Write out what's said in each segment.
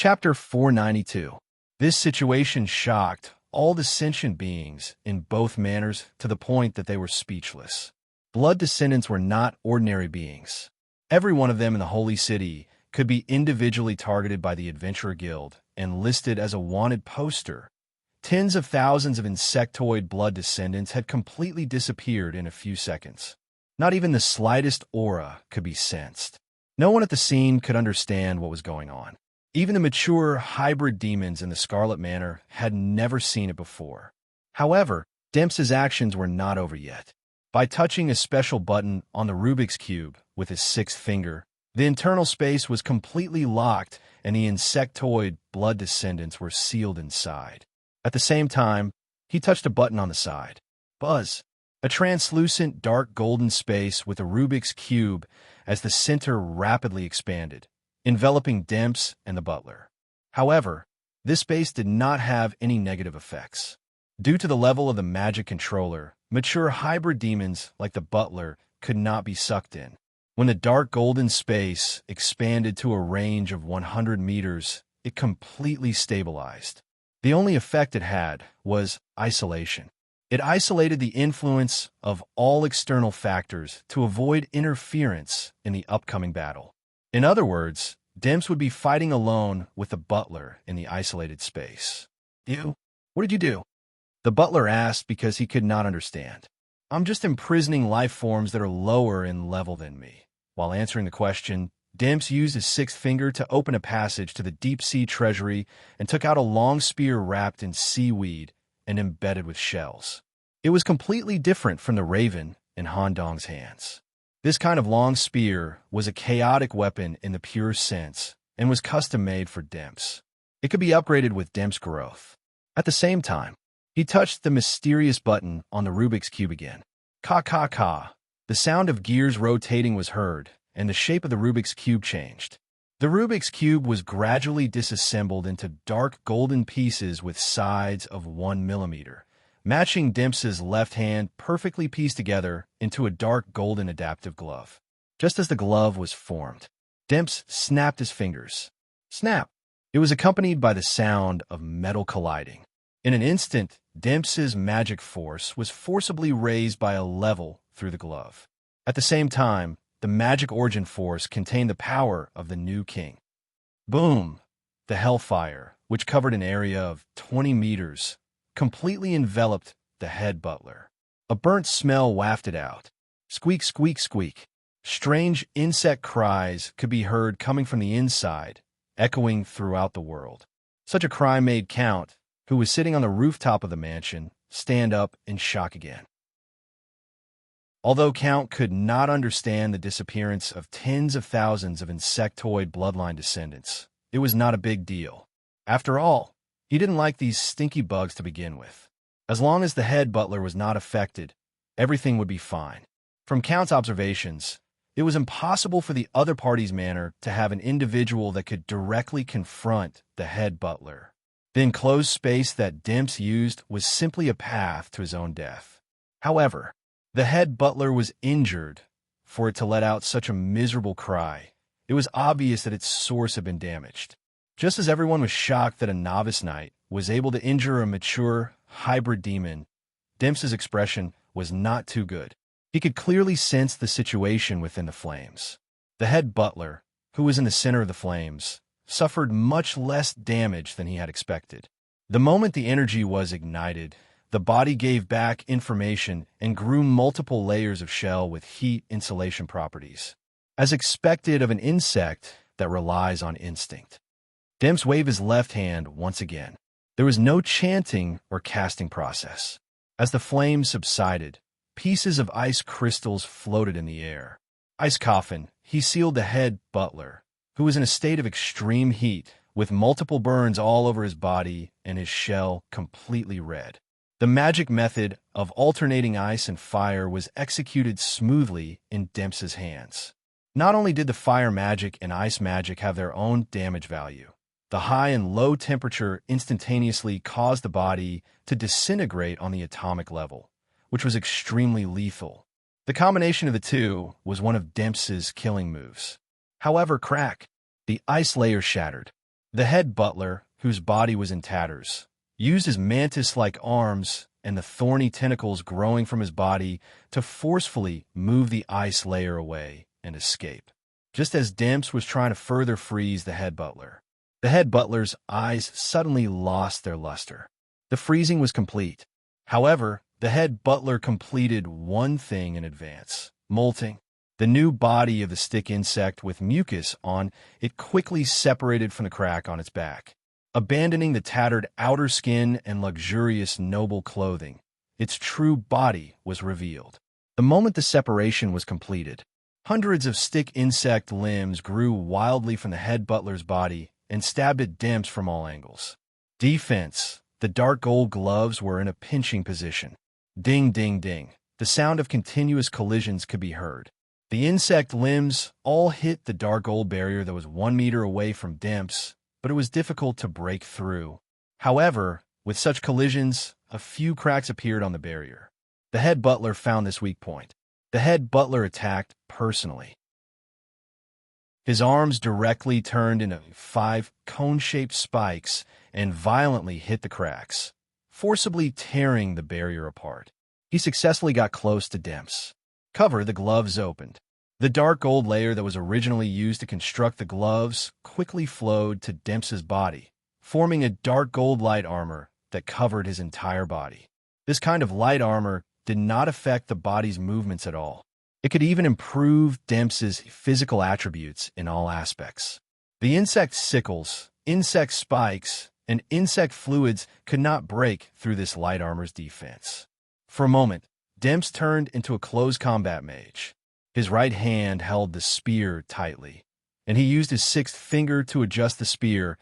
Chapter 492. This situation shocked all the sentient beings in both manners to the point that they were speechless. Blood descendants were not ordinary beings. Every one of them in the Holy City could be individually targeted by the Adventurer Guild and listed as a wanted poster. Tens of thousands of insectoid blood descendants had completely disappeared in a few seconds. Not even the slightest aura could be sensed. No one at the scene could understand what was going on. Even the mature hybrid demons in the Scarlet Manor had never seen it before. However, Dempsey's actions were not over yet. By touching a special button on the Rubik's Cube with his sixth finger, the internal space was completely locked and the insectoid blood descendants were sealed inside. At the same time, he touched a button on the side. Buzz! A translucent dark golden space with a Rubik's Cube as the center rapidly expanded, enveloping Demps and the butler. However, this space did not have any negative effects. Due to the level of the magic controller, mature hybrid demons like the butler could not be sucked in. When the dark golden space expanded to a range of 100 meters, it completely stabilized. The only effect it had was isolation. It isolated the influence of all external factors to avoid interference in the upcoming battle. In other words, Demps would be fighting alone with the butler in the isolated space. What did you do? The butler asked because he could not understand. I'm just imprisoning life forms that are lower in level than me. While answering the question, Demps used his sixth finger to open a passage to the deep-sea treasury and took out a long spear wrapped in seaweed and embedded with shells. It was completely different from the raven in Handong's hands. This kind of long spear was a chaotic weapon in the pure sense and was custom-made for Demps. It could be upgraded with Demps' growth. At the same time, he touched the mysterious button on the Rubik's Cube again. Ka. The sound of gears rotating was heard, and the shape of the Rubik's Cube changed. The Rubik's Cube was gradually disassembled into dark golden pieces with sides of 1 millimeter, matching Dempsey's left hand perfectly pieced together into a dark golden adaptive glove. Just as the glove was formed, Demps snapped his fingers. Snap! It was accompanied by the sound of metal colliding. In an instant, Dempsey's magic force was forcibly raised by a level through the glove. At the same time, the magic origin force contained the power of the new king. Boom! The hellfire, which covered an area of 20 meters, completely enveloped the head butler. A burnt smell wafted out. Squeak, squeak, squeak. Strange insect cries could be heard coming from the inside, echoing throughout the world. Such a cry made Count, who was sitting on the rooftop of the mansion, stand up in shock again. Although Count could not understand the disappearance of tens of thousands of insectoid bloodline descendants, it was not a big deal. After all, he didn't like these stinky bugs to begin with. As long as the head butler was not affected, everything would be fine. From Count's observations, it was impossible for the other party's manor to have an individual that could directly confront the head butler. The enclosed space that Demps used was simply a path to his own death. However, the head butler was injured for it to let out such a miserable cry. It was obvious that its source had been damaged. Just as everyone was shocked that a novice knight was able to injure a mature hybrid demon, Dempsey's expression was not too good. He could clearly sense the situation within the flames. The head butler, who was in the center of the flames, suffered much less damage than he had expected. The moment the energy was ignited, the body gave back information and grew multiple layers of shell with heat insulation properties, as expected of an insect that relies on instinct. Demps waved his left hand once again. There was no chanting or casting process. As the flames subsided, pieces of ice crystals floated in the air. Ice coffin, he sealed the head butler, who was in a state of extreme heat, with multiple burns all over his body and his shell completely red. The magic method of alternating ice and fire was executed smoothly in Dempsey's hands. Not only did the fire magic and ice magic have their own damage value, the high and low temperature instantaneously caused the body to disintegrate on the atomic level, which was extremely lethal. The combination of the two was one of Dempsey's killing moves. However, crack! The ice layer shattered. The head butler, whose body was in tatters, used his mantis-like arms and the thorny tentacles growing from his body to forcefully move the ice layer away and escape. Just as Demps was trying to further freeze the head butler's eyes suddenly lost their luster. The freezing was complete. However, the head butler completed one thing in advance: molting. The new body of the stick insect with mucus on it quickly separated from the crack on its back. Abandoning the tattered outer skin and luxurious noble clothing, its true body was revealed. The moment the separation was completed, hundreds of stick insect limbs grew wildly from the head butler's body and stabbed at Demps from all angles. Defense. The dark gold gloves were in a pinching position. Ding, ding, ding. The sound of continuous collisions could be heard. The insect limbs all hit the dark gold barrier that was 1 meter away from Demps, but it was difficult to break through. However, with such collisions, a few cracks appeared on the barrier. The head butler found this weak point. The head butler attacked personally. His arms directly turned into 5 cone-shaped spikes and violently hit the cracks, forcibly tearing the barrier apart. He successfully got close to Demps. The gloves opened. The dark gold layer that was originally used to construct the gloves quickly flowed to Demps's body, forming a dark gold light armor that covered his entire body. This kind of light armor did not affect the body's movements at all. It could even improve Demps's physical attributes in all aspects. The insect sickles, insect spikes, and insect fluids could not break through this light armor's defense. For a moment, Demps turned into a close combat mage. His right hand held the spear tightly, and he used his 6th finger to adjust the spear,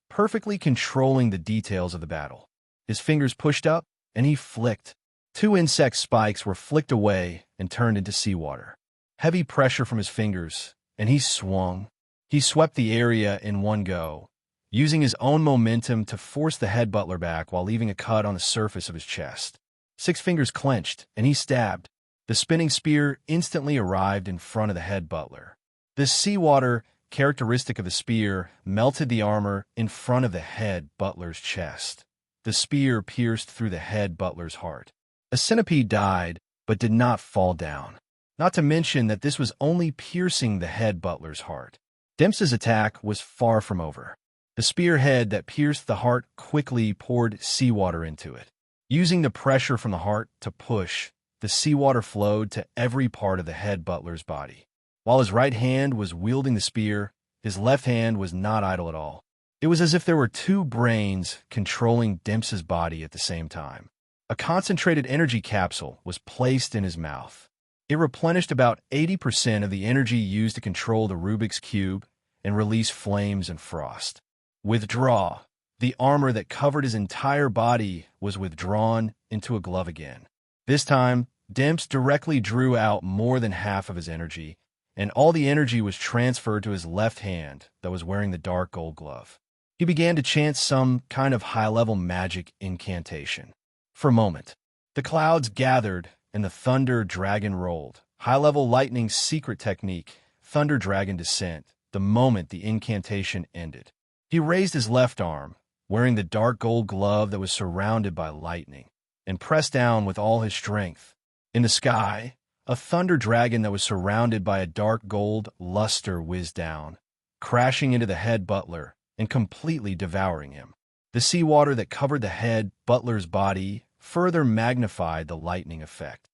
perfectly controlling the details of the battle. His fingers pushed up, and he flicked. 2 insect spikes were flicked away and turned into seawater. Heavy pressure from his fingers, and he swung. He swept the area in one go, using his own momentum to force the head butler back while leaving a cut on the surface of his chest. 6 fingers clenched, and he stabbed. The spinning spear instantly arrived in front of the head butler. This seawater, characteristic of the spear, melted the armor in front of the head butler's chest. The spear pierced through the head butler's heart. A centipede died, but did not fall down. Not to mention that this was only piercing the head butler's heart. Demps's attack was far from over. The spearhead that pierced the heart quickly poured seawater into it. Using the pressure from the heart to push, the seawater flowed to every part of the head butler's body. While his right hand was wielding the spear, his left hand was not idle at all. It was as if there were 2 brains controlling Demps's body at the same time. A concentrated energy capsule was placed in his mouth. It replenished about 80% of the energy used to control the Rubik's Cube and release flames and frost. Withdraw. The armor that covered his entire body was withdrawn into a glove again. This time, Demps directly drew out more than half of his energy, and all the energy was transferred to his left hand that was wearing the dark gold glove. He began to chant some kind of high-level magic incantation. For a moment, the clouds gathered and the thunder dragon rolled. High-level lightning's secret technique, thunder dragon descent, the moment the incantation ended. He raised his left arm, wearing the dark gold glove that was surrounded by lightning, and pressed down with all his strength. In the sky, a thunder dragon that was surrounded by a dark gold luster whizzed down, crashing into the head butler and completely devouring him. The seawater that covered the head butler's body further magnified the lightning effect.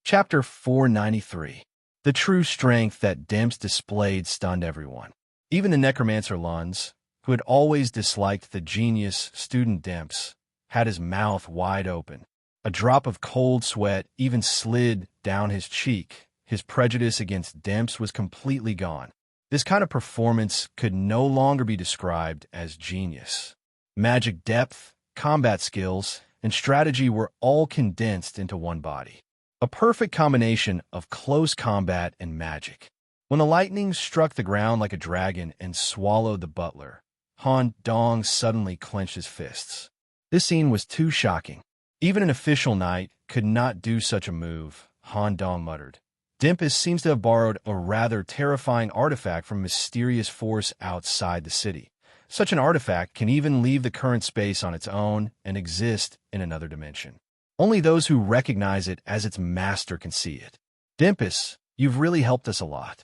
Chapter 493. The true strength that Demps displayed stunned everyone. Even the necromancer Lunds, who had always disliked the genius student Demps, had his mouth wide open. A drop of cold sweat even slid down his cheek. His prejudice against Demps was completely gone. This kind of performance could no longer be described as genius. Magic depth, combat skills, and strategy were all condensed into one body. A perfect combination of close combat and magic. When the lightning struck the ground like a dragon and swallowed the butler, Han Dong suddenly clenched his fists. This scene was too shocking. Even an official knight could not do such a move, Han Dong muttered. Dimpus seems to have borrowed a rather terrifying artifact from a mysterious force outside the city. Such an artifact can even leave the current space on its own and exist in another dimension. Only those who recognize it as its master can see it. Dimpus, you've really helped us a lot.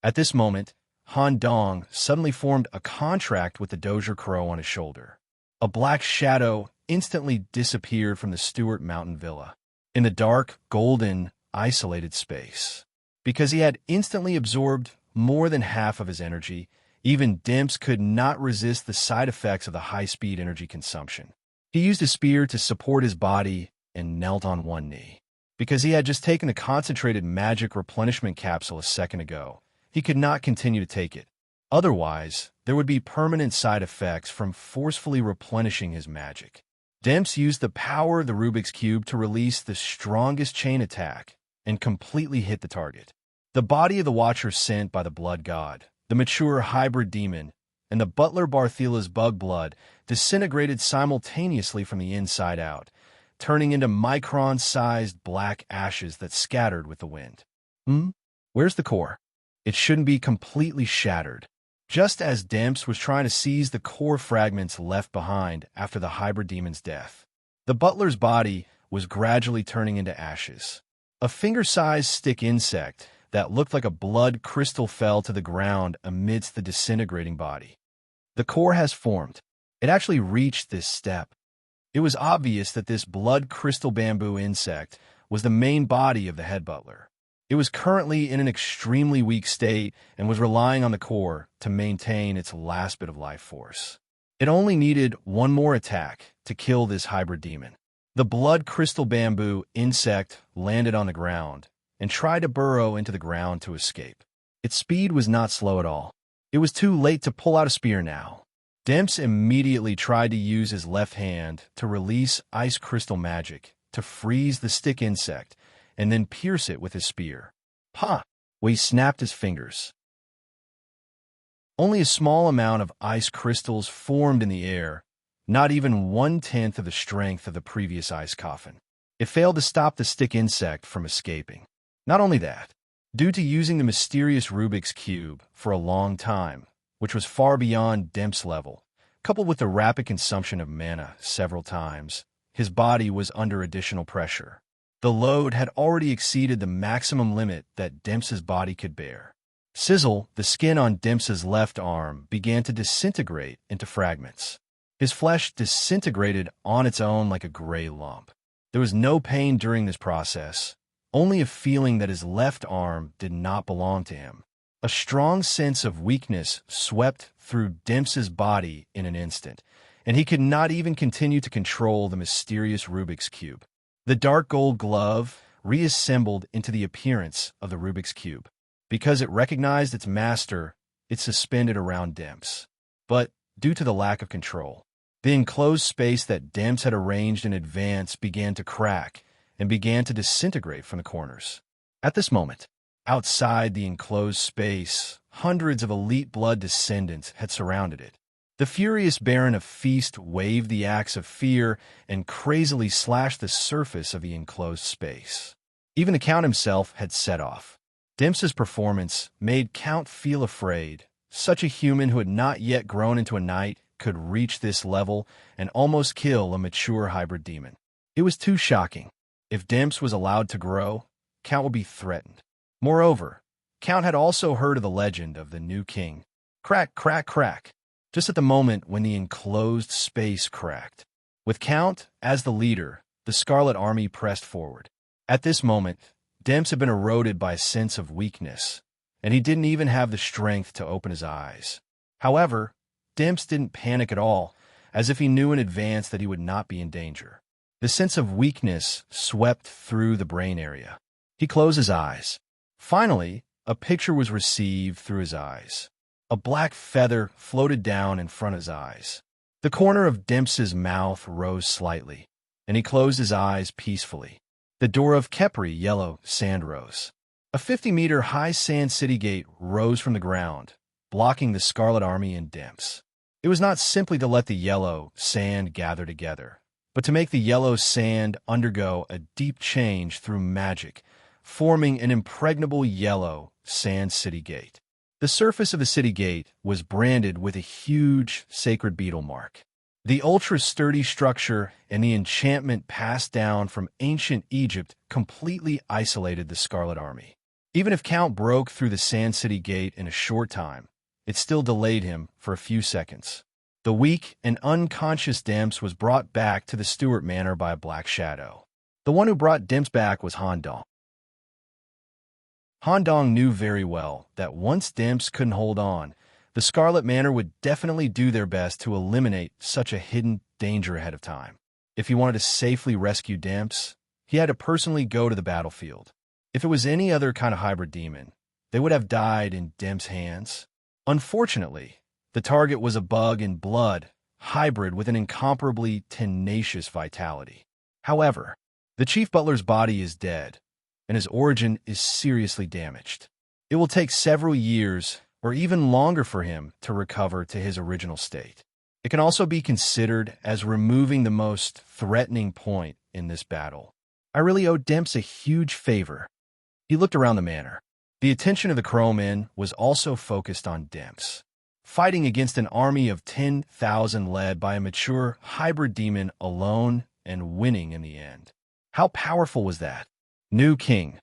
At this moment, Han Dong suddenly formed a contract with the Dozier Crow on his shoulder. A black shadow instantly disappeared from the Stewart Mountain Villa in the dark, golden, isolated space. Because he had instantly absorbed more than half of his energy, even Dimps could not resist the side effects of the high-speed energy consumption. He used his spear to support his body and knelt on one knee. Because he had just taken the concentrated magic replenishment capsule a second ago, he could not continue to take it. Otherwise, there would be permanent side effects from forcefully replenishing his magic. Dimps used the power of the Rubik's Cube to release the strongest chain attack and completely hit the target. The body of the Watcher sent by the Blood God, the mature hybrid demon, and the butler Barthila's bug blood disintegrated simultaneously from the inside out, turning into micron-sized black ashes that scattered with the wind. Where's the core? It shouldn't be completely shattered. Just as Dimps was trying to seize the core fragments left behind after the hybrid demon's death, the butler's body was gradually turning into ashes. A finger-sized stick insect that looked like a blood crystal fell to the ground amidst the disintegrating body. The core has formed. It actually reached this step. It was obvious that this blood crystal bamboo insect was the main body of the head butler. It was currently in an extremely weak state and was relying on the core to maintain its last bit of life force. It only needed one more attack to kill this hybrid demon. The blood crystal bamboo insect landed on the ground and tried to burrow into the ground to escape. Its speed was not slow at all. It was too late to pull out a spear now. Dimps immediately tried to use his left hand to release ice crystal magic to freeze the stick insect and then pierce it with his spear. He snapped his fingers. Only a small amount of ice crystals formed in the air, not even 1/10 of the strength of the previous ice coffin. It failed to stop the stick insect from escaping. Not only that, due to using the mysterious Rubik's Cube for a long time, which was far beyond Dimps' level, coupled with the rapid consumption of mana several times, his body was under additional pressure. The load had already exceeded the maximum limit that Dimps' body could bear. Sizzle, the skin on Dimps' left arm, began to disintegrate into fragments. His flesh disintegrated on its own like a gray lump. There was no pain during this process, only a feeling that his left arm did not belong to him. A strong sense of weakness swept through Dimps' body in an instant, and he could not even continue to control the mysterious Rubik's Cube. The dark gold glove reassembled into the appearance of the Rubik's Cube. Because it recognized its master, it suspended around Dimps. But due to the lack of control, the enclosed space that Dimps had arranged in advance began to crack and began to disintegrate from the corners. At this moment, outside the enclosed space, hundreds of elite blood descendants had surrounded it. The furious Baron of Feast waved the axe of fear and crazily slashed the surface of the enclosed space. Even the Count himself had set off. Dimps' performance made Count feel afraid. Such a human who had not yet grown into a knight could reach this level and almost kill a mature hybrid demon. It was too shocking. If Dimps was allowed to grow, Count would be threatened. Moreover, Count had also heard of the legend of the new king. Crack, crack, crack. Just at the moment when the enclosed space cracked. With Count as the leader, the Scarlet Army pressed forward. At this moment, Dimps had been eroded by a sense of weakness, and he didn't even have the strength to open his eyes. However, Dimps didn't panic at all, as if he knew in advance that he would not be in danger. The sense of weakness swept through the brain area. He closed his eyes. Finally, a picture was received through his eyes. A black feather floated down in front of his eyes. The corner of Dimps' mouth rose slightly, and he closed his eyes peacefully. The door of Kepri yellow sand rose. A 50-meter high sand city gate rose from the ground, blocking the Scarlet Army and Dimps. It was not simply to let the yellow sand gather together, but to make the yellow sand undergo a deep change through magic, forming an impregnable yellow sand city gate. The surface of the city gate was branded with a huge sacred beetle mark. The ultra-sturdy structure and the enchantment passed down from ancient Egypt completely isolated the Scarlet Army. Even if Count broke through the Sand City Gate in a short time, it still delayed him for a few seconds. The weak and unconscious Demps was brought back to the Stuart Manor by a black shadow. The one who brought Demps back was Han Dong. Han Dong knew very well that once Demps couldn't hold on, the Scarlet Manor would definitely do their best to eliminate such a hidden danger ahead of time. If he wanted to safely rescue Demps, he had to personally go to the battlefield. If it was any other kind of hybrid demon, they would have died in Demps' hands. Unfortunately, the target was a bug in blood, hybrid with an incomparably tenacious vitality. However, the Chief Butler's body is dead, and his origin is seriously damaged. It will take several years or even longer for him to recover to his original state. It can also be considered as removing the most threatening point in this battle. I really owe Demps a huge favor. He looked around the manor. The attention of the crowmen was also focused on Demps, fighting against an army of 10,000 led by a mature hybrid demon alone and winning in the end. How powerful was that? New king.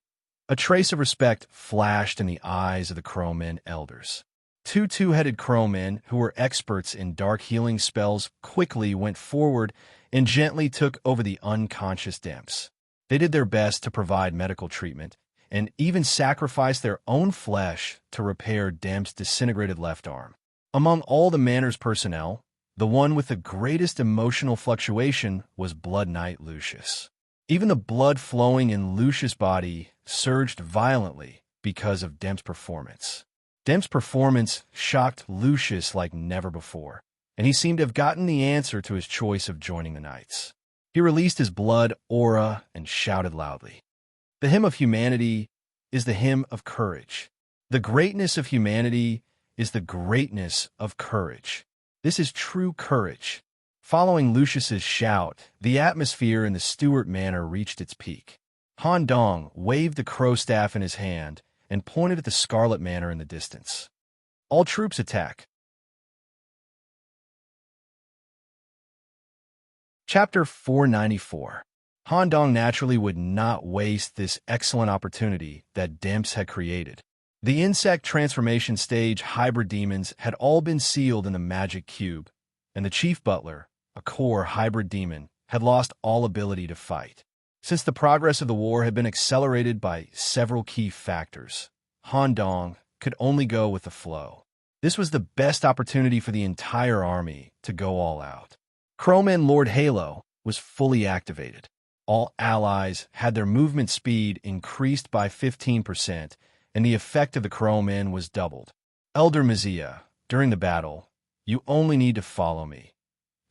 A trace of respect flashed in the eyes of the crowmen elders. Two two-headed crowmen who were experts in dark healing spells quickly went forward and gently took over the unconscious Demps. They did their best to provide medical treatment and even sacrificed their own flesh to repair Demps' disintegrated left arm. Among all the manor's personnel, the one with the greatest emotional fluctuation was Blood Knight Lucius. Even the blood flowing in Lucius' body surged violently because of Demps' performance. Demps' performance shocked Lucius like never before, and he seemed to have gotten the answer to his choice of joining the Knights. He released his blood aura and shouted loudly. The hymn of humanity is the hymn of courage. The greatness of humanity is the greatness of courage. This is true courage. Following Lucius's shout, the atmosphere in the Stuart Manor reached its peak. Han Dong waved the crow staff in his hand and pointed at the Scarlet Manor in the distance. All troops attack. Chapter 494. Han Dong naturally would not waste this excellent opportunity that Demps had created. The insect transformation stage hybrid demons had all been sealed in the magic cube, and the Chief Butler, a core hybrid demon, had lost all ability to fight. Since the progress of the war had been accelerated by several key factors, Han Dong could only go with the flow. This was the best opportunity for the entire army to go all out. Crowman Lord Halo was fully activated. All allies had their movement speed increased by 15%, and the effect of the crowmen was doubled. Elder Mizia, during the battle, you only need to follow me.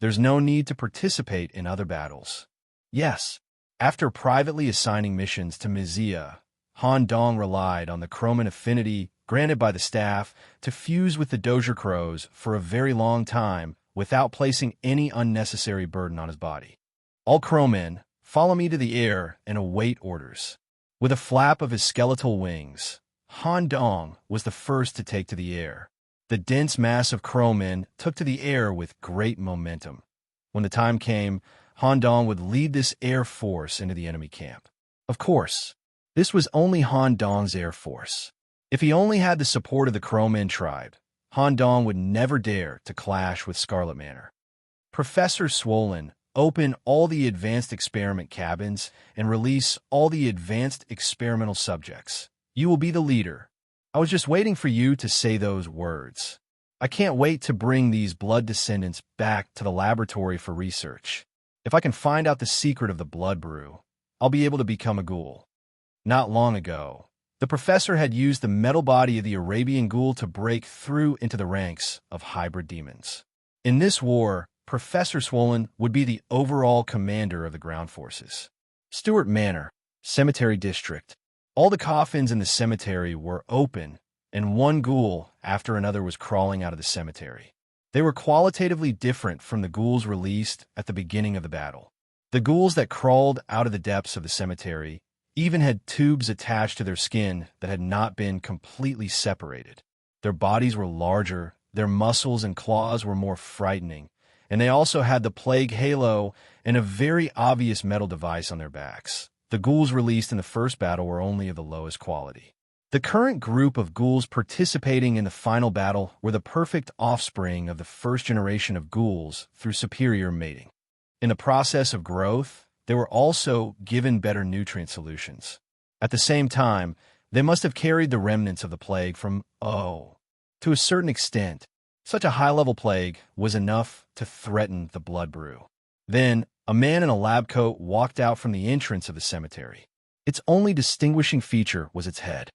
There's no need to participate in other battles. Yes, after privately assigning missions to Mizia, Han Dong relied on the crowman affinity granted by the staff to fuse with the Dozier Crows for a very long time without placing any unnecessary burden on his body. All crowmen, follow me to the air and await orders. With a flap of his skeletal wings, Han Dong was the first to take to the air. The dense mass of crowmen took to the air with great momentum. When the time came, Han Dong would lead this air force into the enemy camp. Of course, this was only Han Dong's air force. If he only had the support of the crowmen tribe, Han Dong would never dare to clash with Scarlet Manor. Professor Swollen, open all the advanced experiment cabins and release all the advanced experimental subjects. You will be the leader. I was just waiting for you to say those words. I can't wait to bring these blood descendants back to the laboratory for research. If I can find out the secret of the blood brew, I'll be able to become a ghoul. Not long ago, the professor had used the metal body of the Arabian ghoul to break through into the ranks of hybrid demons. In this war, Professor Swollen would be the overall commander of the ground forces. Stuart Manor, Cemetery District. All the coffins in the cemetery were open, and one ghoul after another was crawling out of the cemetery. They were qualitatively different from the ghouls released at the beginning of the battle. The ghouls that crawled out of the depths of the cemetery, even had tubes attached to their skin that had not been completely separated. Their bodies were larger, their muscles and claws were more frightening, and they also had the plague halo and a very obvious metal device on their backs. The ghouls released in the first battle were only of the lowest quality. The current group of ghouls participating in the final battle were the perfect offspring of the first generation of ghouls through superior mating. In the process of growth, they were also given better nutrient solutions. At the same time, they must have carried the remnants of the plague from to a certain extent. Such a high-level plague was enough to threaten the blood brew. Then, a man in a lab coat walked out from the entrance of the cemetery. Its only distinguishing feature was its head.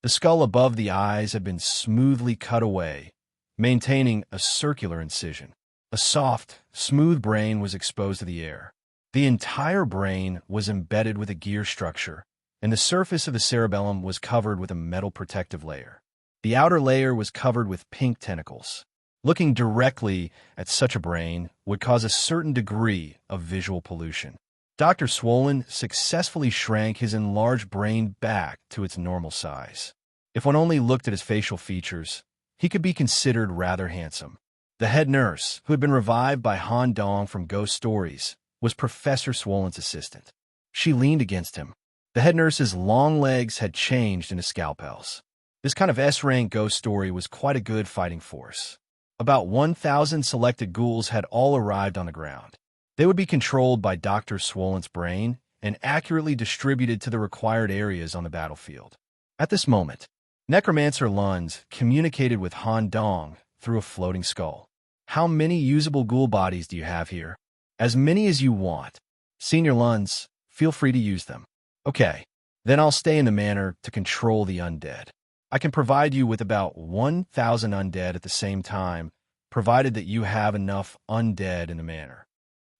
The skull above the eyes had been smoothly cut away, maintaining a circular incision. A soft, smooth brain was exposed to the air. The entire brain was embedded with a gear structure, and the surface of the cerebellum was covered with a metal protective layer. The outer layer was covered with pink tentacles. Looking directly at such a brain would cause a certain degree of visual pollution. Dr. Swollen successfully shrank his enlarged brain back to its normal size. If one only looked at his facial features, he could be considered rather handsome. The head nurse, who had been revived by Han Dong from Ghost Stories, was Professor Swollen's assistant. She leaned against him. The head nurse's long legs had changed into scalpels. This kind of S-rank ghost story was quite a good fighting force. About 1,000 selected ghouls had all arrived on the ground. They would be controlled by Dr. Swollen's brain and accurately distributed to the required areas on the battlefield. At this moment, Necromancer Lunds communicated with Han Dong through a floating skull. How many usable ghoul bodies do you have here? As many as you want. Senior Lunds, feel free to use them. Okay, then I'll stay in the manor to control the undead. I can provide you with about 1,000 undead at the same time, provided that you have enough undead in the manor.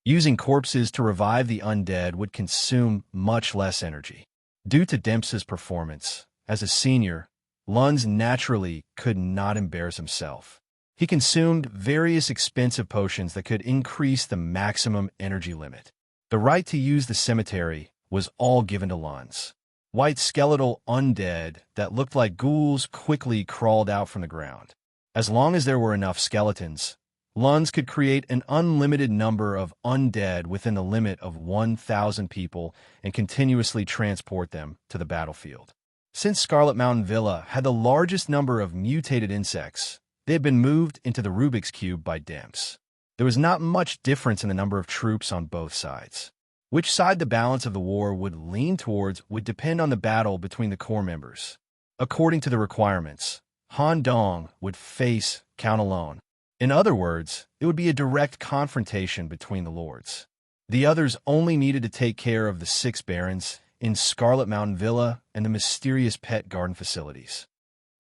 Using corpses to revive the undead would consume much less energy. Due to Dempsey's performance, as a senior, Lunds naturally could not embarrass himself. He consumed various expensive potions that could increase the maximum energy limit. The right to use the cemetery was all given to Lunds. White skeletal undead that looked like ghouls quickly crawled out from the ground. As long as there were enough skeletons, Lunds could create an unlimited number of undead within the limit of 1,000 people and continuously transport them to the battlefield. Since Scarlet Mountain Villa had the largest number of mutated insects, they had been moved into the Rubik's Cube by Demps. There was not much difference in the number of troops on both sides. Which side the balance of the war would lean towards would depend on the battle between the core members. According to the requirements, Han Dong would face Count Alone. In other words, it would be a direct confrontation between the lords. The others only needed to take care of the 6 barons in Scarlet Mountain Villa and the mysterious pet garden facilities.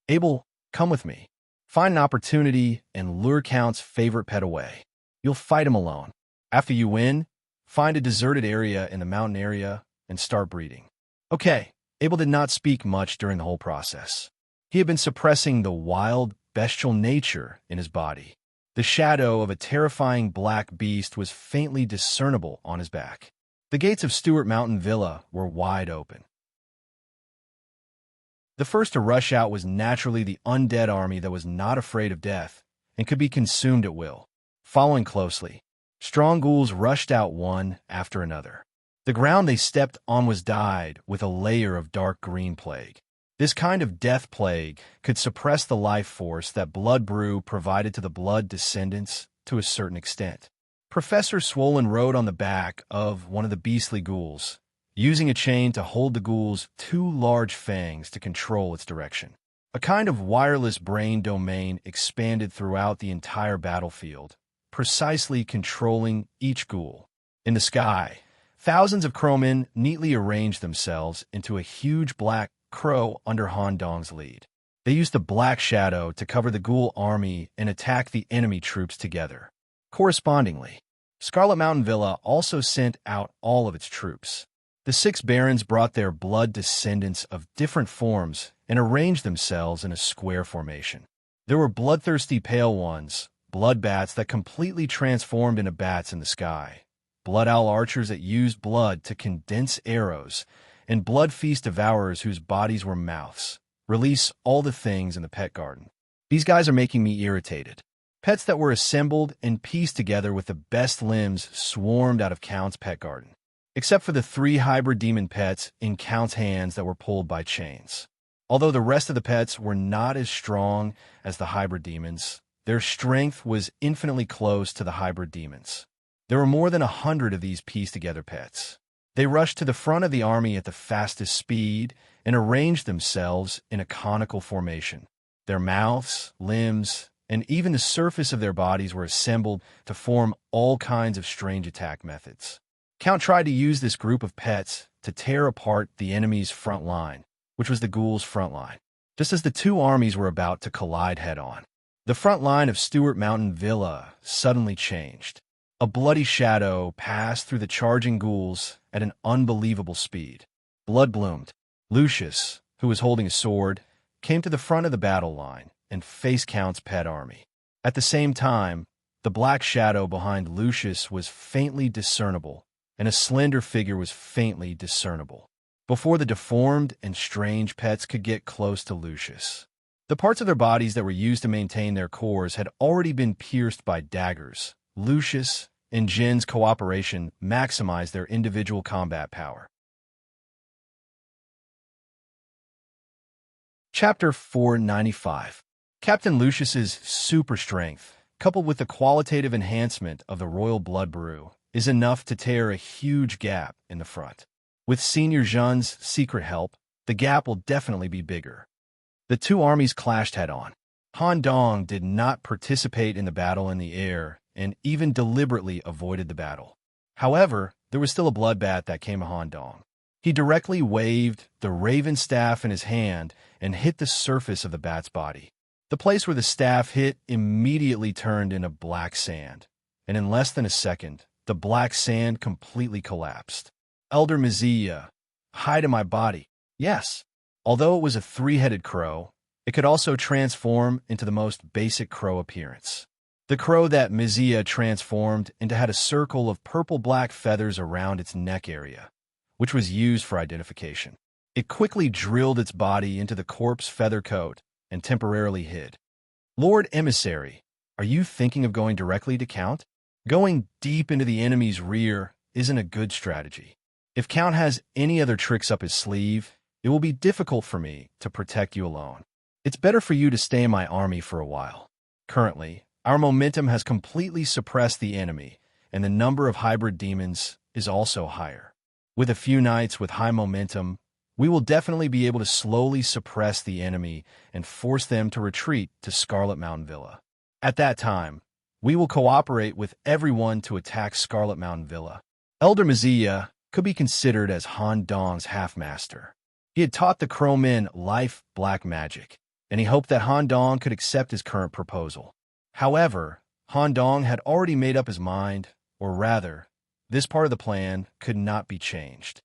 Abel, come with me. Find an opportunity and lure Count's favorite pet away. You'll fight him alone. After you win, find a deserted area in the mountain area and start breeding. Okay, Abel did not speak much during the whole process. He had been suppressing the wild, bestial nature in his body. The shadow of a terrifying black beast was faintly discernible on his back. The gates of Stewart Mountain Villa were wide open. The first to rush out was naturally the undead army that was not afraid of death and could be consumed at will. Following closely, strong ghouls rushed out one after another. The ground they stepped on was dyed with a layer of dark green plague. This kind of death plague could suppress the life force that blood brew provided to the blood descendants to a certain extent. Professor Swollen rode on the back of one of the beastly ghouls, using a chain to hold the ghoul's 2 large fangs to control its direction. A kind of wireless brain domain expanded throughout the entire battlefield, precisely controlling each ghoul. In the sky, thousands of crowmen neatly arranged themselves into a huge black crow under Han Dong's lead. They used the black shadow to cover the ghoul army and attack the enemy troops together. Correspondingly, Scarlet Mountain Villa also sent out all of its troops. The 6 barons brought their blood descendants of different forms and arranged themselves in a square formation. There were bloodthirsty pale ones, blood bats that completely transformed into bats in the sky, blood owl archers that used blood to condense arrows, and blood feast devourers whose bodies were mouths. Release all the things in the pet garden. These guys are making me irritated. Pets that were assembled and pieced together with the best limbs swarmed out of Count's pet garden, except for the 3 hybrid demon pets in Count's hands that were pulled by chains. Although the rest of the pets were not as strong as the hybrid demons, their strength was infinitely close to the hybrid demons. There were more than 100 of these pieced-together pets. They rushed to the front of the army at the fastest speed and arranged themselves in a conical formation. Their mouths, limbs, and even the surface of their bodies were assembled to form all kinds of strange attack methods. Count tried to use this group of pets to tear apart the enemy's front line, which was the ghouls' front line, just as the 2 armies were about to collide head-on. The front line of Stewart Mountain Villa suddenly changed. A bloody shadow passed through the charging ghouls at an unbelievable speed. Blood bloomed. Lucius, who was holding a sword, came to the front of the battle line and faced Count's pet army. At the same time, the black shadow behind Lucius was faintly discernible, and a slender figure was faintly discernible. Before the deformed and strange pets could get close to Lucius, the parts of their bodies that were used to maintain their cores had already been pierced by daggers. Lucius and Jin's cooperation maximized their individual combat power. Chapter 495. Captain Lucius's super strength, coupled with the qualitative enhancement of the royal blood brew, is enough to tear a huge gap in the front. With Senior Jean's secret help, the gap will definitely be bigger. The 2 armies clashed head-on. Han Dong did not participate in the battle in the air and even deliberately avoided the battle. However, there was still a bloodbath that came to Han Dong. He directly waved the raven staff in his hand and hit the surface of the bat's body. The place where the staff hit immediately turned into black sand, and in less than a second, the black sand completely collapsed. Elder Mizia, hide in my body. Yes. Although it was a 3-headed crow, it could also transform into the most basic crow appearance. The crow that Mizia transformed into had a circle of purple-black feathers around its neck area, which was used for identification. It quickly drilled its body into the corpse feather coat and temporarily hid. Lord Emissary, are you thinking of going directly to Count? Going deep into the enemy's rear isn't a good strategy. If Count has any other tricks up his sleeve, it will be difficult for me to protect you alone. It's better for you to stay in my army for a while. Currently, our momentum has completely suppressed the enemy, and the number of hybrid demons is also higher. With a few knights with high momentum, we will definitely be able to slowly suppress the enemy and force them to retreat to Scarlet Mountain Villa. At that time, we will cooperate with everyone to attack Scarlet Mountain Villa. Elder Mizia could be considered as Han Dong's half-master. He had taught the Crow men life black magic, and he hoped that Han Dong could accept his current proposal. However, Han Dong had already made up his mind, or rather, this part of the plan could not be changed.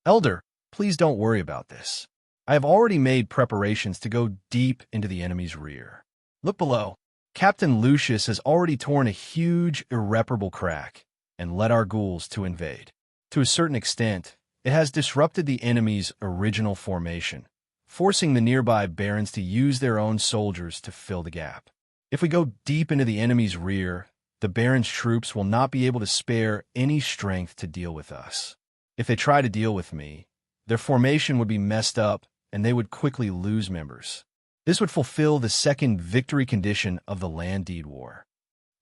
Elder, please don't worry about this. I have already made preparations to go deep into the enemy's rear. Look below. Captain Lucius has already torn a huge, irreparable crack and led our ghouls to invade. To a certain extent, it has disrupted the enemy's original formation, forcing the nearby barons to use their own soldiers to fill the gap. If we go deep into the enemy's rear, the barons' troops will not be able to spare any strength to deal with us. If they try to deal with me, their formation would be messed up and they would quickly lose members. This would fulfill the second victory condition of the Land Deed War.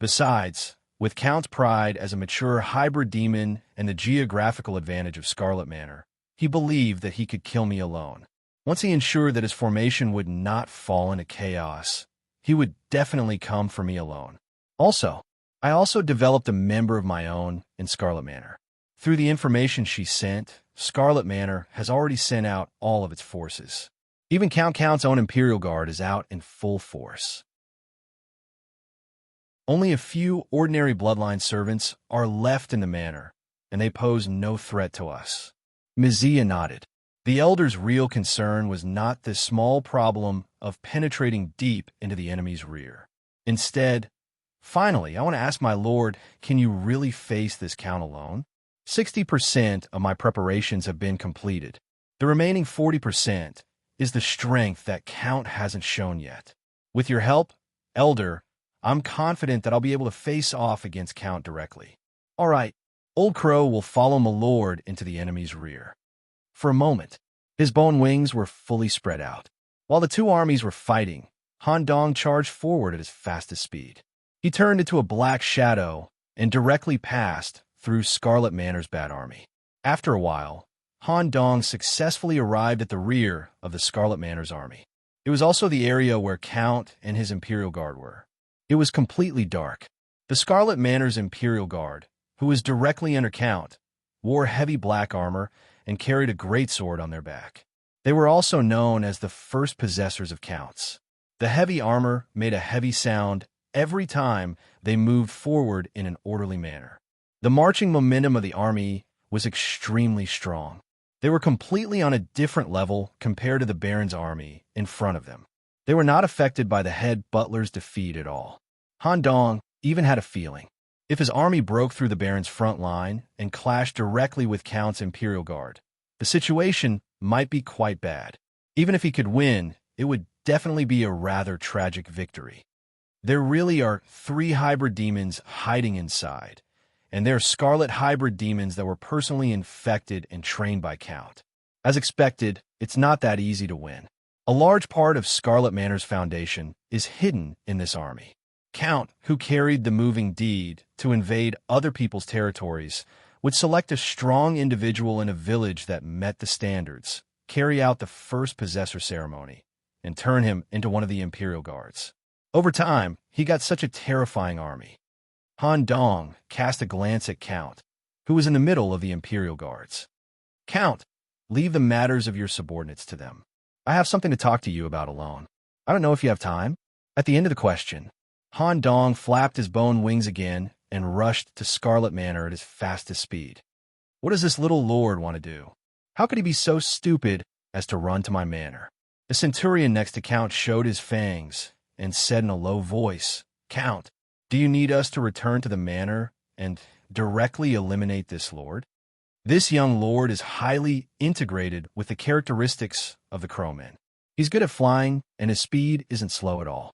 Besides, with Count's pride as a mature hybrid demon and the geographical advantage of Scarlet Manor, he believed that he could kill me alone. Once he ensured that his formation would not fall into chaos, he would definitely come for me alone. I also developed a member of my own in Scarlet Manor. Through the information she sent, Scarlet Manor has already sent out all of its forces. Even Count's own Imperial Guard is out in full force. Only a few ordinary bloodline servants are left in the manor, and they pose no threat to us. Mizia nodded. The elder's real concern was not the small problem of penetrating deep into the enemy's rear. Instead, Finally, I want to ask my lord, can you really face this count alone? 60% of my preparations have been completed. The remaining 40% is the strength that count hasn't shown yet. With your help, elder, I'm confident that I'll be able to face off against count directly. All right, Old Crow will follow my lord into the enemy's rear. For a moment, his bone wings were fully spread out. While the two armies were fighting, Han Dong charged forward at his fastest speed. He turned into a black shadow and directly passed through Scarlet Manor's bad army. After a while, Han Dong successfully arrived at the rear of the Scarlet Manor's army. It was also the area where Count and his Imperial Guard were. It was completely dark. The Scarlet Manor's Imperial Guard, who was directly under Count, wore heavy black armor and carried a greatsword on their back. They were also known as the first possessors of Counts. The heavy armor made a heavy sound every time they moved forward in an orderly manner. The marching momentum of the army was extremely strong. They were completely on a different level compared to the Baron's army in front of them. They were not affected by the head butler's defeat at all. Han Dong even had a feeling. If his army broke through the Baron's front line and clashed directly with Count's Imperial Guard, the situation might be quite bad. Even if he could win, it would definitely be a rather tragic victory. There really are 3 hybrid demons hiding inside, and they're scarlet hybrid demons that were personally infected and trained by Count. As expected, it's not that easy to win. A large part of Scarlet Manor's foundation is hidden in this army. Count, who carried the moving deed to invade other people's territories, would select a strong individual in a village that met the standards, carry out the first possessor ceremony, and turn him into one of the Imperial Guards. Over time, he got such a terrifying army. Han Dong cast a glance at Count, who was in the middle of the Imperial Guards. Count, leave the matters of your subordinates to them. I have something to talk to you about alone. I don't know if you have time. At the end of the question, Han Dong flapped his bone wings again and rushed to Scarlet Manor at his fastest speed. What does this little lord want to do? How could he be so stupid as to run to my manor? The centurion next to Count showed his fangs and said in a low voice, Count, do you need us to return to the manor and directly eliminate this lord? This young lord is highly integrated with the characteristics of the crowmen. He's good at flying, and his speed isn't slow at all.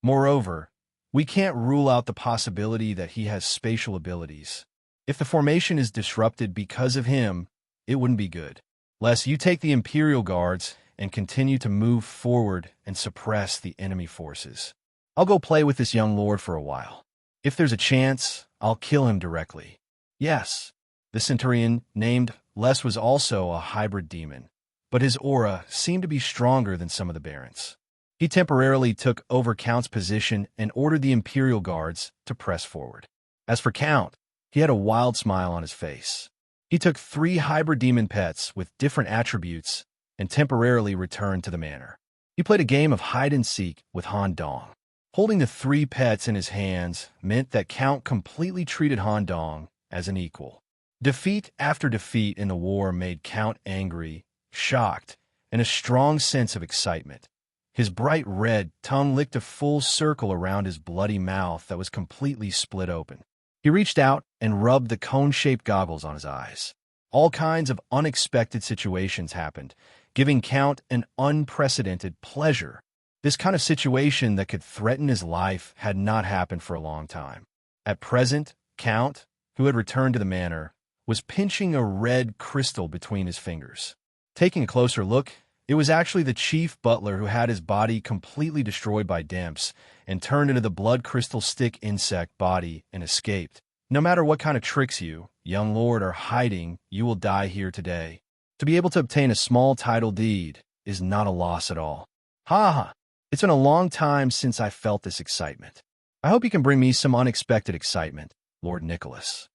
Moreover, we can't rule out the possibility that he has spatial abilities. If the formation is disrupted because of him, it wouldn't be good. Lest you take the Imperial Guards and continue to move forward and suppress the enemy forces. I'll go play with this young lord for a while. If there's a chance, I'll kill him directly. Yes, the centurion named Les was also a hybrid demon, but his aura seemed to be stronger than some of the barons. He temporarily took over Count's position and ordered the Imperial Guards to press forward. As for Count, he had a wild smile on his face. He took 3 hybrid demon pets with different attributes and temporarily returned to the manor. He played a game of hide-and-seek with Han Dong. Holding the 3 pets in his hands meant that Count completely treated Han Dong as an equal. Defeat after defeat in the war made Count angry, shocked, and a strong sense of excitement. His bright red tongue licked a full circle around his bloody mouth that was completely split open. He reached out and rubbed the cone-shaped goggles on his eyes. All kinds of unexpected situations happened, giving Count an unprecedented pleasure. This kind of situation that could threaten his life had not happened for a long time. At present, Count, who had returned to the manor, was pinching a red crystal between his fingers. Taking a closer look, it was actually the chief butler who had his body completely destroyed by Demps and turned into the blood crystal stick insect body and escaped. No matter what kind of tricks you, young lord, are hiding, you will die here today. To be able to obtain a small title deed is not a loss at all. Ha ha! It's been a long time since I felt this excitement. I hope you can bring me some unexpected excitement, Lord Nicholas.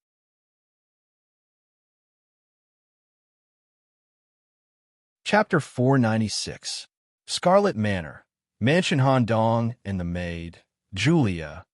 Chapter 496. Scarlet Manor. Mansion. Han Dong and the maid, Julia,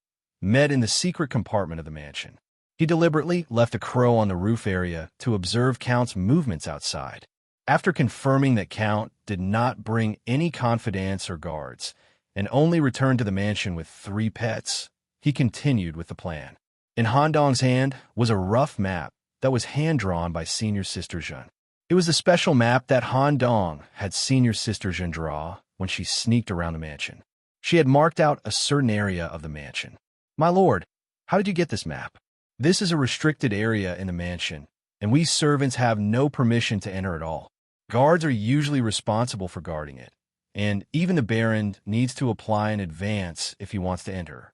met in the secret compartment of the mansion. He deliberately left a crow on the roof area to observe Count's movements outside. After confirming that Count did not bring any confidants or guards, and only returned to the mansion with 3 pets, he continued with the plan. In Han Dong's hand was a rough map that was hand-drawn by Senior Sister Zhen. It was the special map that Han Dong had Senior Sister Zhen draw when she sneaked around the mansion. She had marked out a certain area of the mansion. "My lord, how did you get this map?" "This is a restricted area in the mansion, and we servants have no permission to enter at all. Guards are usually responsible for guarding it, and even the Baron needs to apply in advance if he wants to enter."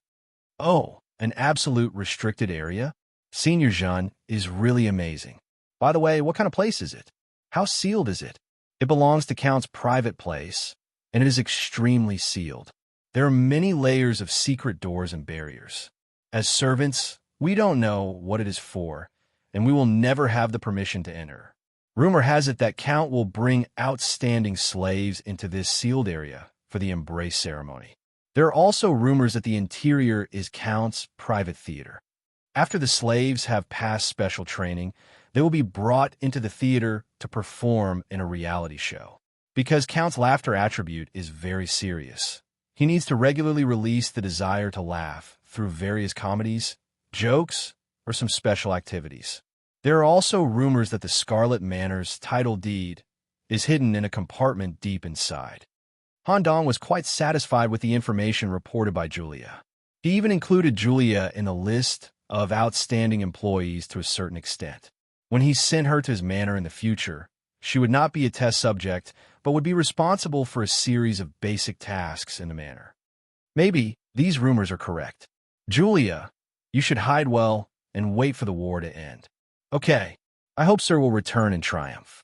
"Oh, an absolute restricted area? Senior Zhen is really amazing. By the way, what kind of place is it? How sealed is it?" "It belongs to Count's private place, and it is extremely sealed. There are many layers of secret doors and barriers. As servants, we don't know what it is for, and we will never have the permission to enter. Rumor has it that Count will bring outstanding slaves into this sealed area for the embrace ceremony. There are also rumors that the interior is Count's private theater. After the slaves have passed special training, they will be brought into the theater to perform in a reality show. Because Count's laughter attribute is very serious, he needs to regularly release the desire to laugh through various comedies, jokes, or some special activities. There are also rumors that the Scarlet Manor's title deed is hidden in a compartment deep inside. Han Dong was quite satisfied with the information reported by Julia. He even included Julia in the list of outstanding employees to a certain extent. When he sent her to his manor in the future, she would not be a test subject, but would be responsible for a series of basic tasks in the manor. Maybe these rumors are correct. "Julia, you should hide well and wait for the war to end." "Okay, I hope Sir will return in triumph."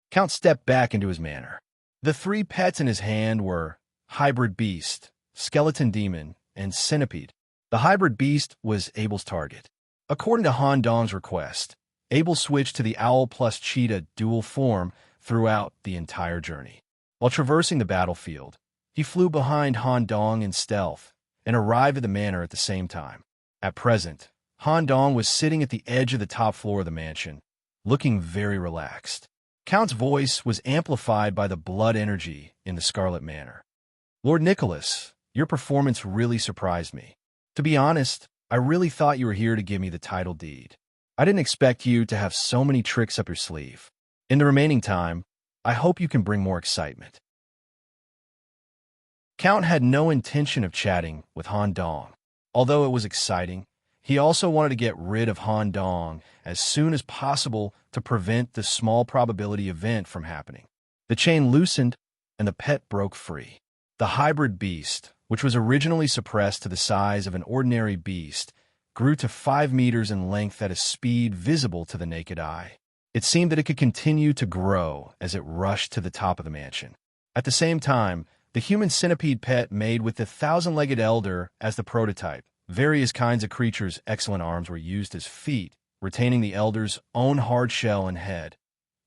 Count stepped back into his manor. The 3 pets in his hand were Hybrid Beast, Skeleton Demon, and Centipede. The Hybrid Beast was Abel's target. According to Han Dong's request, Abel switched to the Owl plus Cheetah dual form throughout the entire journey. While traversing the battlefield, he flew behind Han Dong in stealth and arrived at the manor at the same time. At present, Han Dong was sitting at the edge of the top floor of the mansion, looking very relaxed. Count's voice was amplified by the blood energy in the Scarlet Manor. "Lord Nicholas, your performance really surprised me. To be honest, I really thought you were here to give me the title deed. I didn't expect you to have so many tricks up your sleeve. In the remaining time, I hope you can bring more excitement." Count had no intention of chatting with Han Dong. Although it was exciting, he also wanted to get rid of Han Dong as soon as possible to prevent the small probability event from happening. The chain loosened, and the pet broke free. The hybrid beast, which was originally suppressed to the size of an ordinary beast, grew to 5 meters in length at a speed visible to the naked eye. It seemed that it could continue to grow as it rushed to the top of the mansion. At the same time, the human centipede pet made with the 1,000-legged elder as the prototype. Various kinds of creatures' excellent arms were used as feet, retaining the elder's own hard shell and head,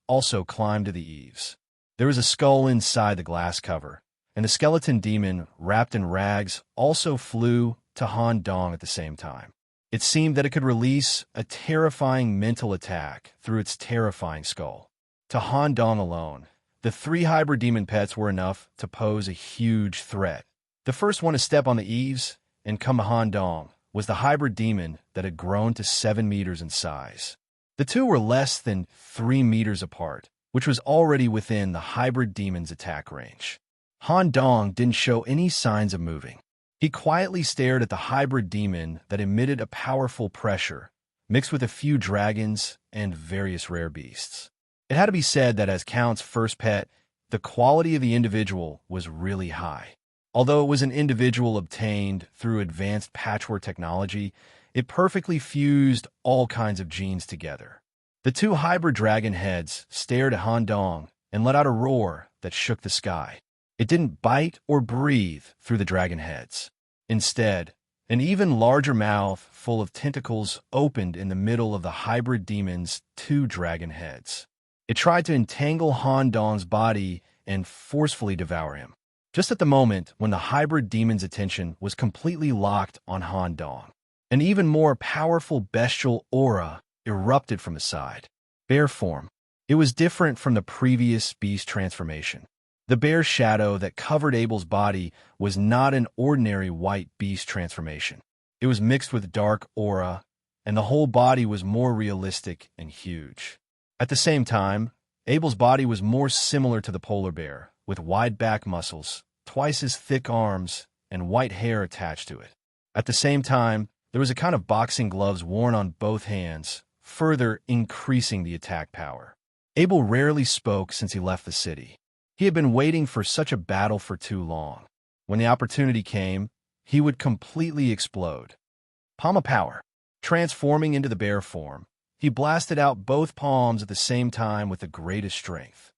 also climbed to the eaves. There was a skull inside the glass cover, and the skeleton demon, wrapped in rags, also flew to Han Dong at the same time. It seemed that it could release a terrifying mental attack through its terrifying skull. To Han Dong alone, the 3 hybrid demon pets were enough to pose a huge threat. The first one to step on the eaves and come to Han Dong was the hybrid demon that had grown to 7 meters in size. The 2 were less than 3 meters apart, which was already within the hybrid demon's attack range. Han Dong didn't show any signs of moving. He quietly stared at the hybrid demon that emitted a powerful pressure, mixed with a few dragons and various rare beasts. It had to be said that as Count's first pet, the quality of the individual was really high. Although it was an individual obtained through advanced patchwork technology, it perfectly fused all kinds of genes together. The 2 hybrid dragon heads stared at Han Dong and let out a roar that shook the sky. It didn't bite or breathe through the dragon heads. Instead, an even larger mouth full of tentacles opened in the middle of the hybrid demon's 2 dragon heads. It tried to entangle Han Dong's body and forcefully devour him. Just at the moment when the hybrid demon's attention was completely locked on Han Dong, an even more powerful bestial aura erupted from the side. Bear form. It was different from the previous beast transformation. The bear shadow that covered Abel's body was not an ordinary white beast transformation. It was mixed with dark aura, and the whole body was more realistic and huge. At the same time, Abel's body was more similar to the polar bear, with wide back muscles, twice as thick arms, and white hair attached to it. At the same time, there was a kind of boxing gloves worn on both hands, further increasing the attack power. Abel rarely spoke since he left the city. He had been waiting for such a battle for too long. When the opportunity came, he would completely explode. Palm of power. Transforming into the bear form, he blasted out both palms at the same time with the greatest strength.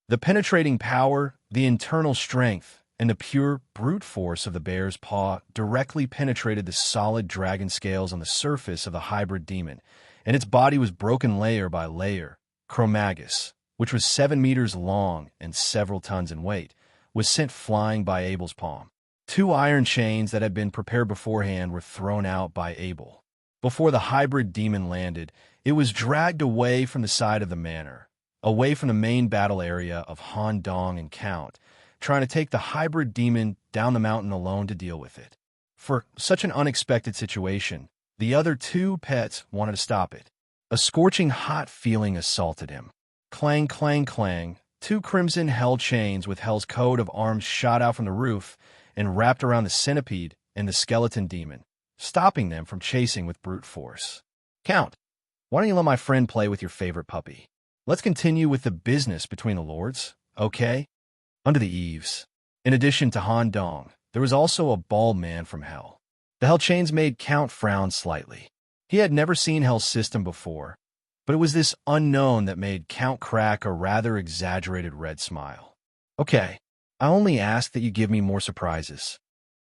The penetrating power, the internal strength, and the pure brute force of the bear's paw directly penetrated the solid dragon scales on the surface of the hybrid demon, and its body was broken layer by layer. Chromagus, which was 7 meters long and several tons in weight, was sent flying by Abel's palm. 2 iron chains that had been prepared beforehand were thrown out by Abel. Before the hybrid demon landed, it was dragged away from the side of the manor, away from the main battle area of Han Dong and Count, trying to take the hybrid demon down the mountain alone to deal with it. For such an unexpected situation, the other 2 pets wanted to stop it. A scorching hot feeling assaulted him. Clang, clang, clang. 2 crimson hell chains with Hell's coat of arms shot out from the roof and wrapped around the centipede and the skeleton demon, stopping them from chasing with brute force. Count, why don't you let my friend play with your favorite puppy? Let's continue with the business between the lords, okay? Under the eaves, in addition to Han Dong, there was also a bald man from Hell. The Hell chains made Count frown slightly. He had never seen Hell's system before, but it was this unknown that made Count crack a rather exaggerated red smile. Okay, I only ask that you give me more surprises.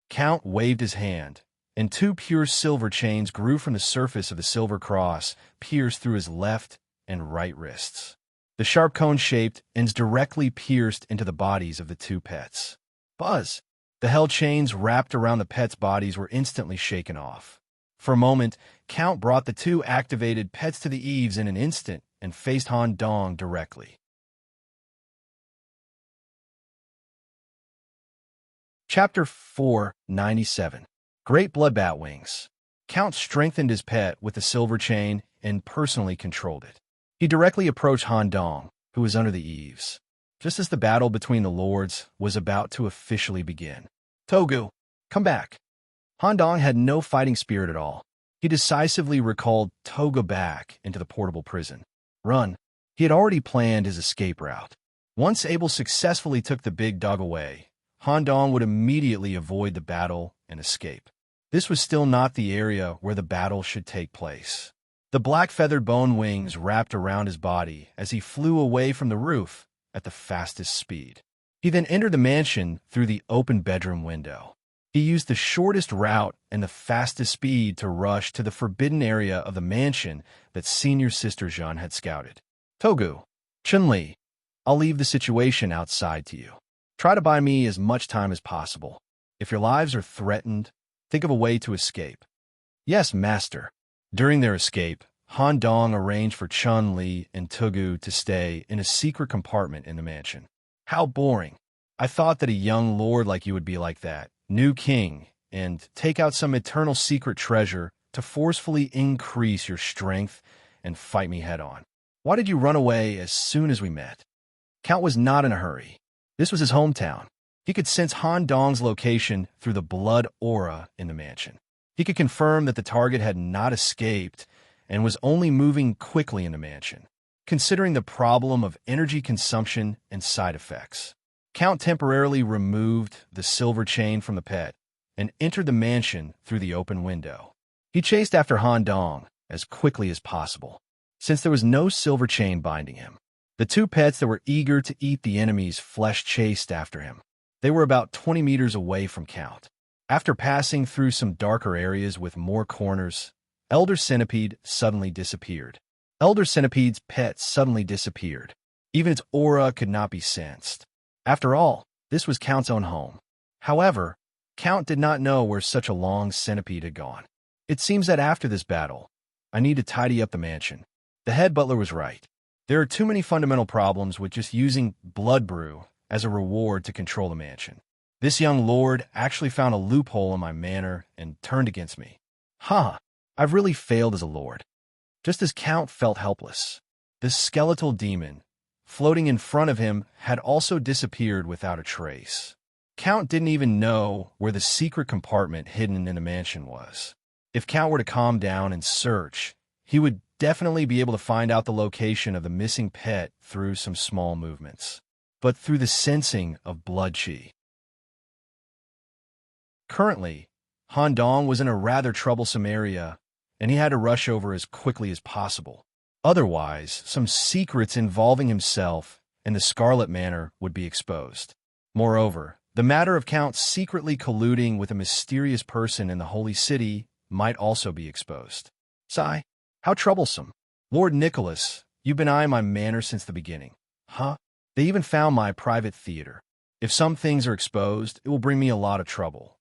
Count waved his hand, and 2 pure silver chains grew from the surface of the silver cross, pierced through his left and right wrists. The sharp cone-shaped ends directly pierced into the bodies of the 2 pets. Buzz! The hell chains wrapped around the pets' bodies were instantly shaken off. For a moment, Count brought the 2 activated pets to the eaves in an instant and faced Han Dong directly. Chapter 497. Great Bloodbat Wings. Count strengthened his pet with the silver chain and personally controlled it. He directly approached Han Dong, who was under the eaves, just as the battle between the lords was about to officially begin. Togu, come back. Han Dong had no fighting spirit at all. He decisively recalled Toga back into the portable prison. Run. He had already planned his escape route. Once Abel successfully took the big dog away, Han Dong would immediately avoid the battle and escape. This was still not the area where the battle should take place. The black feathered bone wings wrapped around his body as he flew away from the roof at the fastest speed. He then entered the mansion through the open bedroom window. He used the shortest route and the fastest speed to rush to the forbidden area of the mansion that Senior Sister Jeanne had scouted. Togu, Chun-Li, I'll leave the situation outside to you. Try to buy me as much time as possible. If your lives are threatened, think of a way to escape. Yes, Master. During their escape, Han Dong arranged for Chun-Li and Togu to stay in a secret compartment in the mansion. How boring. I thought that a young lord like you would be like that, new king, and take out some eternal secret treasure to forcefully increase your strength and fight me head-on. Why did you run away as soon as we met? Count was not in a hurry. This was his hometown. He could sense Han Dong's location through the blood aura in the mansion. He could confirm that the target had not escaped and was only moving quickly in the mansion. Considering the problem of energy consumption and side effects, Count temporarily removed the silver chain from the pet and entered the mansion through the open window. He chased after Han Dong as quickly as possible, since there was no silver chain binding him. The 2 pets that were eager to eat the enemy's flesh chased after him. They were about 20 meters away from Count. After passing through some darker areas with more corners, Elder Centipede suddenly disappeared. Elder Centipede's pet suddenly disappeared. Even its aura could not be sensed. After all, this was Count's own home. However, Count did not know where such a long centipede had gone. It seems that after this battle, I need to tidy up the mansion. The head butler was right. There are too many fundamental problems with just using blood brew as a reward to control the mansion. This young lord actually found a loophole in my manor and turned against me. Ha! I've really failed as a lord. Just as Count felt helpless, the skeletal demon, floating in front of him, had also disappeared without a trace. Count didn't even know where the secret compartment hidden in the mansion was. If Count were to calm down and search, he would definitely be able to find out the location of the missing pet through some small movements, but through the sensing of blood chi. Currently, Han Dong was in a rather troublesome area, and he had to rush over as quickly as possible. Otherwise, some secrets involving himself and the Scarlet Manor would be exposed. Moreover, the matter of Count secretly colluding with a mysterious person in the Holy City might also be exposed. Sigh, how troublesome. Lord Nicholas, you've been eyeing my manor since the beginning. Huh? They even found my private theater. If some things are exposed, it will bring me a lot of trouble.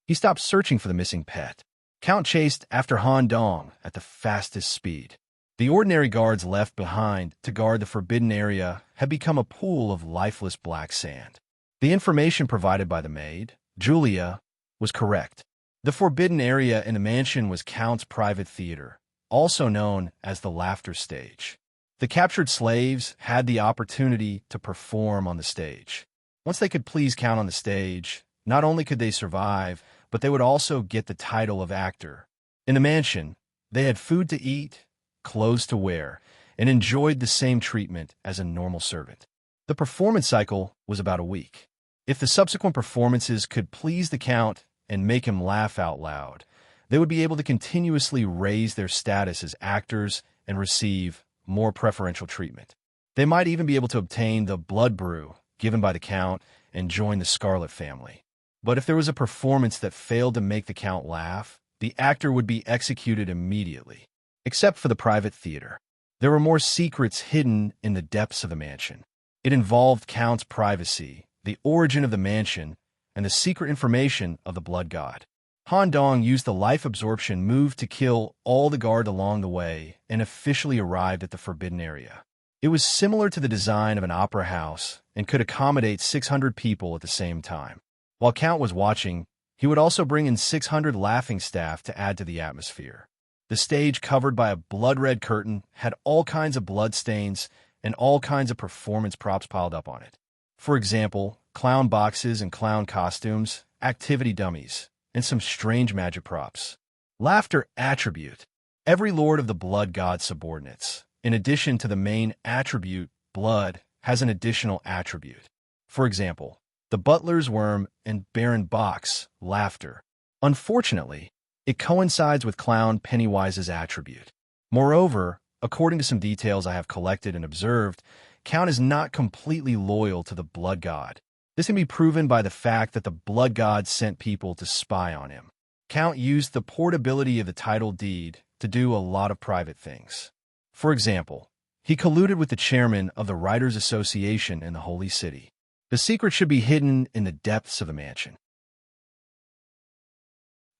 He stopped searching for the missing pet. Count chased after Han Dong at the fastest speed. The ordinary guards left behind to guard the forbidden area had become a pool of lifeless black sand. The information provided by the maid, Julia, was correct. The forbidden area in the mansion was Count's private theater, also known as the laughter stage. The captured slaves had the opportunity to perform on the stage. Once they could please Count on the stage, not only could they survive, but they would also get the title of actor. In the mansion, they had food to eat, clothes to wear, and enjoyed the same treatment as a normal servant. The performance cycle was about a week. If the subsequent performances could please the Count and make him laugh out loud, they would be able to continuously raise their status as actors and receive more preferential treatment. They might even be able to obtain the blood brew given by the Count and join the Scarlet family. But if there was a performance that failed to make the Count laugh, the actor would be executed immediately. Except for the private theater. There were more secrets hidden in the depths of the mansion. It involved Count's privacy, the origin of the mansion, and the secret information of the blood god. Han Dong used the life absorption move to kill all the guard along the way and officially arrived at the forbidden area. It was similar to the design of an opera house and could accommodate 600 people at the same time. While Count was watching, he would also bring in 600 laughing staff to add to the atmosphere. The stage, covered by a blood-red curtain, had all kinds of blood stains and all kinds of performance props piled up on it. For example, clown boxes and clown costumes, activity dummies, and some strange magic props. Laughter attribute. Every lord of the blood god subordinates, in addition to the main attribute, blood, has an additional attribute. For example, the butler's worm and Baron Box, laughter. Unfortunately, it coincides with Clown Pennywise's attribute. Moreover, according to some details I have collected and observed, Count is not completely loyal to the blood god. This can be proven by the fact that the blood god sent people to spy on him. Count used the portability of the title deed to do a lot of private things. For example, he colluded with the chairman of the Writers' Association in the Holy City. The secret should be hidden in the depths of the mansion.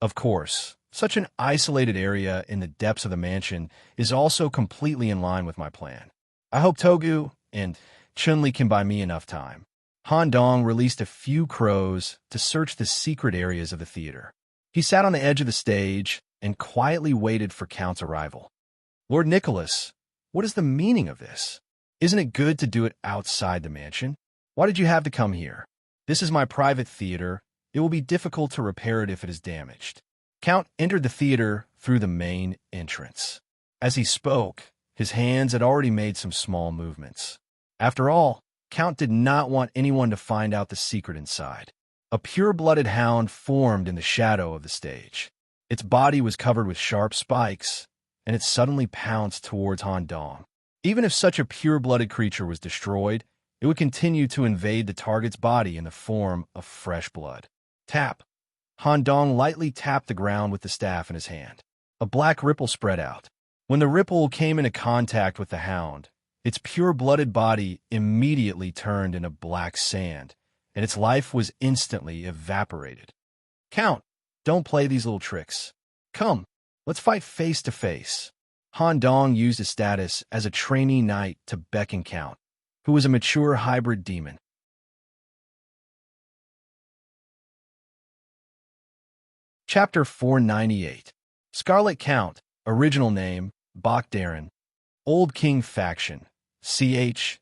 Of course, such an isolated area in the depths of the mansion is also completely in line with my plan. I hope Togu and Chun-Li can buy me enough time. Han Dong released a few crows to search the secret areas of the theater. He sat on the edge of the stage and quietly waited for Count's arrival. Lord Nicholas, what is the meaning of this? Isn't it good to do it outside the mansion? Why did you have to come here? This is my private theater. It will be difficult to repair it if it is damaged. Count entered the theater through the main entrance. As he spoke, his hands had already made some small movements. After all, Count did not want anyone to find out the secret inside. A pure-blooded hound formed in the shadow of the stage. Its body was covered with sharp spikes, and it suddenly pounced towards Han Dong. Even if such a pure-blooded creature was destroyed, it would continue to invade the target's body in the form of fresh blood. Tap. Han Dong lightly tapped the ground with the staff in his hand. A black ripple spread out. When the ripple came into contact with the hound, its pure-blooded body immediately turned into black sand, and its life was instantly evaporated. Count, don't play these little tricks. Come, let's fight face to face. Han Dong used his status as a trainee knight to beckon Count, who was a mature hybrid demon. Chapter 498. Scarlet Count, original name, Bok Darren, Old King Faction, CHF,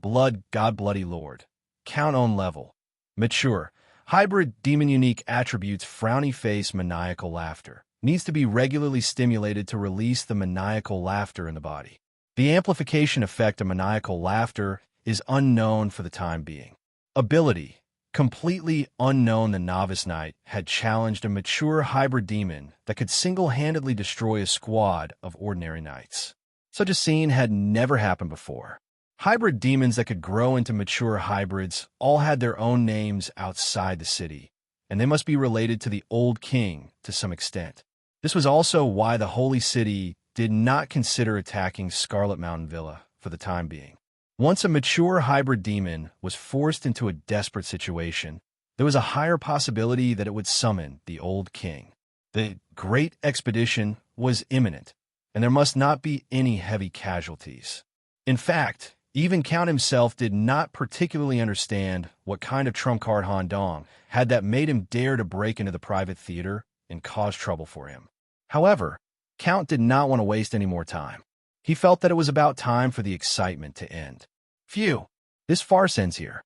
Blood God Bloody Lord, Count on level, mature, hybrid demon unique attributes frowny face maniacal laughter, needs to be regularly stimulated to release the maniacal laughter in the body. The amplification effect of maniacal laughter is unknown for the time being. Ability. Completely unknown, the novice knight had challenged a mature hybrid demon that could single-handedly destroy a squad of ordinary knights. Such a scene had never happened before. Hybrid demons that could grow into mature hybrids all had their own names outside the city, and they must be related to the Old King to some extent. This was also why the Holy City did not consider attacking Scarlet Mountain Villa for the time being. Once a mature hybrid demon was forced into a desperate situation, there was a higher possibility that it would summon the Old King. The Great Expedition was imminent, and there must not be any heavy casualties. In fact, even Count himself did not particularly understand what kind of trump card Han Dong had that made him dare to break into the private theater and cause trouble for him. However, Count did not want to waste any more time. He felt that it was about time for the excitement to end. Phew, this farce ends here.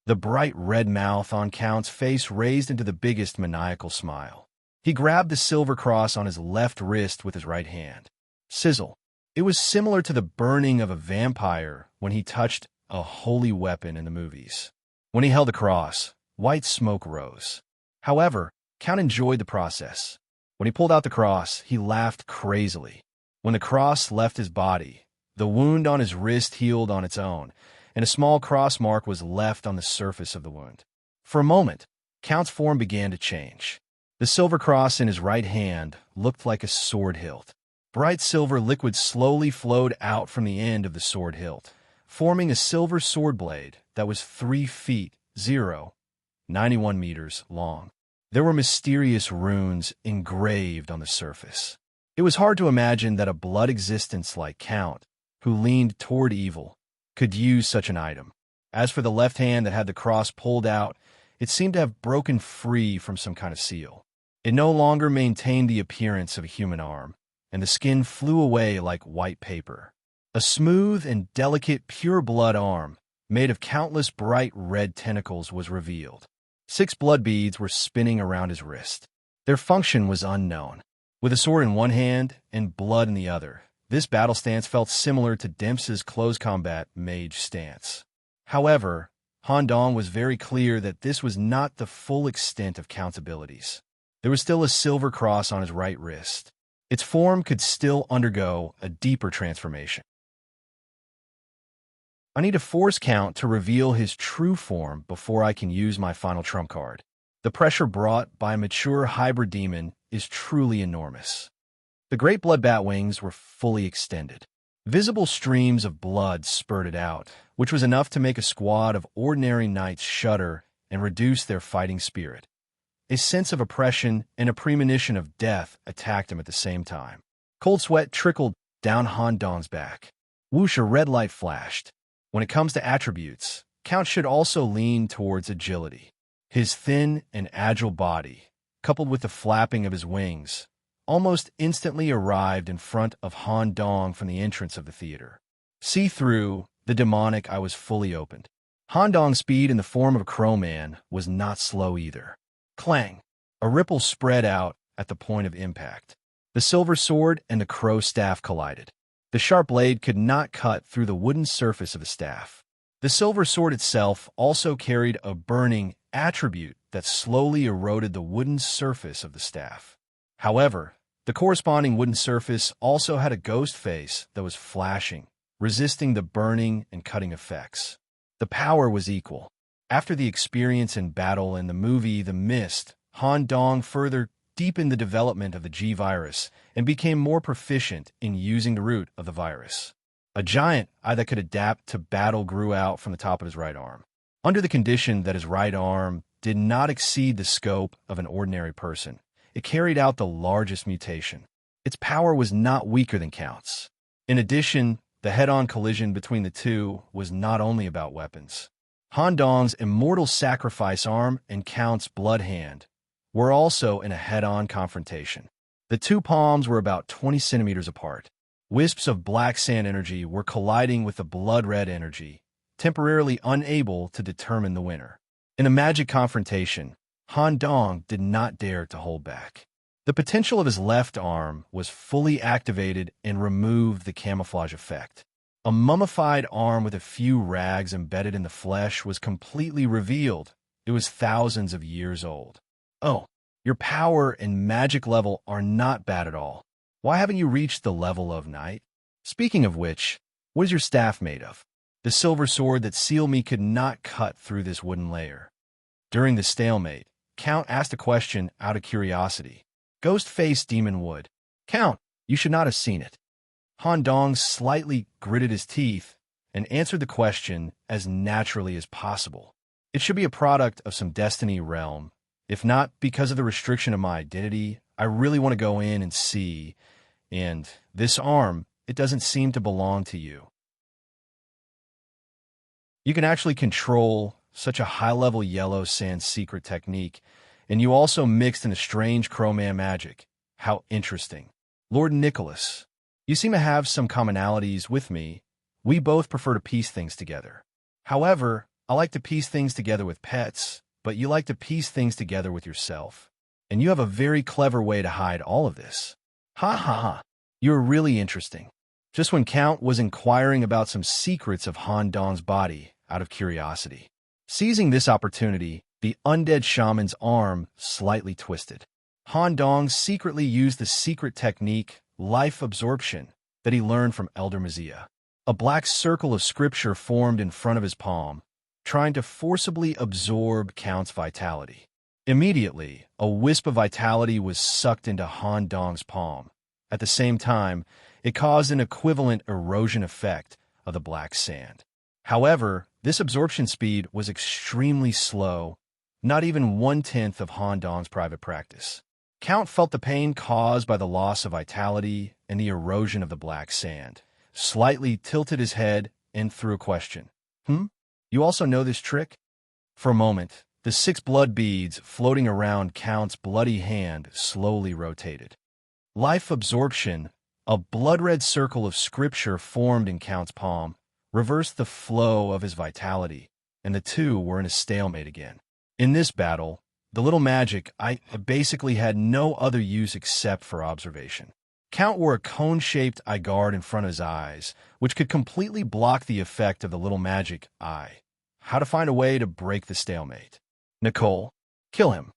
The bright red mouth on Count's face raised into the biggest maniacal smile. He grabbed the silver cross on his left wrist with his right hand. Sizzle. It was similar to the burning of a vampire when he touched a holy weapon in the movies. When he held the cross, white smoke rose. However, Count enjoyed the process. When he pulled out the cross, he laughed crazily. When the cross left his body, the wound on his wrist healed on its own, and a small cross mark was left on the surface of the wound. For a moment, Count's form began to change. The silver cross in his right hand looked like a sword hilt. Bright silver liquid slowly flowed out from the end of the sword hilt, forming a silver sword blade that was 3 feet, 91 meters long. There were mysterious runes engraved on the surface. It was hard to imagine that a blood existence like Count, who leaned toward evil, could use such an item. As for the left hand that had the cross pulled out, it seemed to have broken free from some kind of seal. It no longer maintained the appearance of a human arm, and the skin flew away like white paper. A smooth and delicate pure blood arm, made of countless bright red tentacles, was revealed. 6 blood beads were spinning around his wrist. Their function was unknown. With a sword in one hand and blood in the other, this battle stance felt similar to Dempsey's close combat mage stance. However, Han Dong was very clear that this was not the full extent of Count's abilities. There was still a silver cross on his right wrist. Its form could still undergo a deeper transformation. I need to force Count to reveal his true form before I can use my final trump card. The pressure brought by a mature hybrid demon is truly enormous. The great blood bat wings were fully extended. Visible streams of blood spurted out, which was enough to make a squad of ordinary knights shudder and reduce their fighting spirit. A sense of oppression and a premonition of death attacked him at the same time. Cold sweat trickled down Han Dong's back. Whoosh, a red light flashed. When it comes to attributes, Count should also lean towards agility. His thin and agile body, coupled with the flapping of his wings, almost instantly arrived in front of Han Dong from the entrance of the theater. See through the demonic, I was fully opened. Han Dong's speed in the form of a crow man was not slow either. Clang! A ripple spread out at the point of impact. The silver sword and the crow staff collided. The sharp blade could not cut through the wooden surface of the staff. The silver sword itself also carried a burning attribute that slowly eroded the wooden surface of the staff. However, the corresponding wooden surface also had a ghost face that was flashing, resisting the burning and cutting effects. The power was equal. After the experience in battle in the movie The Mist, Han Dong further deepened the development of the G-virus and became more proficient in using the root of the virus. A giant eye that could adapt to battle grew out from the top of his right arm. Under the condition that his right arm did not exceed the scope of an ordinary person, it carried out the largest mutation. its power was not weaker than Count's. In addition, the head-on collision between the two was not only about weapons. Han Dong's immortal sacrifice arm and Count's blood hand were also in a head-on confrontation. The two palms were about 20 centimeters apart. Wisps of black sand energy were colliding with the blood-red energy, temporarily unable to determine the winner. In a magic confrontation, Han Dong did not dare to hold back. The potential of his left arm was fully activated and removed the camouflage effect. A mummified arm with a few rags embedded in the flesh was completely revealed. It was thousands of years old. Oh, your power and magic level are not bad at all. Why haven't you reached the level of knight? Speaking of which, what is your staff made of? The silver sword that sealed me could not cut through this wooden layer. During the stalemate, Count asked a question out of curiosity. Ghost-faced demon wood. Count, you should not have seen it. Han Dong slightly gritted his teeth and answered the question as naturally as possible. It should be a product of some destiny realm. If not because of the restriction of my identity, I really want to go in and see. And this arm, it doesn't seem to belong to you. You can actually control such a high-level yellow sand secret technique, and you also mixed in a strange Crowman magic. How interesting. Lord Nicholas, you seem to have some commonalities with me. We both prefer to piece things together. However, I like to piece things together with pets, but you like to piece things together with yourself. And you have a very clever way to hide all of this. Ha ha ha. You're really interesting. Just when Count was inquiring about some secrets of Han Dong's body out of curiosity. Seizing this opportunity, the undead shaman's arm slightly twisted. Han Dong secretly used the secret technique, life absorption, that he learned from Elder Mazia. A black circle of scripture formed in front of his palm, trying to forcibly absorb Count's vitality. Immediately, a wisp of vitality was sucked into Han Dong's palm. At the same time, it caused an equivalent erosion effect of the black sand. However, this absorption speed was extremely slow, not even 1/10 of Han Dong's private practice. Count felt the pain caused by the loss of vitality and the erosion of the black sand, slightly tilted his head and threw a question. You also know this trick? For a moment, the 6 blood beads floating around Count's bloody hand slowly rotated. Life absorption, a blood-red circle of scripture formed in Count's palm, reversed the flow of his vitality, and the two were in a stalemate again. In this battle, the little magic I basically had no other use except for observation. Count wore a cone-shaped eye guard in front of his eyes, which could completely block the effect of the little magic eye. How to find a way to break the stalemate. Nicole, kill him.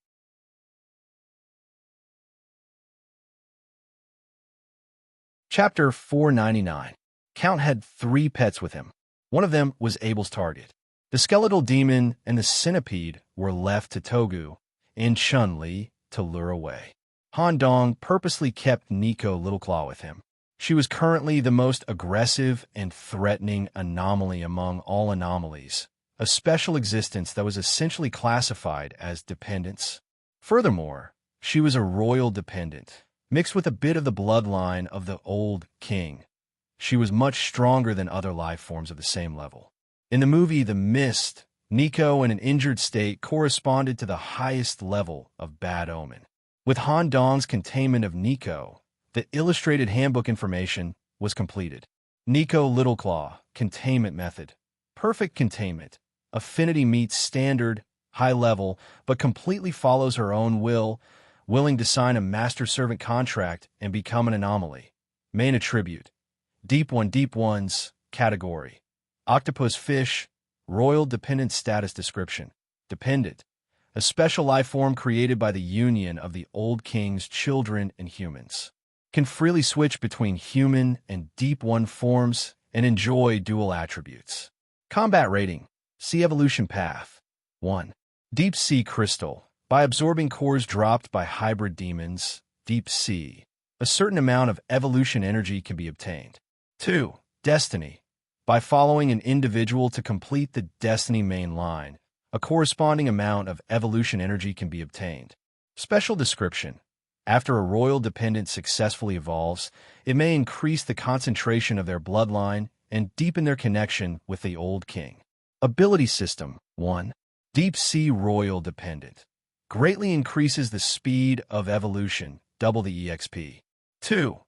Chapter 499. Count had 3 pets with him. One of them was Abel's target. The skeletal demon and the centipede were left to Togu and Chun-Li to lure away. Han Dong purposely kept Nico Littleclaw with him. She was currently the most aggressive and threatening anomaly among all anomalies, a special existence that was essentially classified as dependence. Furthermore, she was a royal dependent, mixed with a bit of the bloodline of the old king. She was much stronger than other life forms of the same level. In the movie The Mist, Nico in an injured state corresponded to the highest level of bad omen. With Han Dong's containment of Nico, the illustrated handbook information was completed. Nico Littleclaw, containment method. Perfect containment. Affinity meets standard, high level, but completely follows her own will, willing to sign a master-servant contract and become an anomaly. Main attribute. Deep One's category. Octopus fish, royal dependent status description. Dependent. A special life form created by the union of the old king's children and humans. Can freely switch between human and Deep One forms and enjoy dual attributes. Combat rating. Sea evolution path. 1. Deep Sea Crystal. By absorbing cores dropped by hybrid demons, Deep Sea, a certain amount of evolution energy can be obtained. 2. Destiny. By following an individual to complete the Destiny main line, a corresponding amount of evolution energy can be obtained. Special description. After a royal dependent successfully evolves, it may increase the concentration of their bloodline and deepen their connection with the old king. Ability System 1. Deep Sea Royal Dependent. Greatly increases the speed of evolution, double the EXP. 2.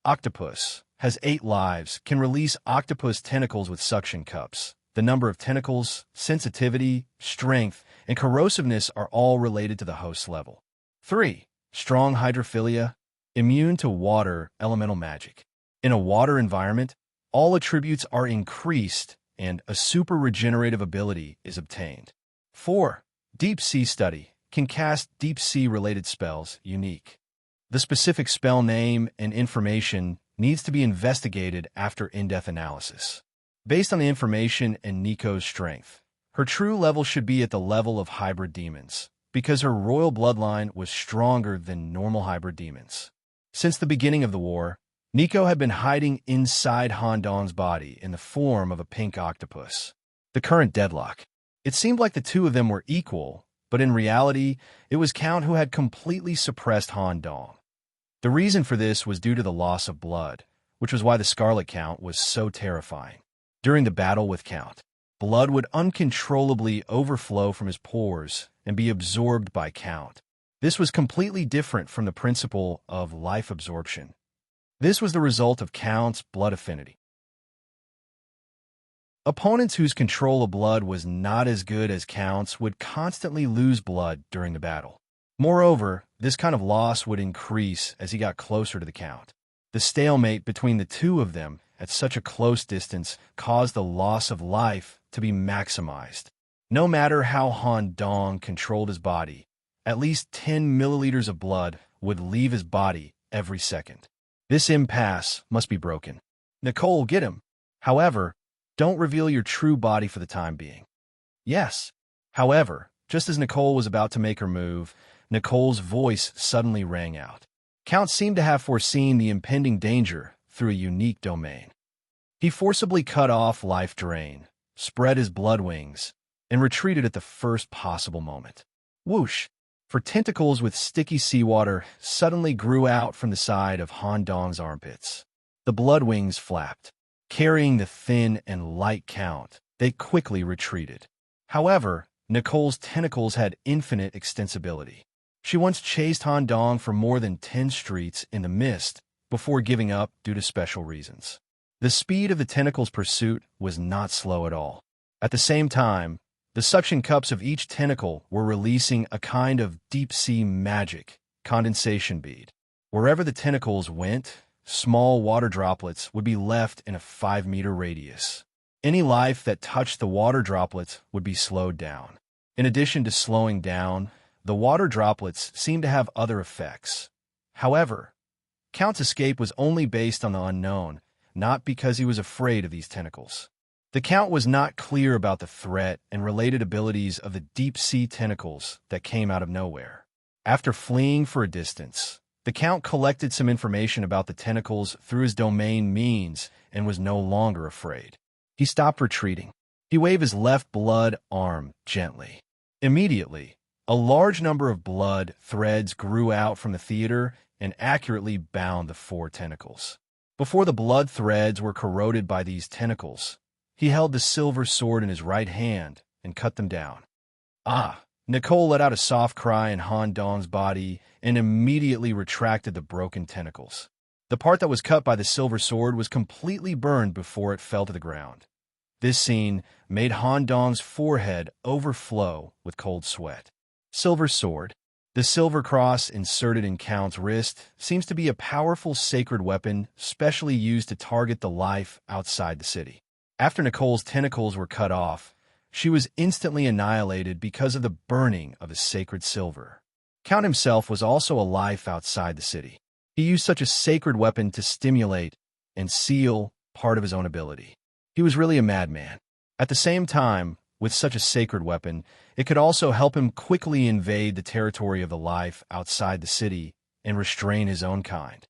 Octopus. Has 8 lives, can release octopus tentacles with suction cups. The number of tentacles, sensitivity, strength, and corrosiveness are all related to the host level. 3. Strong hydrophilia, immune to water, elemental magic. In a water environment, all attributes are increased and a super regenerative ability is obtained. 4. Deep Sea Study, can cast deep sea related spells, unique. The specific spell name and information needs to be investigated after in-depth analysis. Based on the information and Nico's strength, her true level should be at the level of hybrid demons, because her royal bloodline was stronger than normal hybrid demons. Since the beginning of the war, Nico had been hiding inside Han Dong's body in the form of a pink octopus. The current deadlock. It seemed like the two of them were equal, but in reality, it was Count who had completely suppressed Han Dong. The reason for this was due to the loss of blood, which was why the Scarlet Count was so terrifying. During the battle with Count, blood would uncontrollably overflow from his pores and be absorbed by Count. This was completely different from the principle of life absorption. This was the result of Count's blood affinity. Opponents whose control of blood was not as good as Count's would constantly lose blood during the battle. Moreover, this kind of loss would increase as he got closer to the Count. The stalemate between the two of them at such a close distance caused the loss of life to be maximized. No matter how Han Dong controlled his body, at least 10 milliliters of blood would leave his body every second. This impasse must be broken. Nicole, get him. However, don't reveal your true body for the time being. Yes. However, just as Nicole was about to make her move, Nicole's voice suddenly rang out. Count seemed to have foreseen the impending danger through a unique domain. He forcibly cut off life drain, spread his blood wings, and retreated at the first possible moment. Whoosh! For tentacles with sticky seawater suddenly grew out from the side of Han Dong's armpits. The blood wings flapped. Carrying the thin and light Count, they quickly retreated. However, Nicole's tentacles had infinite extensibility. She once chased Han Dong for more than 10 streets in the mist before giving up due to special reasons. The speed of the tentacles' pursuit was not slow at all. At the same time, the suction cups of each tentacle were releasing a kind of deep-sea magic, condensation bead. Wherever the tentacles went, small water droplets would be left in a 5-meter radius. Any life that touched the water droplets would be slowed down. In addition to slowing down, the water droplets seemed to have other effects. However, Count's escape was only based on the unknown, not because he was afraid of these tentacles. The Count was not clear about the threat and related abilities of the deep-sea tentacles that came out of nowhere. After fleeing for a distance, the Count collected some information about the tentacles through his domain means and was no longer afraid. He stopped retreating. He waved his left blood arm gently. Immediately, a large number of blood threads grew out from the theater and accurately bound the 4 tentacles. Before the blood threads were corroded by these tentacles, he held the silver sword in his right hand and cut them down. Ah! Nicole let out a soft cry in Han Dong's body and immediately retracted the broken tentacles. The part that was cut by the silver sword was completely burned before it fell to the ground. This scene made Han Dong's forehead overflow with cold sweat. Silver sword. The silver cross inserted in Count's wrist seems to be a powerful sacred weapon specially used to target the life outside the city. After Nicole's tentacles were cut off, she was instantly annihilated because of the burning of the sacred silver. Count himself was also a life outside the city. He used such a sacred weapon to stimulate and seal part of his own ability. He was really a madman. At the same time, with such a sacred weapon, it could also help him quickly invade the territory of the life outside the city and restrain his own kind.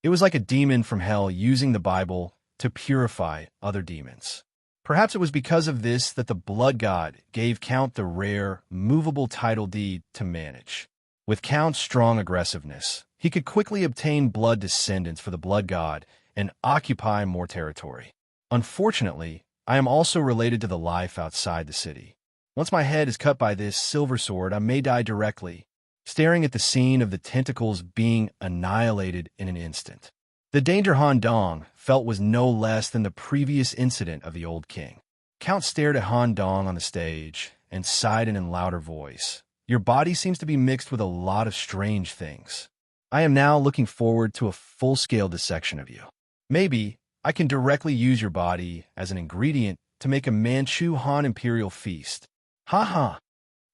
It was like a demon from hell using the Bible to purify other demons. Perhaps it was because of this that the blood god gave Count the rare, movable title deed to manage. With Count's strong aggressiveness, he could quickly obtain blood descendants for the blood god and occupy more territory. Unfortunately, I am also related to the life outside the city. Once my head is cut by this silver sword, I may die directly, staring at the scene of the tentacles being annihilated in an instant. The danger Han Dong felt was no less than the previous incident of the old king. Count stared at Han Dong on the stage and sighed in a louder voice. Your body seems to be mixed with a lot of strange things. I am now looking forward to a full-scale dissection of you. Maybe I can directly use your body as an ingredient to make a Manchu Han Imperial feast. Ha ha!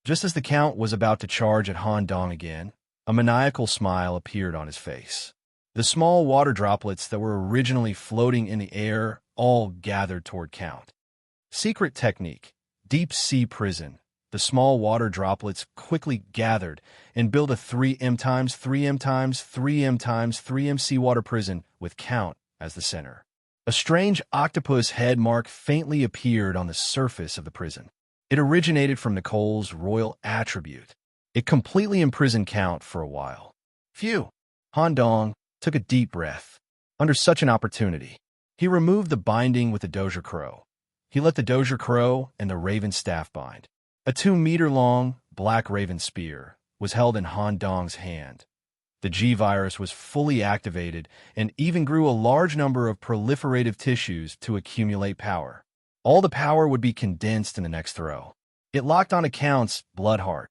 Just as the Count was about to charge at Han Dong again, a maniacal smile appeared on his face. The small water droplets that were originally floating in the air all gathered toward Count. Secret technique, deep sea prison. The small water droplets quickly gathered and built a 3M times 3M times 3M times 3M seawater prison with Count as the center. A strange octopus head mark faintly appeared on the surface of the prison. It originated from Nicole's royal attribute. It completely imprisoned Count for a while. Phew! Han Dong took a deep breath. Under such an opportunity, he removed the binding with the Dozier Crow. He let the Dozier Crow and the Raven staff bind. A 2-meter-long black raven spear was held in Han Dong's hand. The G-virus was fully activated and even grew a large number of proliferative tissues to accumulate power. All the power would be condensed in the next throw. It locked on Count's blood heart.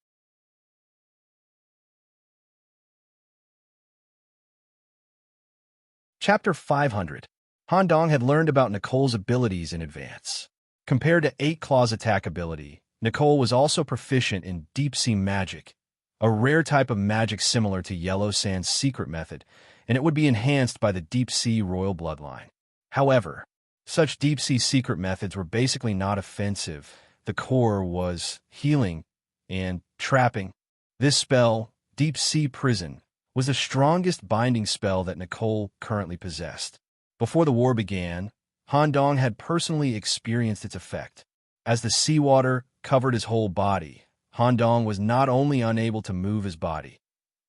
Chapter 500. Han Dong had learned about Nicole's abilities in advance. Compared to 8 Claw's attack ability, Nicole was also proficient in deep-sea magic, a rare type of magic similar to Yellow Sand's secret method, and it would be enhanced by the deep-sea royal bloodline. However, such deep-sea secret methods were basically not offensive. The core was healing and trapping. This spell, Deep Sea Prison, was the strongest binding spell that Nicole currently possessed. Before the war began, Han Dong had personally experienced its effect. As the seawater covered his whole body, Han Dong was not only unable to move his body.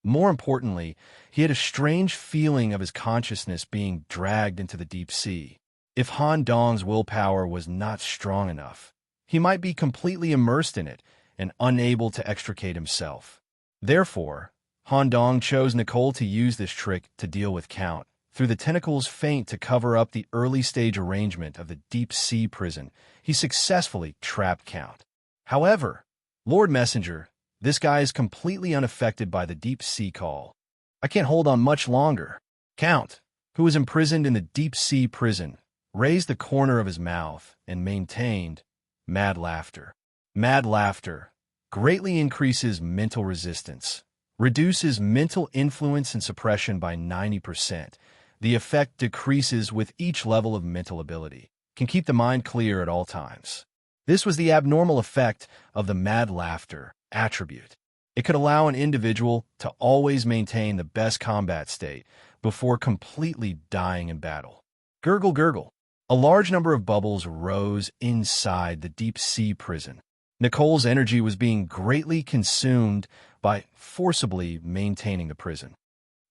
More importantly, he had a strange feeling of his consciousness being dragged into the deep sea. If Han Dong's willpower was not strong enough, he might be completely immersed in it and unable to extricate himself. Therefore, Han Dong chose Nicole to use this trick to deal with Count. Through the tentacles feint to cover up the early-stage arrangement of the deep-sea prison, he successfully trapped Count. However, Lord Messenger, this guy is completely unaffected by the deep-sea call. I can't hold on much longer. Count, who was imprisoned in the deep-sea prison, raised the corner of his mouth and maintained mad laughter. Mad laughter greatly increases mental resistance, reduces mental influence and suppression by 90%. The effect decreases with each level of mental ability, can keep the mind clear at all times. This was the abnormal effect of the mad laughter attribute. It could allow an individual to always maintain the best combat state before completely dying in battle. Gurgle, gurgle. A large number of bubbles rose inside the deep-sea prison. Nicole's energy was being greatly consumed by forcibly maintaining the prison.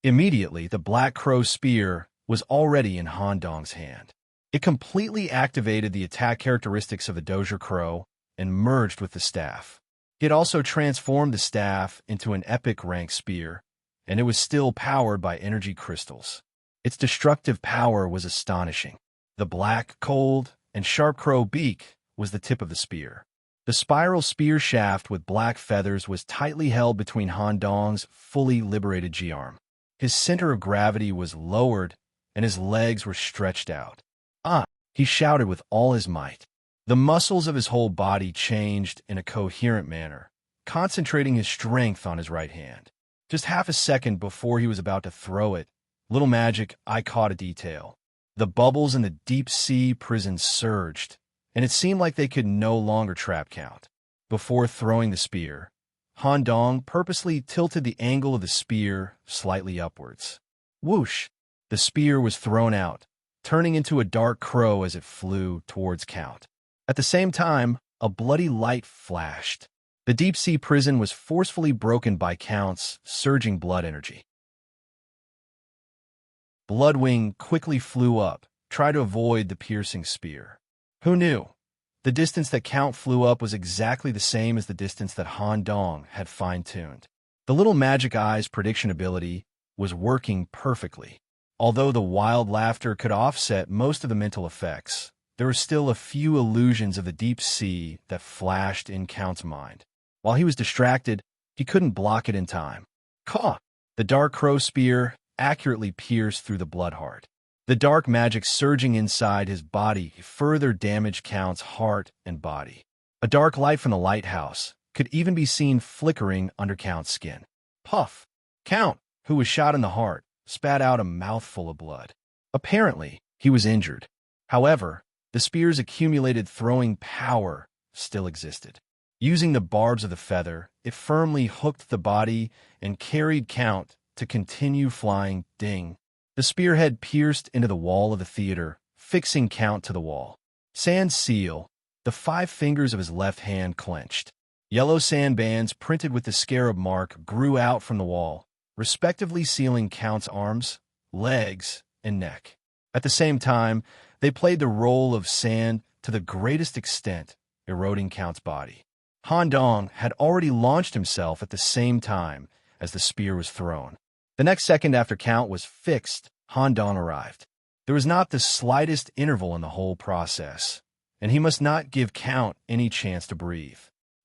Immediately, the Black Crow spear was already in Han Dong's hand. It completely activated the attack characteristics of the Dozier Crow and merged with the staff. It also transformed the staff into an epic rank spear, and it was still powered by energy crystals. Its destructive power was astonishing. The black, cold, and sharp crow beak was the tip of the spear. The spiral spear shaft with black feathers was tightly held between Han Dong's fully liberated G-arm. His center of gravity was lowered, and his legs were stretched out. Ah! He shouted with all his might. The muscles of his whole body changed in a coherent manner, concentrating his strength on his right hand. Just half a second before he was about to throw it, little magic, I caught a detail. The bubbles in the deep-sea prison surged, and it seemed like they could no longer trap Count. Before throwing the spear, Han Dong purposely tilted the angle of the spear slightly upwards. Whoosh! The spear was thrown out, turning into a dark crow as it flew towards Count. At the same time, a bloody light flashed. The deep-sea prison was forcefully broken by Count's surging blood energy. Bloodwing quickly flew up, trying to avoid the piercing spear. Who knew? The distance that Count flew up was exactly the same as the distance that Han Dong had fine-tuned. The little magic eye's prediction ability was working perfectly. Although the wild laughter could offset most of the mental effects, there were still a few illusions of the deep sea that flashed in Count's mind. While he was distracted, he couldn't block it in time. Caw! The dark crow spear accurately pierced through the blood heart. The dark magic surging inside his body further damaged Count's heart and body. A dark light from the lighthouse could even be seen flickering under Count's skin. Puff! Count, who was shot in the heart, spat out a mouthful of blood. Apparently, he was injured. However, the spear's accumulated throwing power still existed. Using the barbs of the feather, it firmly hooked the body and carried Count to continue flying. Ding! The spearhead pierced into the wall of the theater, fixing Count to the wall. Sand seal. The 5 fingers of his left hand clenched. Yellow sand bands printed with the scarab mark grew out from the wall, respectively sealing Count's arms, legs, and neck. At the same time, they played the role of sand to the greatest extent, eroding Count's body. Han Dong had already launched himself at the same time as the spear was thrown. The next second after Count was fixed, Han Dong arrived. There was not the slightest interval in the whole process, and he must not give Count any chance to breathe.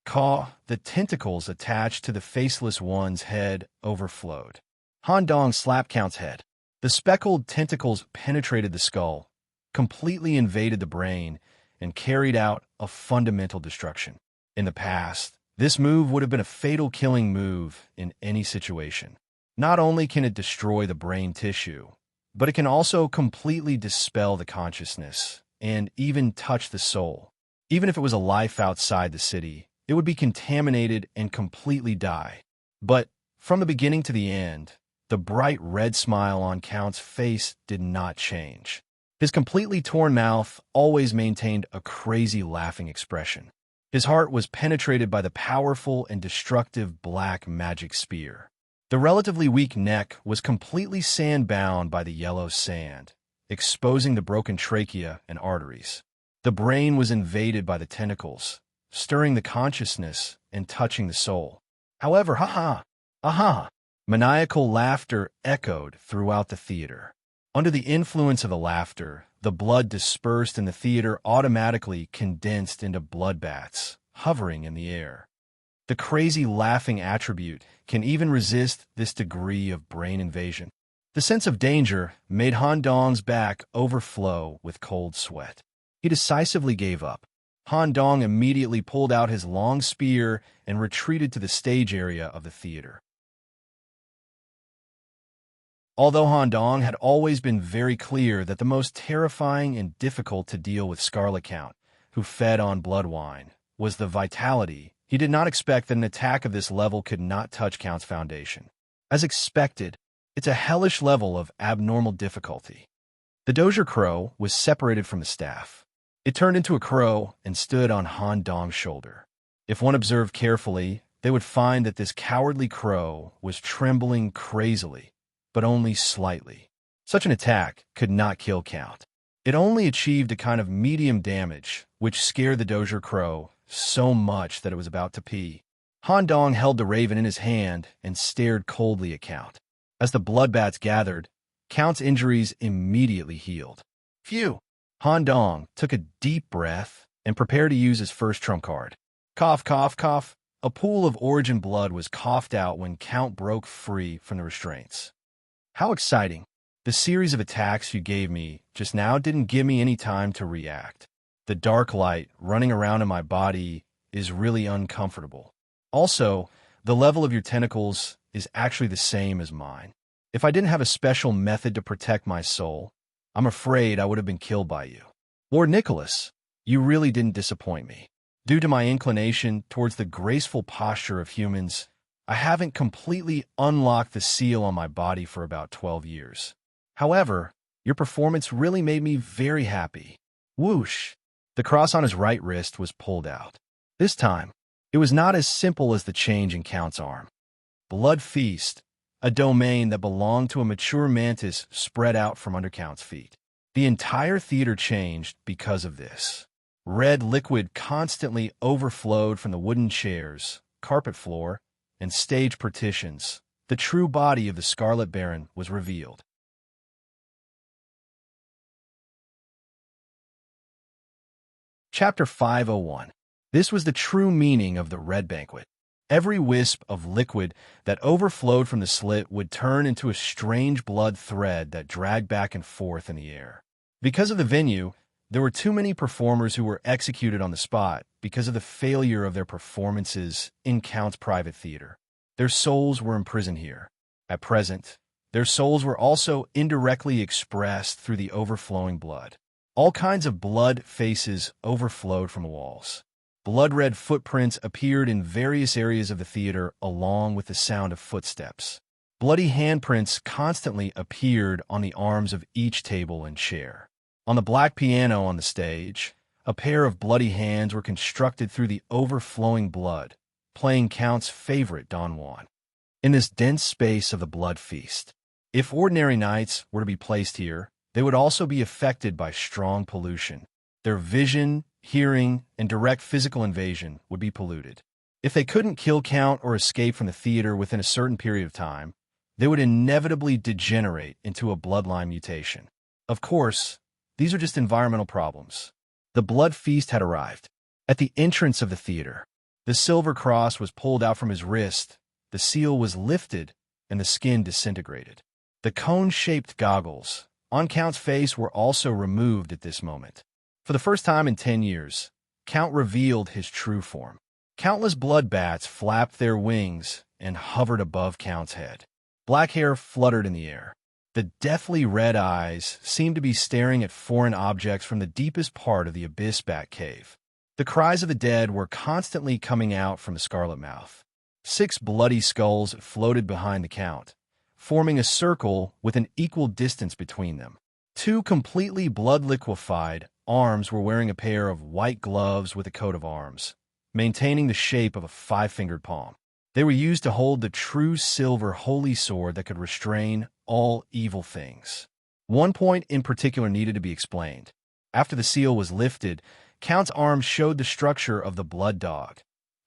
Caw, the tentacles attached to the faceless one's head overflowed. Han Dong slapped Count's head. The speckled tentacles penetrated the skull, completely invaded the brain, and carried out a fundamental destruction. In the past, this move would have been a fatal killing move in any situation. Not only can it destroy the brain tissue, but it can also completely dispel the consciousness and even touch the soul. Even if it was a life outside the city, it would be contaminated and completely die. But from the beginning to the end, the bright red smile on Count's face did not change. His completely torn mouth always maintained a crazy laughing expression. His heart was penetrated by the powerful and destructive black magic spear. The relatively weak neck was completely sand-bound by the yellow sand, exposing the broken trachea and arteries. The brain was invaded by the tentacles, stirring the consciousness and touching the soul. However, aha! Maniacal laughter echoed throughout the theater. Under the influence of the laughter, the blood dispersed in the theater automatically condensed into bloodbaths, hovering in the air. The crazy laughing attribute can even resist this degree of brain invasion. The sense of danger made Han Dong's back overflow with cold sweat. He decisively gave up. Han Dong immediately pulled out his long spear and retreated to the stage area of the theater. Although Han Dong had always been very clear that the most terrifying and difficult to deal with Scarlet Count, who fed on blood wine, was the vitality, he did not expect that an attack of this level could not touch Count's foundation. As expected, it's a hellish level of abnormal difficulty. The Dozier Crow was separated from the staff. It turned into a crow and stood on Han Dong's shoulder. If one observed carefully, they would find that this cowardly crow was trembling crazily, but only slightly. Such an attack could not kill Count. It only achieved a kind of medium damage, which scared the Dozier Crow so much that it was about to pee. Han Dong held the raven in his hand and stared coldly at Count. As the bloodbaths gathered, Count's injuries immediately healed. Phew! Han Dong took a deep breath and prepared to use his first trump card. Cough, cough, cough. A pool of origin blood was coughed out when Count broke free from the restraints. How exciting. The series of attacks you gave me just now didn't give me any time to react. The dark light running around in my body is really uncomfortable. Also, the level of your tentacles is actually the same as mine. If I didn't have a special method to protect my soul, I'm afraid I would have been killed by you. Lord Nicholas, you really didn't disappoint me. Due to my inclination towards the graceful posture of humans, I haven't completely unlocked the seal on my body for about 12 years. However, your performance really made me very happy. Whoosh! The cross on his right wrist was pulled out. This time, It was not as simple as the change in Count's arm. Blood Feast, a domain that belonged to a mature mantis, spread out from under Count's feet. The entire theater changed because of this. Red liquid constantly overflowed from the wooden chairs, carpet floor, and stage partitions. The true body of the Scarlet Baron was revealed. Chapter 501. This was the true meaning of the Red Banquet. Every wisp of liquid that overflowed from the slit would turn into a strange blood thread that dragged back and forth in the air. Because of the venue, there were too many performers who were executed on the spot because of the failure of their performances in Count's private theater. Their souls were imprisoned here. At present, their souls were also indirectly expressed through the overflowing blood. All kinds of blood faces overflowed from the walls. Blood-red footprints appeared in various areas of the theater along with the sound of footsteps. Bloody handprints constantly appeared on the arms of each table and chair. On the black piano on the stage, a pair of bloody hands were constructed through the overflowing blood, playing Count's favorite Don Juan. In this dense space of the blood feast, if ordinary knights were to be placed here, they would also be affected by strong pollution. Their vision, hearing, and direct physical invasion would be polluted. If they couldn't kill Count or escape from the theater within a certain period of time, they would inevitably degenerate into a bloodline mutation. Of course, these are just environmental problems. The blood feast had arrived. At the entrance of the theater, the silver cross was pulled out from his wrist, the seal was lifted, and the skin disintegrated. The cone-shaped goggles on Count's face were also removed at this moment. For the first time in 10 years, Count revealed his true form. Countless blood bats flapped their wings and hovered above Count's head. Black hair fluttered in the air. The deathly red eyes seemed to be staring at foreign objects from the deepest part of the abyss bat cave. The cries of the dead were constantly coming out from the scarlet mouth. 6 bloody skulls floated behind the Count, forming a circle with an equal distance between them. 2 completely blood-liquefied arms were wearing a pair of white gloves with a coat of arms, maintaining the shape of a 5-fingered palm. They were used to hold the true silver holy sword that could restrain all evil things. One point in particular needed to be explained. After the seal was lifted, Count's arms showed the structure of the blood dog.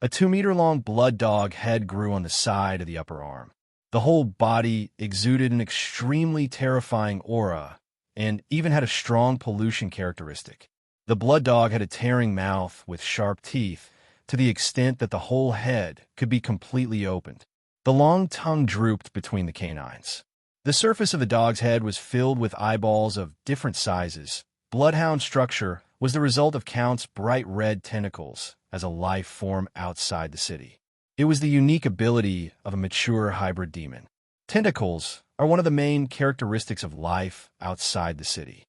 A 2-meter-long blood dog head grew on the side of the upper arm. The whole body exuded an extremely terrifying aura and even had a strong pollution characteristic. The blood dog had a tearing mouth with sharp teeth to the extent that the whole head could be completely opened. The long tongue drooped between the canines. The surface of the dog's head was filled with eyeballs of different sizes. Bloodhound structure was the result of Count's bright red tentacles as a life form outside the city. It was the unique ability of a mature hybrid demon. Tentacles are one of the main characteristics of life outside the city.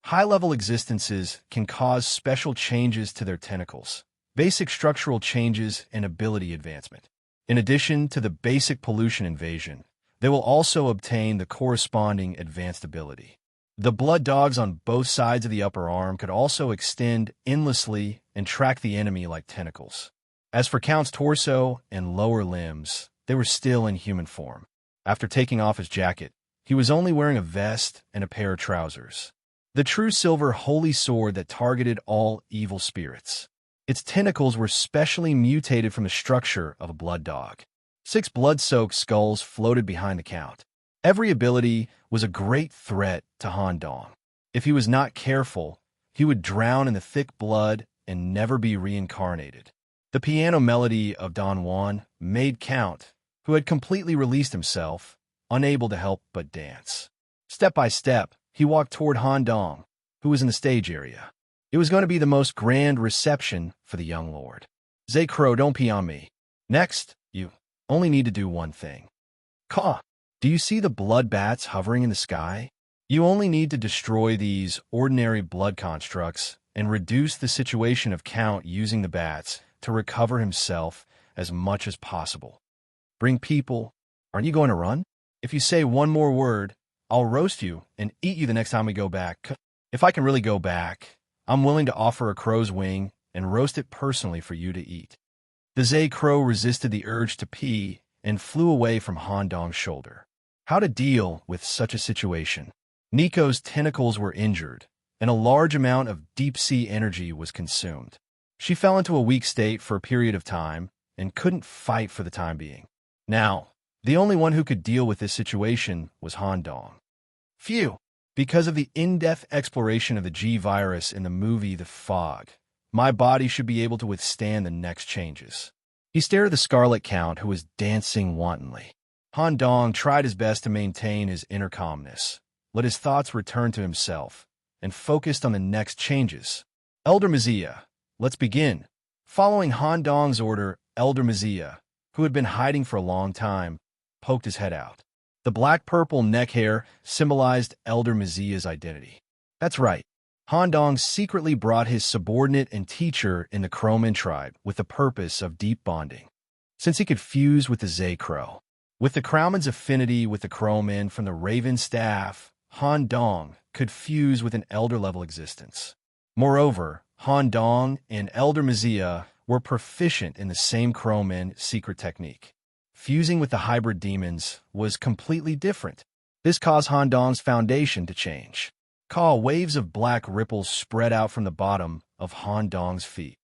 High-level existences can cause special changes to their tentacles, basic structural changes, and ability advancement. In addition to the basic pollution invasion, they will also obtain the corresponding advanced ability. The blood dogs on both sides of the upper arm could also extend endlessly and track the enemy like tentacles. As for Count's torso and lower limbs, they were still in human form. After taking off his jacket, he was only wearing a vest and a pair of trousers. The true silver holy sword that targeted all evil spirits. Its tentacles were specially mutated from the structure of a blood dog. 6 blood-soaked skulls floated behind the Count. Every ability was a great threat to Han Dong. If he was not careful, he would drown in the thick blood and never be reincarnated. The piano melody of Don Juan made Count, who had completely released himself, unable to help but dance. Step by step, he walked toward Han Dong, who was in the stage area. It was going to be the most grand reception for the young lord. Zay Crow, don't pee on me. Next, you only need to do one thing. Caw! Do you see the blood bats hovering in the sky? You only need to destroy these ordinary blood constructs and reduce the situation of Count using the bats to recover himself as much as possible. Bring people. Aren't you going to run? If you say one more word, I'll roast you and eat you the next time we go back. If I can really go back, I'm willing to offer a crow's wing and roast it personally for you to eat. The Zay Crow resisted the urge to pee and flew away from Han Dong's shoulder. How to deal with such a situation? Nico's tentacles were injured, and a large amount of deep-sea energy was consumed. She fell into a weak state for a period of time and couldn't fight for the time being. Now, the only one who could deal with this situation was Han Dong. Phew! Because of the in-depth exploration of the G virus in the movie The Fog, my body should be able to withstand the next changes. He stared at the Scarlet Count, who was dancing wantonly. Han Dong tried his best to maintain his inner calmness, let his thoughts return to himself, and focused on the next changes. Elder Mizia, let's begin. Following Han Dong's order, Elder Mizia, who had been hiding for a long time, poked his head out. The black-purple neck hair symbolized Elder Mizia's identity. That's right. Han Dong secretly brought his subordinate and teacher in the Crowman tribe with the purpose of deep bonding, since he could fuse with the Zay Crow. With the Crowman's affinity with the Crowman from the Raven staff, Han Dong could fuse with an elder-level existence. Moreover, Han Dong and Elder Mizia were proficient in the same Crowman secret technique. Fusing with the hybrid demons was completely different. This caused Han Dong's foundation to change. Waves of black ripples spread out from the bottom of Han Dong's feet.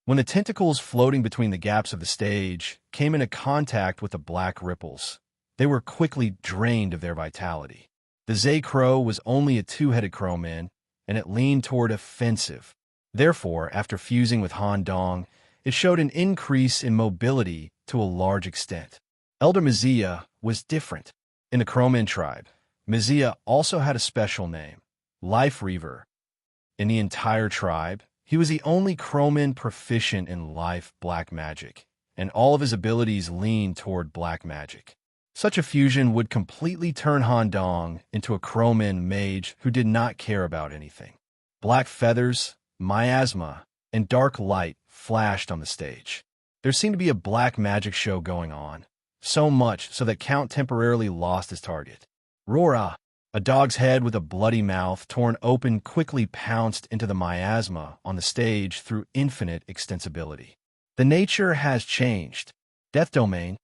When the tentacles floating between the gaps of the stage came into contact with the black ripples, they were quickly drained of their vitality. The Zay Crow was only a two-headed crowman, and it leaned toward offensive. Therefore, after fusing with Han Dong, it showed an increase in mobility to a large extent. Elder Mizia was different. In the Crowman tribe, Mizia also had a special name, Life Reaver. In the entire tribe, he was the only Crowman proficient in life black magic, and all of his abilities leaned toward black magic. Such a fusion would completely turn Han Dong into a Crowman mage who did not care about anything. Black feathers, miasma, and dark light flashed on the stage. There seemed to be a black magic show going on, so much so that Count temporarily lost his target. Rora, a dog's head with a bloody mouth torn open, quickly pounced into the miasma on the stage through infinite extensibility. The nature has changed. Death Domain.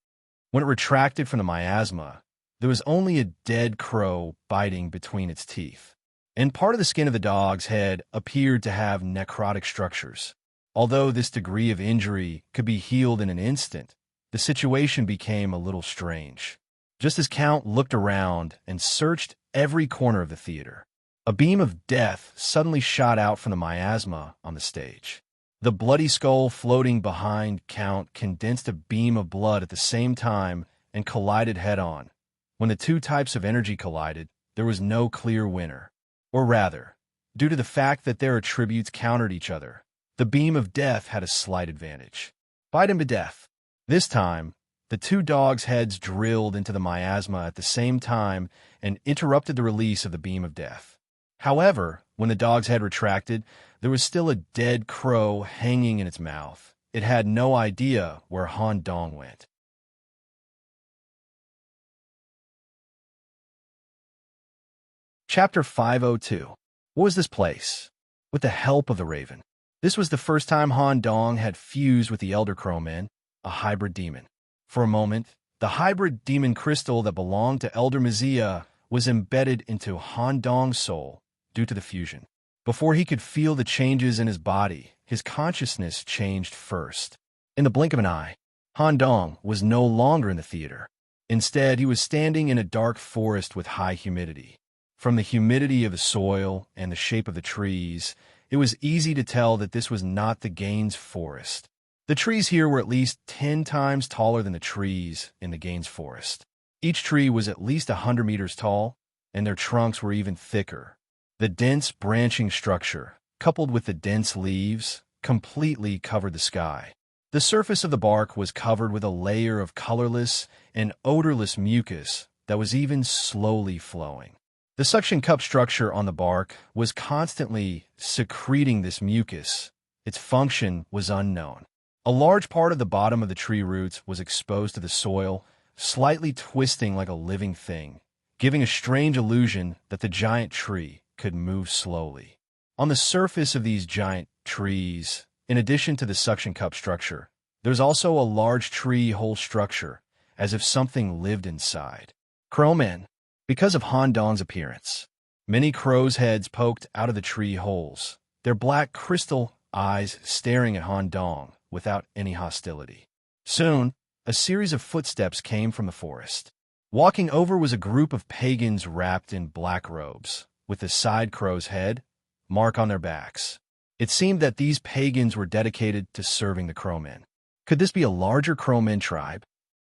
When it retracted from the miasma, there was only a dead crow biting between its teeth, and part of the skin of the dog's head appeared to have necrotic structures. Although this degree of injury could be healed in an instant, the situation became a little strange. Just as Count looked around and searched every corner of the theater, a beam of death suddenly shot out from the miasma on the stage. The bloody skull floating behind Count condensed a beam of blood at the same time and collided head-on. When the two types of energy collided, there was no clear winner. Or rather, due to the fact that their attributes countered each other, the beam of death had a slight advantage. Bite him to death. This time, the two dogs' heads drilled into the miasma at the same time and interrupted the release of the beam of death. However, when the dog's head retracted, there was still a dead crow hanging in its mouth. It had no idea where Han Dong went. Chapter 502. What was this place? With the help of the Raven. This was the first time Han Dong had fused with the Elder Crowman, a hybrid demon. For a moment, the hybrid demon crystal that belonged to Elder Mizia was embedded into Han Dong's soul due to the fusion. Before he could feel the changes in his body, his consciousness changed first. In the blink of an eye, Han Dong was no longer in the theater. Instead, he was standing in a dark forest with high humidity. From the humidity of the soil and the shape of the trees, it was easy to tell that this was not the Gaines forest. The trees here were at least 10 times taller than the trees in the Gaines forest. Each tree was at least 100 meters tall, and their trunks were even thicker. The dense branching structure, coupled with the dense leaves, completely covered the sky. The surface of the bark was covered with a layer of colorless and odorless mucus that was even slowly flowing. The suction cup structure on the bark was constantly secreting this mucus. Its function was unknown. A large part of the bottom of the tree roots was exposed to the soil, slightly twisting like a living thing, giving a strange illusion that the giant tree could move slowly. On the surface of these giant trees, in addition to the suction cup structure, there's also a large tree hole structure, as if something lived inside. Crowmen. Because of Han Dong's appearance, many crows' heads poked out of the tree holes, their black crystal eyes staring at Han Dong without any hostility. Soon, a series of footsteps came from the forest. Walking over was a group of pagans wrapped in black robes, with the side crow's head mark on their backs. It seemed that these pagans were dedicated to serving the crowmen. Could this be a larger crowmen tribe?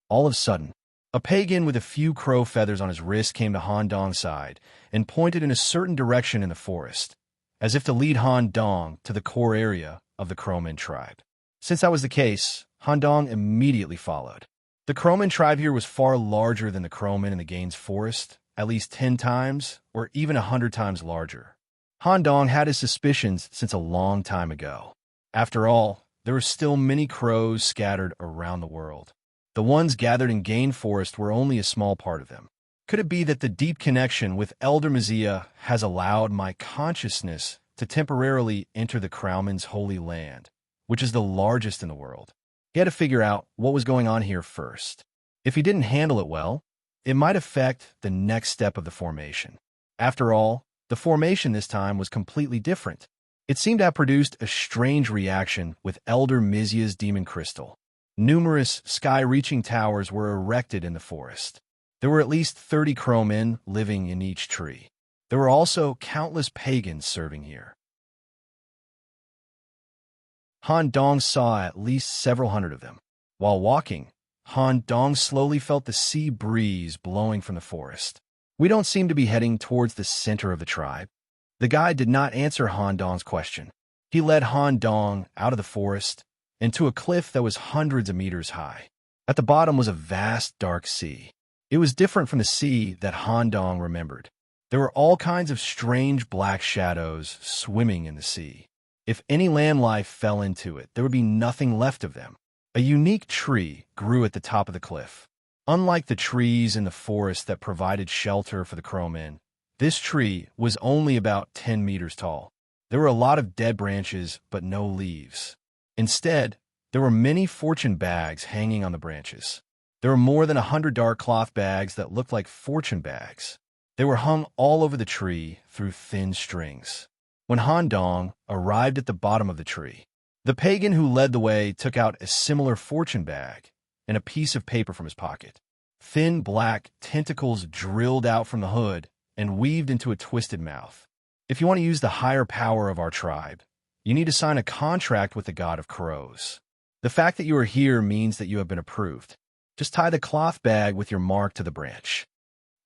All of a sudden, a pagan with a few crow feathers on his wrist came to Han Dong's side and pointed in a certain direction in the forest, as if to lead Han Dong to the core area of the crowmen tribe. Since that was the case, Han Dong immediately followed. The crowmen tribe here was far larger than the crowmen in the Gaines forest, at least 10 times or even 100 times larger. Han Dong had his suspicions since a long time ago. After all, there were still many crows scattered around the world. The ones gathered in Gain Forest were only a small part of them. Could it be that the deep connection with Elder Mizia has allowed my consciousness to temporarily enter the Crowman's holy land, which is the largest in the world? He had to figure out what was going on here first. If he didn't handle it well, it might affect the next step of the formation. After all, the formation this time was completely different. It seemed to have produced a strange reaction with Elder Mizia's demon crystal. Numerous sky-reaching towers were erected in the forest. There were at least 30 crowmen living in each tree. There were also countless pagans serving here. Han Dong saw at least several hundred of them. While walking, Han Dong slowly felt the sea breeze blowing from the forest. We don't seem to be heading towards the center of the tribe. The guide did not answer Han Dong's question. He led Han Dong out of the forest and to a cliff that was hundreds of meters high. At the bottom was a vast, dark sea. It was different from the sea that Han Dong remembered. There were all kinds of strange black shadows swimming in the sea. If any land life fell into it, there would be nothing left of them. A unique tree grew at the top of the cliff. Unlike the trees in the forest that provided shelter for the crowmen, this tree was only about 10 meters tall. There were a lot of dead branches, but no leaves. Instead, there were many fortune bags hanging on the branches. There were more than 100 dark cloth bags that looked like fortune bags. They were hung all over the tree through thin strings. When Han Dong arrived at the bottom of the tree, the pagan who led the way took out a similar fortune bag and a piece of paper from his pocket. Thin black tentacles drilled out from the hood and weaved into a twisted mouth. If you want to use the higher power of our tribe, you need to sign a contract with the god of crows. The fact that you are here means that you have been approved. Just tie the cloth bag with your mark to the branch.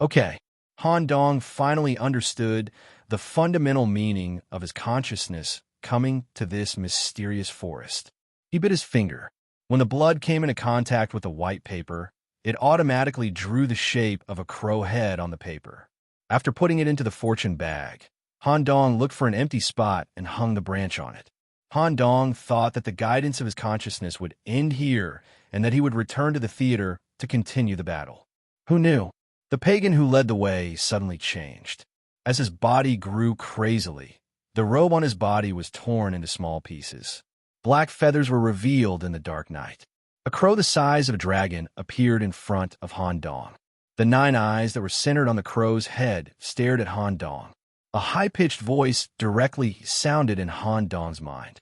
Okay, Han Dong finally understood the fundamental meaning of his consciousness coming to this mysterious forest. He bit his finger. When the blood came into contact with the white paper, it automatically drew the shape of a crow head on the paper. After putting it into the fortune bag, Han Dong looked for an empty spot and hung the branch on it. Han Dong thought that the guidance of his consciousness would end here and that he would return to the theater to continue the battle. Who knew? The pagan who led the way suddenly changed. As his body grew crazily, the robe on his body was torn into small pieces. Black feathers were revealed in the dark night. A crow the size of a dragon appeared in front of Han Dong. The 9 eyes that were centered on the crow's head stared at Han Dong. A high-pitched voice directly sounded in Han Dong's mind.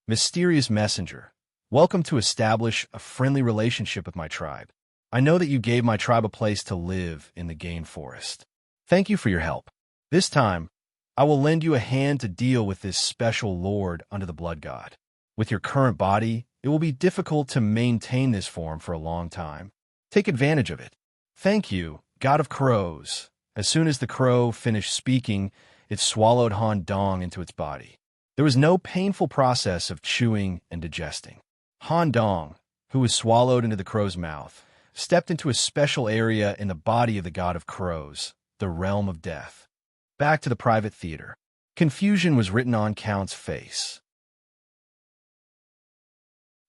Mysterious messenger, welcome to establish a friendly relationship with my tribe. I know that you gave my tribe a place to live in the Gain Forest. Thank you for your help. This time, I will lend you a hand to deal with this special lord under the blood god. With your current body, it will be difficult to maintain this form for a long time. Take advantage of it. Thank you, God of Crows. As soon as the crow finished speaking, it swallowed Han Dong into its body. There was no painful process of chewing and digesting. Han Dong, who was swallowed into the crow's mouth, stepped into a special area in the body of the god of crows, the realm of death. Back to the private theater. Confusion was written on Count's face.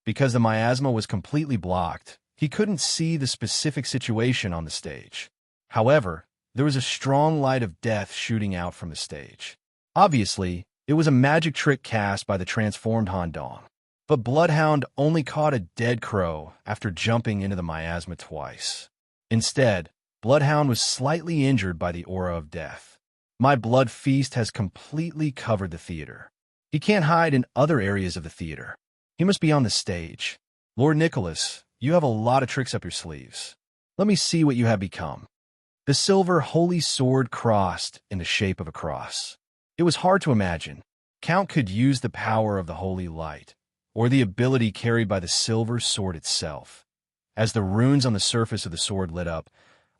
Because the miasma was completely blocked, he couldn't see the specific situation on the stage. However, there was a strong light of death shooting out from the stage. Obviously, It was a magic trick cast by the transformed Han Dong. But Bloodhound only caught a dead crow after jumping into the miasma twice. Instead, Bloodhound was slightly injured by the aura of death. My blood feast has completely covered the theater. He can't hide in other areas of the theater. He must be on the stage. Lord Nicholas, you have a lot of tricks up your sleeves. Let me see what you have become. The silver holy sword crossed in the shape of a cross. It was hard to imagine. Count could use the power of the holy light, or the ability carried by the silver sword itself. As the runes on the surface of the sword lit up,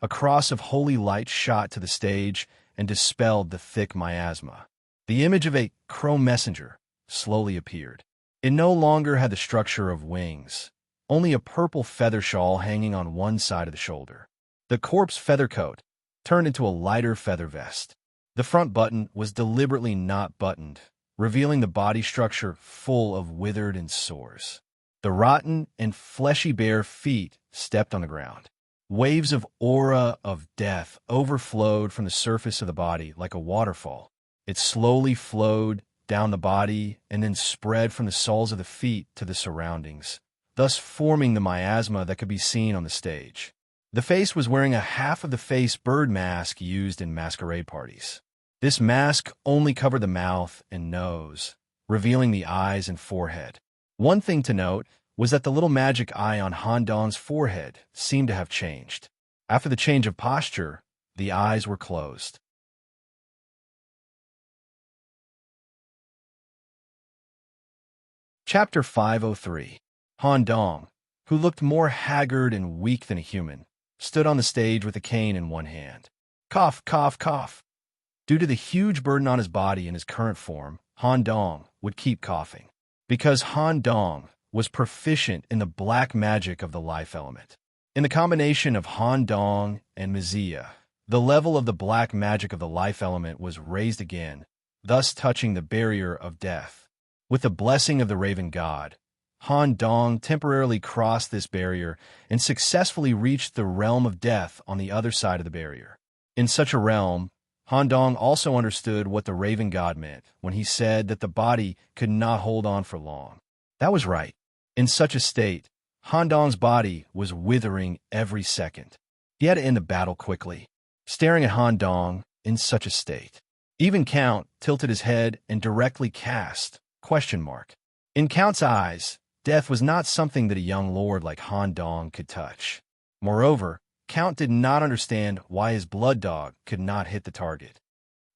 a cross of holy light shot to the stage and dispelled the thick miasma. The image of a crow messenger slowly appeared. It no longer had the structure of wings, only a purple feather shawl hanging on one side of the shoulder. The corpse feather coat turned into a lighter feather vest. The front button was deliberately not buttoned, revealing the body structure full of withered and sores. The rotten and fleshy bare feet stepped on the ground. Waves of aura of death overflowed from the surface of the body like a waterfall. It slowly flowed down the body and then spread from the soles of the feet to the surroundings, thus forming the miasma that could be seen on the stage. The face was wearing a half-of-the-face bird mask used in masquerade parties. This mask only covered the mouth and nose, revealing the eyes and forehead. One thing to note was that the little magic eye on Han Dong's forehead seemed to have changed. After the change of posture, the eyes were closed. Chapter 503. Han Dong, who looked more haggard and weak than a human, stood on the stage with a cane in one hand. Cough, cough, cough. Due to the huge burden on his body in his current form, Han Dong would keep coughing. Because Han Dong was proficient in the black magic of the life element. In the combination of Han Dong and Mizia, the level of the black magic of the life element was raised again, thus touching the barrier of death. With the blessing of the Raven God, Han Dong temporarily crossed this barrier and successfully reached the realm of death on the other side of the barrier. In such a realm, Han Dong also understood what the Raven God meant when he said that the body could not hold on for long. That was right. In such a state, Han Dong's body was withering every second. He had to end the battle quickly. Staring at Han Dong in such a state, even Count tilted his head and directly cast ? In Count's eyes, death was not something that a young lord like Han Dong could touch. Moreover, Count did not understand why his blood dog could not hit the target.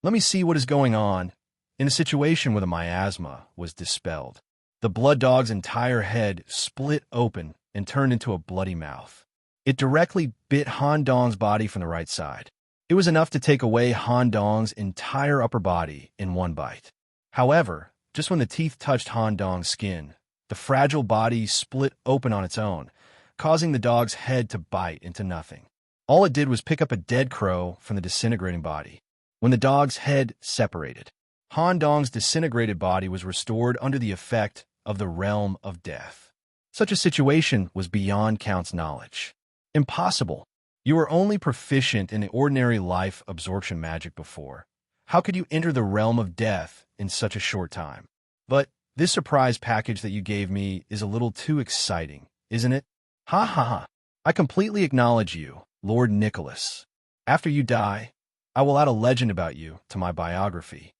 Let me see what is going on. In a situation where the miasma was dispelled, the blood dog's entire head split open and turned into a bloody mouth. It directly bit Han Dong's body from the right side. It was enough to take away Han Dong's entire upper body in one bite. However, just when the teeth touched Han Dong's skin, the fragile body split open on its own, causing the dog's head to bite into nothing. All it did was pick up a dead crow from the disintegrating body. When the dog's head separated, Han Dong's disintegrated body was restored under the effect of the realm of death. Such a situation was beyond Count's knowledge. Impossible. You were only proficient in the ordinary life absorption magic before. How could you enter the realm of death in such a short time? But this surprise package that you gave me is a little too exciting, isn't it? Ha ha ha. I completely acknowledge you, Lord Nicholas. After you die, I will add a legend about you to my biography.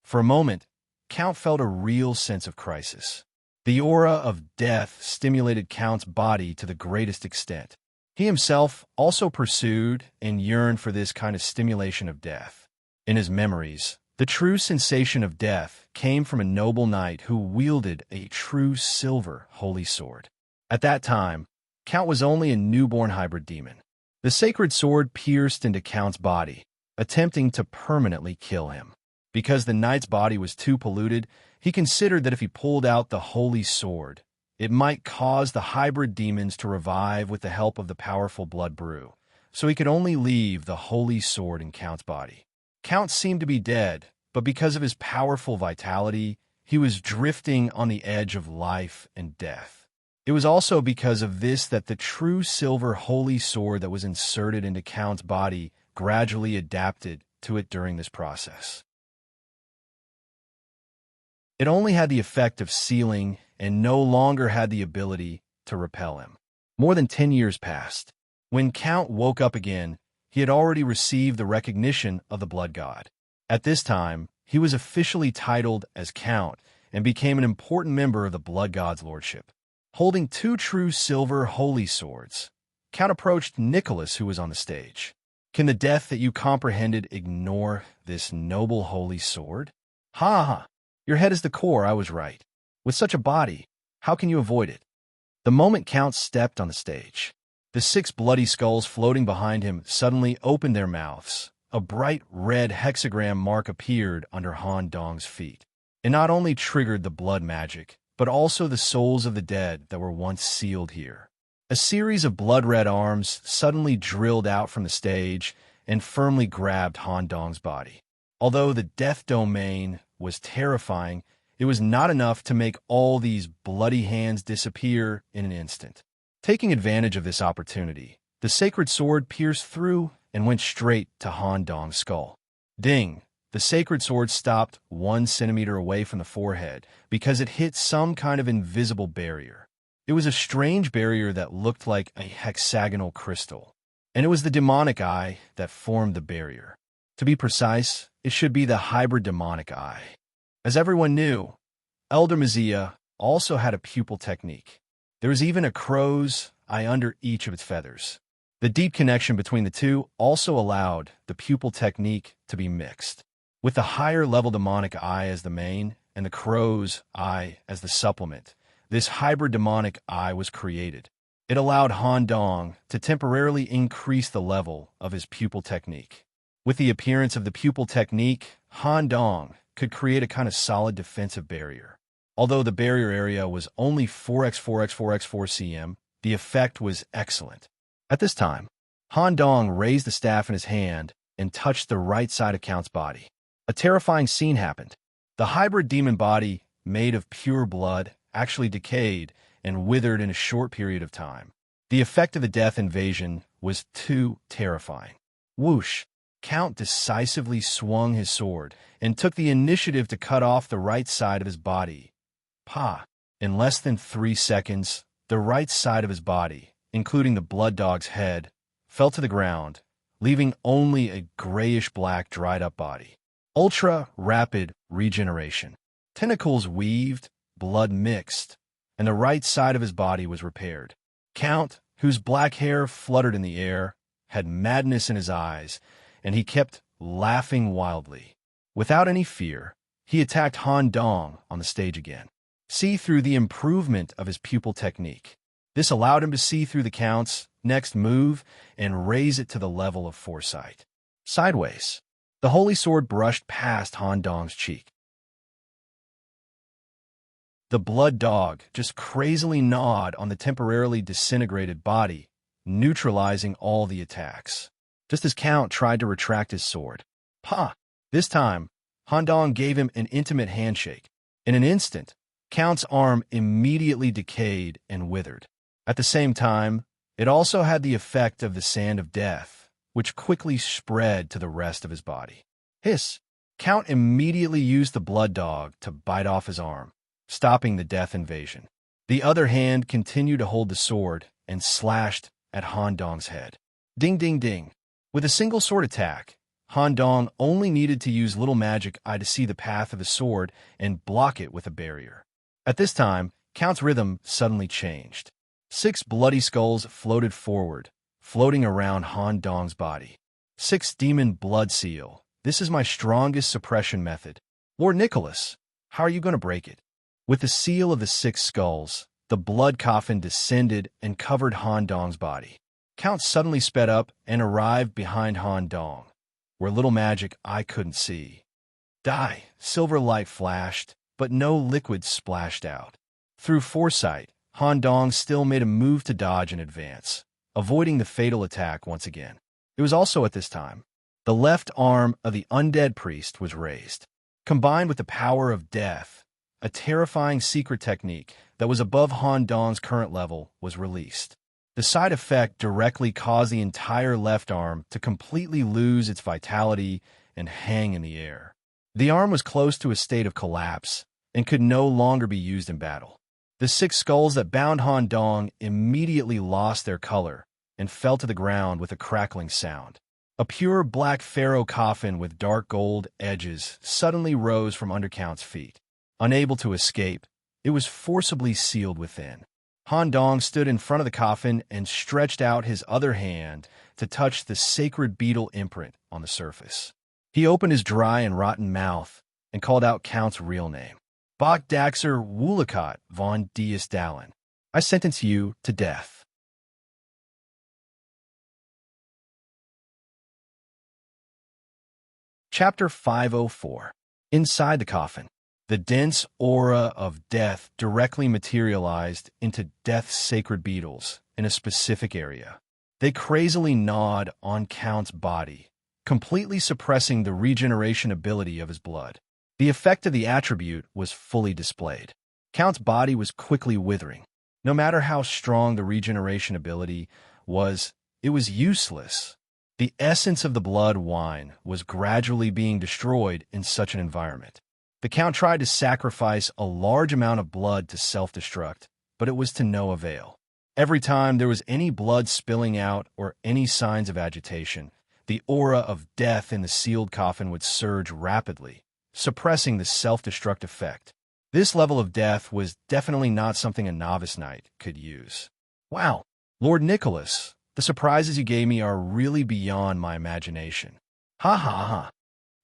For a moment, Count felt a real sense of crisis. The aura of death stimulated Count's body to the greatest extent. He himself also pursued and yearned for this kind of stimulation of death. In his memories, the true sensation of death came from a noble knight who wielded a true silver holy sword. At that time, Count was only a newborn hybrid demon. The sacred sword pierced into Count's body, attempting to permanently kill him. Because the knight's body was too polluted, he considered that if he pulled out the holy sword, it might cause the hybrid demons to revive with the help of the powerful blood brew, so he could only leave the holy sword in Count's body. Count seemed to be dead, but because of his powerful vitality, he was drifting on the edge of life and death. It was also because of this that the true silver holy sword that was inserted into Count's body gradually adapted to it during this process. It only had the effect of sealing and no longer had the ability to repel him. More than 10 years passed. When Count woke up again, he had already received the recognition of the blood god. At this time, he was officially titled as Count and became an important member of the blood god's lordship. Holding 2 true silver holy swords, Count approached Nicholas, who was on the stage. "Can the death that you comprehended ignore this noble holy sword?" "Ha ha! Your head is the core, I was right. With such a body, how can you avoid it?" The moment Count stepped on the stage, the 6 bloody skulls floating behind him suddenly opened their mouths. A bright red hexagram mark appeared under Han Dong's feet. It not only triggered the blood magic, but also the souls of the dead that were once sealed here. A series of blood-red arms suddenly drilled out from the stage and firmly grabbed Han Dong's body. Although the death domain was terrifying, it was not enough to make all these bloody hands disappear in an instant. Taking advantage of this opportunity, the sacred sword pierced through and went straight to Han Dong's skull. Ding! The sacred sword stopped 1 centimeter away from the forehead because it hit some kind of invisible barrier. It was a strange barrier that looked like a hexagonal crystal, and it was the demonic eye that formed the barrier. To be precise, it should be the hybrid demonic eye. As everyone knew, Elder Mizia also had a pupil technique. There was even a crow's eye under each of its feathers. The deep connection between the two also allowed the pupil technique to be mixed. With the higher-level demonic eye as the main and the crow's eye as the supplement, this hybrid demonic eye was created. It allowed Han Dong to temporarily increase the level of his pupil technique. With the appearance of the pupil technique, Han Dong could create a kind of solid defensive barrier. Although the barrier area was only 4x4x4x4 cm, the effect was excellent. At this time, Han Dong raised the staff in his hand and touched the right side of Count's body. A terrifying scene happened. The hybrid demon body, made of pure blood, actually decayed and withered in a short period of time. The effect of the death invasion was too terrifying. Whoosh! Count decisively swung his sword and took the initiative to cut off the right side of his body. Pa! In less than 3 seconds, the right side of his body, including the blood dog's head, fell to the ground, leaving only a grayish-black dried-up body. Ultra-rapid regeneration. Tentacles weaved, blood mixed, and the right side of his body was repaired. Count, whose black hair fluttered in the air, had madness in his eyes, and he kept laughing wildly. Without any fear, he attacked Han Dong on the stage again. See through the improvement of his pupil technique. This allowed him to see through the Count's next move and raise it to the level of foresight. Sideways, the holy sword brushed past Han Dong's cheek. The blood dog just crazily gnawed on the temporarily disintegrated body, neutralizing all the attacks. Just as Count tried to retract his sword. Pa! This time, Han Dong gave him an intimate handshake. In an instant, Count's arm immediately decayed and withered. At the same time, it also had the effect of the sand of death, which quickly spread to the rest of his body. Hiss! Count immediately used the blood dog to bite off his arm, stopping the death invasion. The other hand continued to hold the sword and slashed at Han Dong's head. Ding ding ding. With a single sword attack, Han Dong only needed to use little magic eye to see the path of his sword and block it with a barrier. At this time, Count's rhythm suddenly changed. 6 bloody skulls floated forward, floating around Han Dong's body. 6 demon blood seal. This is my strongest suppression method. Lord Nicholas, how are you going to break it? With the seal of the 6 skulls, the blood coffin descended and covered Han Dong's body. Count suddenly sped up and arrived behind Han Dong, where little magic I couldn't see. Die! Silver light flashed, but no liquid splashed out. Through foresight, Han Dong still made a move to dodge and advance, avoiding the fatal attack once again. It was also at this time. The left arm of the undead priest was raised. Combined with the power of death, a terrifying secret technique that was above Han Dong's current level was released. The side effect directly caused the entire left arm to completely lose its vitality and hang in the air. The arm was close to a state of collapse, and could no longer be used in battle. The 6 skulls that bound Han Dong immediately lost their color and fell to the ground with a crackling sound. A pure black pharaoh coffin with dark gold edges suddenly rose from under Count's feet. Unable to escape, it was forcibly sealed within. Han Dong stood in front of the coffin and stretched out his other hand to touch the sacred beetle imprint on the surface. He opened his dry and rotten mouth and called out Count's real name. Bok Daxer Woolacott von Dias Dallin. I sentence you to death. Chapter 504. Inside the coffin. The dense aura of death directly materialized into Death's sacred beetles in a specific area. They crazily gnawed on Count's body, completely suppressing the regeneration ability of his blood. The effect of the attribute was fully displayed. Count's body was quickly withering. No matter how strong the regeneration ability was, it was useless. The essence of the blood wine was gradually being destroyed in such an environment. The Count tried to sacrifice a large amount of blood to self-destruct, but it was to no avail. Every time there was any blood spilling out or any signs of agitation, the aura of death in the sealed coffin would surge rapidly, suppressing the self-destruct effect. This level of death was definitely not something a novice knight could use. Wow, Lord Nicholas, the surprises you gave me are really beyond my imagination. Ha ha ha.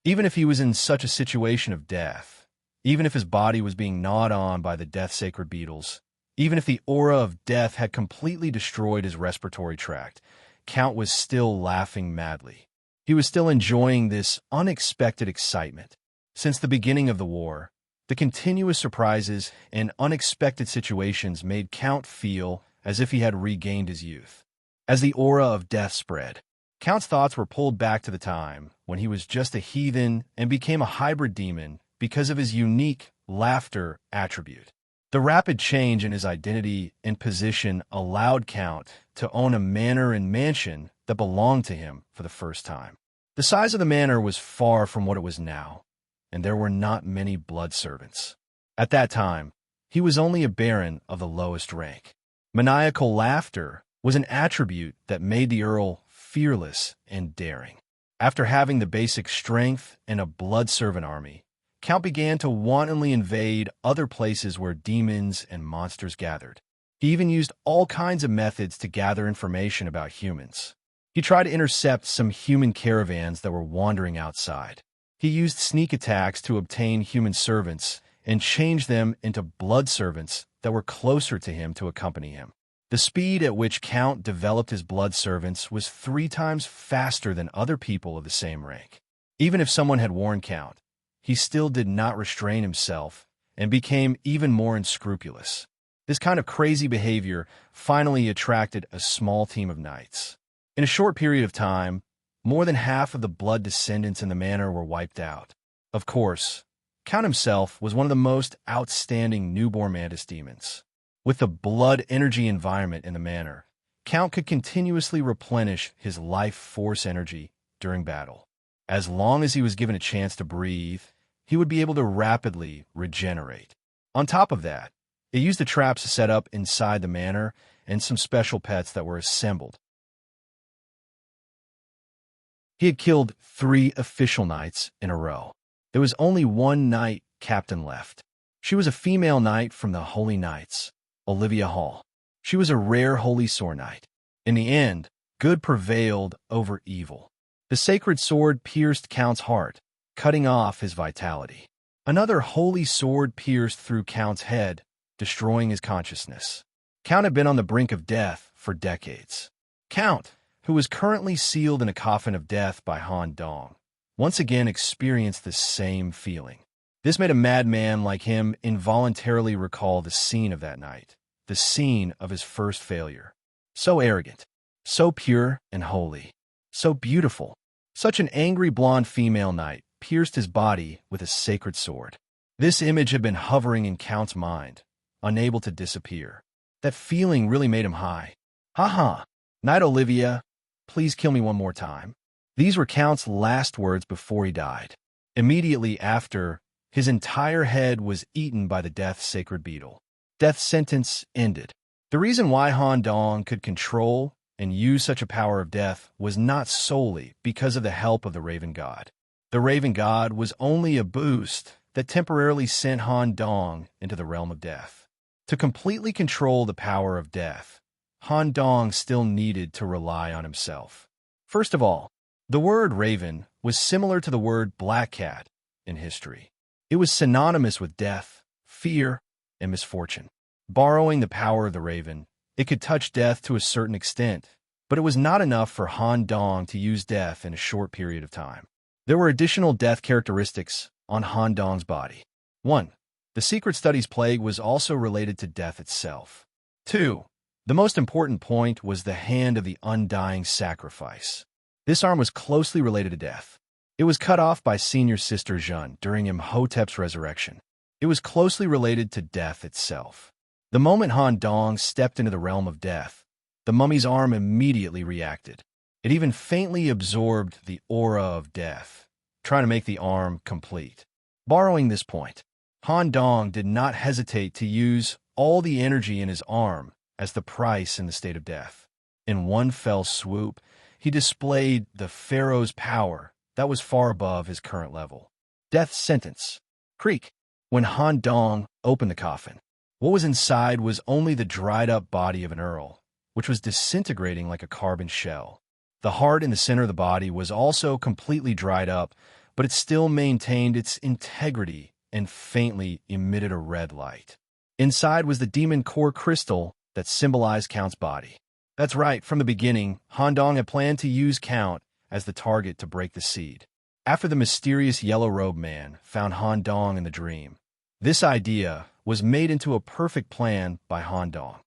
Even if he was in such a situation of death, even if his body was being gnawed on by the death-sacred beetles, even if the aura of death had completely destroyed his respiratory tract, Count was still laughing madly. He was still enjoying this unexpected excitement. Since the beginning of the war, the continuous surprises and unexpected situations made Count feel as if he had regained his youth. As the aura of death spread, Count's thoughts were pulled back to the time when he was just a heathen and became a hybrid demon because of his unique laughter attribute. The rapid change in his identity and position allowed Count to own a manor and mansion that belonged to him for the first time. The size of the manor was far from what it was now, and there were not many blood servants. At that time, he was only a baron of the lowest rank. Maniacal laughter was an attribute that made the Earl fearless and daring. After having the basic strength and a blood servant army, Count began to wantonly invade other places where demons and monsters gathered. He even used all kinds of methods to gather information about humans. He tried to intercept some human caravans that were wandering outside. He used sneak attacks to obtain human servants and change them into blood servants that were closer to him to accompany him. The speed at which Count developed his blood servants was 3 times faster than other people of the same rank. Even if someone had warned Count, he still did not restrain himself and became even more unscrupulous. This kind of crazy behavior finally attracted a small team of knights. In a short period of time, more than half of the blood descendants in the manor were wiped out. Of course, Count himself was one of the most outstanding newborn mantis demons. With the blood energy environment in the manor, Count could continuously replenish his life force energy during battle. As long as he was given a chance to breathe, he would be able to rapidly regenerate. On top of that, it used the traps set up inside the manor and some special pets that were assembled. He had killed 3 official knights in a row. There was only one knight captain left. She was a female knight from the Holy Knights, Olivia Hall. She was a rare holy sword knight. In the end, good prevailed over evil. The sacred sword pierced Count's heart, cutting off his vitality. Another holy sword pierced through Count's head, destroying his consciousness. Count had been on the brink of death for decades. Count, who was currently sealed in a coffin of death by Han Dong, once again experienced the same feeling. This made a madman like him involuntarily recall the scene of that night, the scene of his first failure. So arrogant, so pure and holy, so beautiful. Such an angry blonde female knight pierced his body with a sacred sword. This image had been hovering in Count's mind, unable to disappear. That feeling really made him high. Ha! Knight Olivia, please kill me one more time. These were Count's last words before he died. Immediately after, His entire head was eaten by the death's sacred beetle. Death's sentence ended. The reason why Han Dong could control and use such a power of death was not solely because of the help of the Raven God. The Raven God was only a boost that temporarily sent Han Dong into the realm of death. To completely control the power of death, Han Dong still needed to rely on himself. First of all, the word raven was similar to the word black cat in history. It was synonymous with death, fear, and misfortune. Borrowing the power of the raven, it could touch death to a certain extent, but it was not enough for Han Dong to use death in a short period of time. There were additional death characteristics on Han Dong's body. 1. The secret studies plague was also related to death itself. 2. The most important point was the hand of the undying sacrifice. This arm was closely related to death. It was cut off by senior sister Jun during Imhotep's resurrection. It was closely related to death itself. The moment Han Dong stepped into the realm of death, the mummy's arm immediately reacted. It even faintly absorbed the aura of death, trying to make the arm complete. Borrowing this point, Han Dong did not hesitate to use all the energy in his arm as the price in the state of death. In one fell swoop, he displayed the pharaoh's power that was far above his current level. Death sentence. Creak. When Han Dong opened the coffin, what was inside was only the dried-up body of an earl, which was disintegrating like a carbon shell. The heart in the center of the body was also completely dried up, but it still maintained its integrity and faintly emitted a red light. Inside was the demon core crystal that symbolized Count's body. That's right, from the beginning, Han Dong had planned to use Count as the target to break the seed. After the mysterious yellow-robed man found Han Dong in the dream, this idea was made into a perfect plan by Han Dong.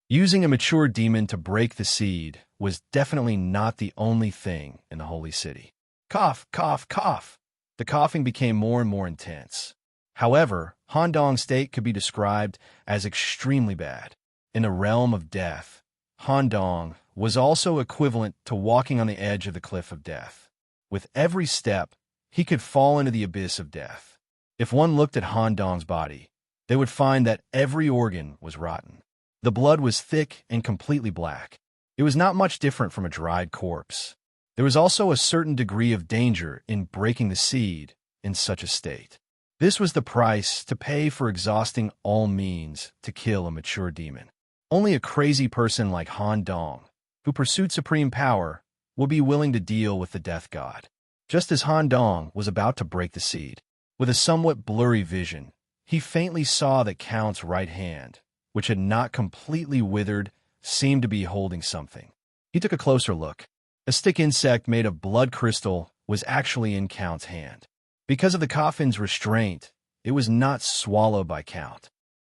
Using a mature demon to break the seed was definitely not the only thing in the Holy City. Cough, cough, cough. The coughing became more and more intense. However, Han Dong's state could be described as extremely bad. In the realm of death, Han Dong was also equivalent to walking on the edge of the cliff of death. With every step, he could fall into the abyss of death. If one looked at Han Dong's body, they would find that every organ was rotten. The blood was thick and completely black. It was not much different from a dried corpse. There was also a certain degree of danger in breaking the seed in such a state. This was the price to pay for exhausting all means to kill a mature demon. Only a crazy person like Han Dong, who pursued supreme power, would be willing to deal with the death god. Just as Han Dong was about to break the seed, with a somewhat blurry vision, he faintly saw that Count's right hand, which had not completely withered, seemed to be holding something. He took a closer look. A stick insect made of blood crystal was actually in Count's hand. Because of the coffin's restraint, it was not swallowed by Count.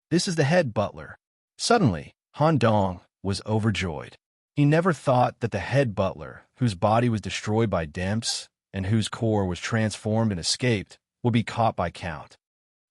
This is the head butler. Suddenly, Han Dong was overjoyed. He never thought that the head butler, whose body was destroyed by Demps and whose core was transformed and escaped, would be caught by Count.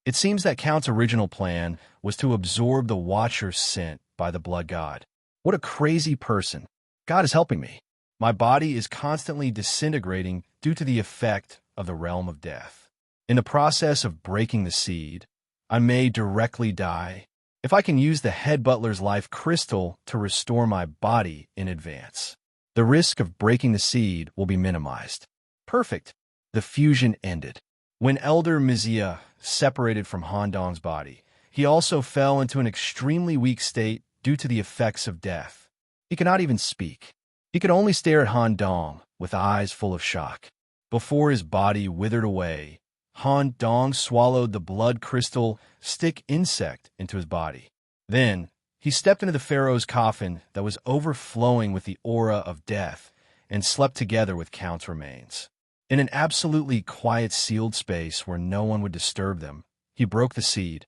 It seems that Count's original plan was to absorb the Watcher sent by the blood god. What a crazy person. God is helping me. My body is constantly disintegrating due to the effect of the realm of death. In the process of breaking the seed, I may directly die if I can use the head butler's life crystal to restore my body in advance. The risk of breaking the seed will be minimized. Perfect. The fusion ended. When Elder Mizia separated from Han Dong's body, he also fell into an extremely weak state due to the effects of death. He could not even speak. He could only stare at Han Dong with eyes full of shock. Before his body withered away, Han Dong swallowed the blood crystal stick insect into his body. Then, he stepped into the pharaoh's coffin that was overflowing with the aura of death and slept together with Count's remains. In an absolutely quiet, sealed space where no one would disturb them, he broke the seed.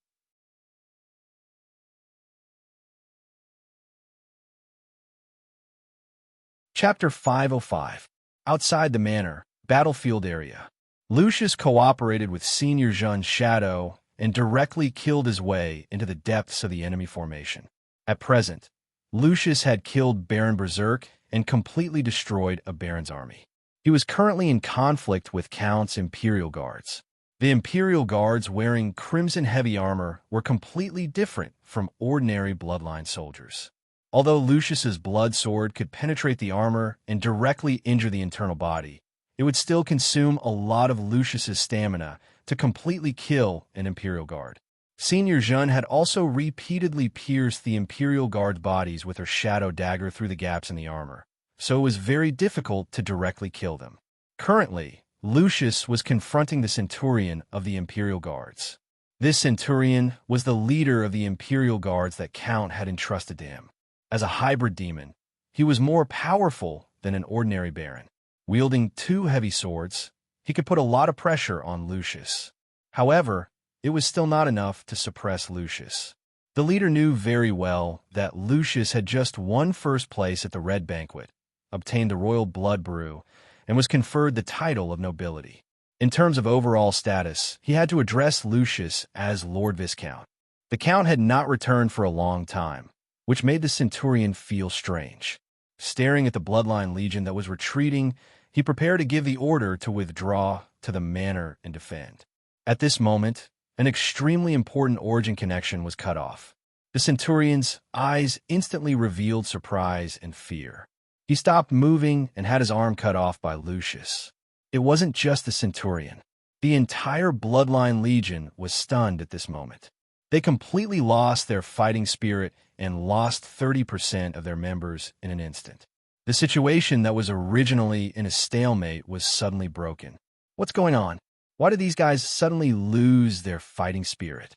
Chapter 505. Outside the manor, battlefield area. Lucius cooperated with Senior Jun's shadow and directly killed his way into the depths of the enemy formation. At present, Lucius had killed Baron Berserk and completely destroyed a Baron's army. He was currently in conflict with Count's Imperial Guards. The Imperial Guards wearing crimson heavy armor were completely different from ordinary bloodline soldiers. Although Lucius's blood sword could penetrate the armor and directly injure the internal body, it would still consume a lot of Lucius's stamina to completely kill an Imperial Guard. Senior Jeanne had also repeatedly pierced the Imperial Guard bodies with her shadow dagger through the gaps in the armor, so it was very difficult to directly kill them. Currently, Lucius was confronting the Centurion of the Imperial Guards. This Centurion was the leader of the Imperial Guards that Count had entrusted to him. As a hybrid demon, he was more powerful than an ordinary baron. Wielding two heavy swords, he could put a lot of pressure on Lucius. However, it was still not enough to suppress Lucius. The leader knew very well that Lucius had just won first place at the Red Banquet, obtained the royal blood brew, and was conferred the title of nobility. In terms of overall status, he had to address Lucius as Lord Viscount. The Count had not returned for a long time, which made the Centurion feel strange. Staring at the bloodline legion that was retreating, he prepared to give the order to withdraw to the manor and defend. At this moment, an extremely important origin connection was cut off. The Centurion's eyes instantly revealed surprise and fear. He stopped moving and had his arm cut off by Lucius. It wasn't just the Centurion. The entire bloodline legion was stunned at this moment. They completely lost their fighting spirit and lost 30% of their members in an instant. The situation that was originally in a stalemate was suddenly broken. What's going on? Why did these guys suddenly lose their fighting spirit?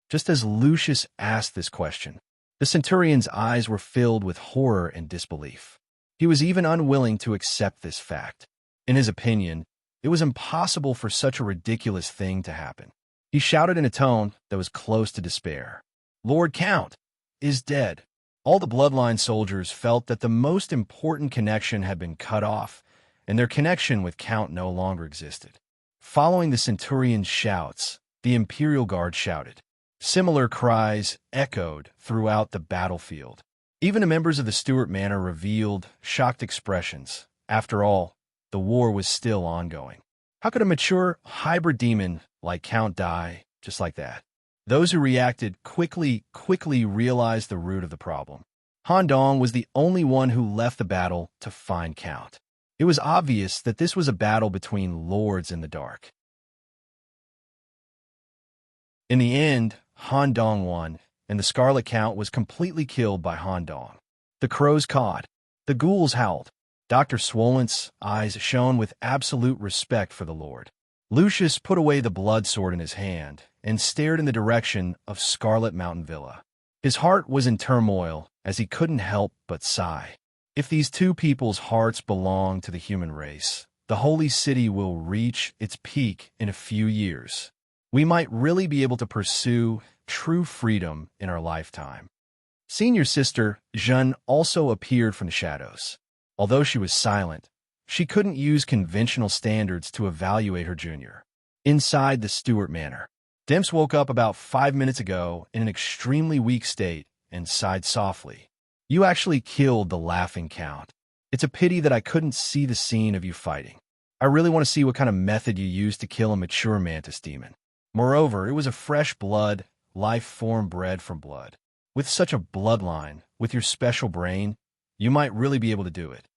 Just as Lucius asked this question, the Centurion's eyes were filled with horror and disbelief. He was even unwilling to accept this fact. In his opinion, it was impossible for such a ridiculous thing to happen. He shouted in a tone that was close to despair, "Lord Count is dead." All the bloodline soldiers felt that the most important connection had been cut off, and their connection with Count no longer existed. Following the Centurion's shouts, the Imperial Guard shouted. Similar cries echoed throughout the battlefield. Even the members of the Stuart Manor revealed shocked expressions. After all, the war was still ongoing. How could a mature hybrid demon like Count die just like that? Those who reacted quickly realized the root of the problem. Han Dong was the only one who left the battle to find Count. It was obvious that this was a battle between lords in the dark. In the end, Han Dong won, and the Scarlet Count was completely killed by Han Dong. The crows cawed. The ghouls howled. Dr. Swolent's eyes shone with absolute respect for the Lord. Lucius put away the blood sword in his hand and stared in the direction of Scarlet Mountain Villa. His heart was in turmoil as he couldn't help but sigh. If these two people's hearts belong to the human race, the holy city will reach its peak in a few years. We might really be able to pursue true freedom in our lifetime. Senior sister Jeanne also appeared from the shadows. Although she was silent, she couldn't use conventional standards to evaluate her junior. Inside the Stuart Manor, Demps woke up about 5 minutes ago in an extremely weak state and sighed softly. "You actually killed the Laughing Count. It's a pity that I couldn't see the scene of you fighting. I really want to see what kind of method you used to kill a mature mantis demon. Moreover, it was a fresh blood, life form bred from blood. With such a bloodline, with your special brain, you might really be able to do it."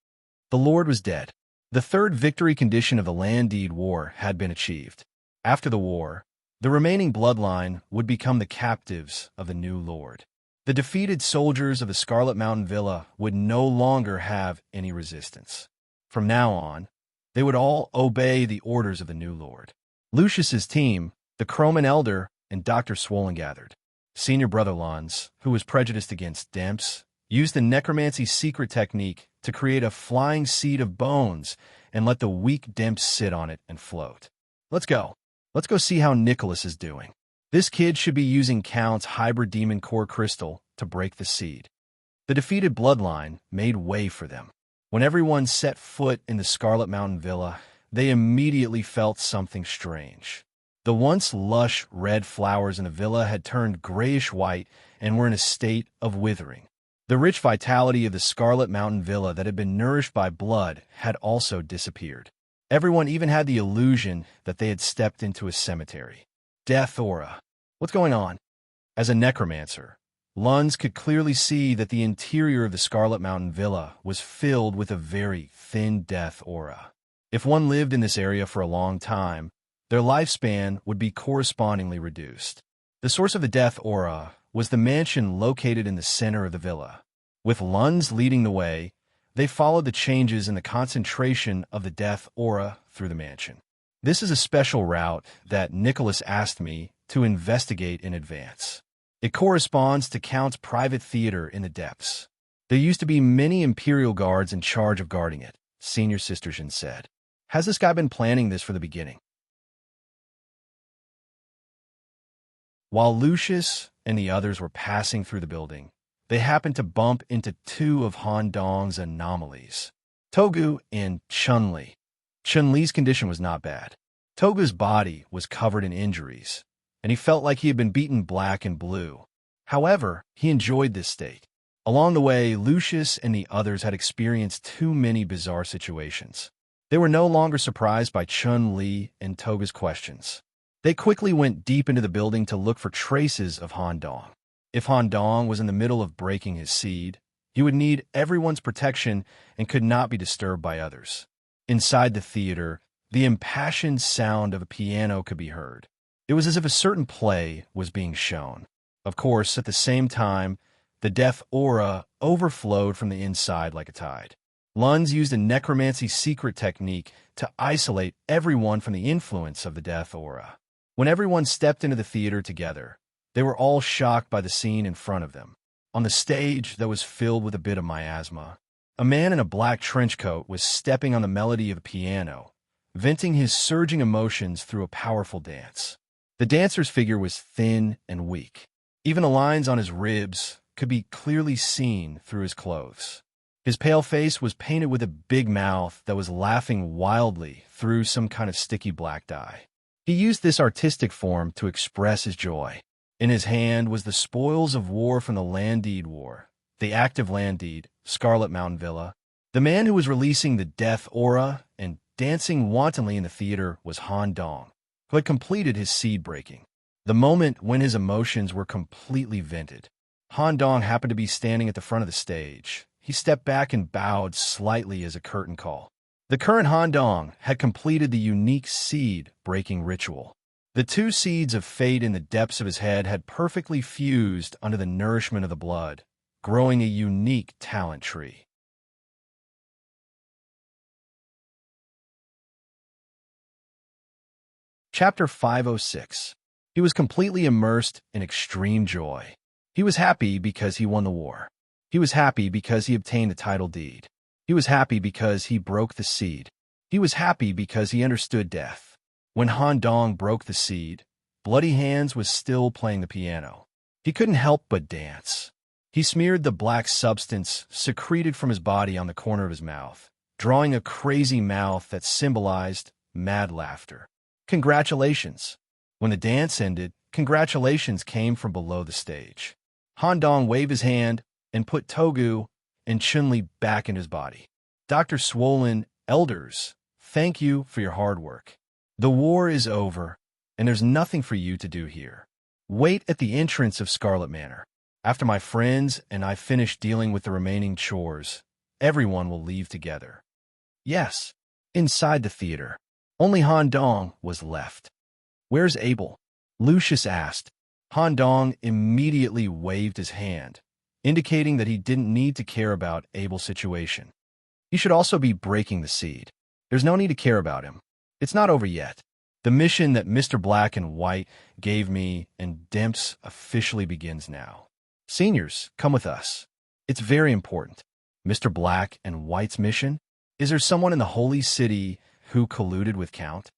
The Lord was dead. The third victory condition of the Land Deed War had been achieved. After the war, the remaining bloodline would become the captives of the new Lord. The defeated soldiers of the Scarlet Mountain Villa would no longer have any resistance. From now on, they would all obey the orders of the new Lord. Lucius's team, the Croman Elder, and Dr. Swollen gathered. Senior Brother Lons, who was prejudiced against Demps, used the necromancy secret technique to create a flying seed of bones and let the weak Demps sit on it and float. Let's go. Let's go see how Nicholas is doing. This kid should be using Count's hybrid demon core crystal to break the seed. The defeated bloodline made way for them. When everyone set foot in the Scarlet Mountain Villa, they immediately felt something strange. The once lush red flowers in the villa had turned grayish-white and were in a state of withering. The rich vitality of the Scarlet Mountain Villa that had been nourished by blood had also disappeared. Everyone even had the illusion that they had stepped into a cemetery. Death aura. What's going on? As a necromancer, Lunds could clearly see that the interior of the Scarlet Mountain Villa was filled with a very thin death aura. If one lived in this area for a long time, their lifespan would be correspondingly reduced. The source of the death aura was the mansion located in the center of the villa. With Lunds leading the way, they followed the changes in the concentration of the death aura through the mansion. This is a special route that Nicholas asked me to investigate in advance. It corresponds to Count's private theater in the depths. There used to be many Imperial guards in charge of guarding it, Senior Sisterchen said. Has this guy been planning this from the beginning? While Lucius and the others were passing through the building, they happened to bump into two of Han Dong's anomalies, Togu and Chun-Li. Chun-Li's condition was not bad. Togu's body was covered in injuries, and he felt like he had been beaten black and blue. However, he enjoyed this state. Along the way, Lucius and the others had experienced too many bizarre situations. They were no longer surprised by Chun-Li and Togu's questions. They quickly went deep into the building to look for traces of Han Dong. If Han Dong was in the middle of breaking his seed, he would need everyone's protection and could not be disturbed by others. Inside the theater, the impassioned sound of a piano could be heard. It was as if a certain play was being shown. Of course, at the same time, the death aura overflowed from the inside like a tide. Lunds used a necromancy secret technique to isolate everyone from the influence of the death aura. When everyone stepped into the theater together, they were all shocked by the scene in front of them. On the stage that was filled with a bit of miasma, a man in a black trench coat was stepping on the melody of a piano, venting his surging emotions through a powerful dance. The dancer's figure was thin and weak. Even the lines on his ribs could be clearly seen through his clothes. His pale face was painted with a big mouth that was laughing wildly through some kind of sticky black dye. He used this artistic form to express his joy. In his hand was the spoils of war from the Landede War, the active Landede, Scarlet Mountain Villa. The man who was releasing the death aura and dancing wantonly in the theater was Han Dong, who had completed his seed breaking. The moment when his emotions were completely vented, Han Dong happened to be standing at the front of the stage. He stepped back and bowed slightly as a curtain call. The current Han Dong had completed the unique seed-breaking ritual. The two seeds of fate in the depths of his head had perfectly fused under the nourishment of the blood, growing a unique talent tree. Chapter 506. He was completely immersed in extreme joy. He was happy because he won the war. He was happy because he obtained the title deed. He was happy because he broke the seed. He was happy because he understood death. When Han Dong broke the seed, Bloody Hands was still playing the piano. He couldn't help but dance. He smeared the black substance secreted from his body on the corner of his mouth, drawing a crazy mouth that symbolized mad laughter. Congratulations. When the dance ended, congratulations came from below the stage. Han Dong waved his hand and put Togu and Chun-Li back in his body. Dr. Swollen, elders, thank you for your hard work. The war is over, and there's nothing for you to do here. Wait at the entrance of Scarlet Manor. After my friends and I finish dealing with the remaining chores, everyone will leave together. Yes, inside the theater. Only Han Dong was left. Where's Abel? Lucius asked. Han Dong immediately waved his hand, indicating that he didn't need to care about Abel's situation. He should also be breaking the seed. There's no need to care about him. It's not over yet. The mission that Mr. Black and White gave me and Demps officially begins now. Seniors, come with us. It's very important. Mr. Black and White's mission? Is there someone in the Holy City who colluded with Count?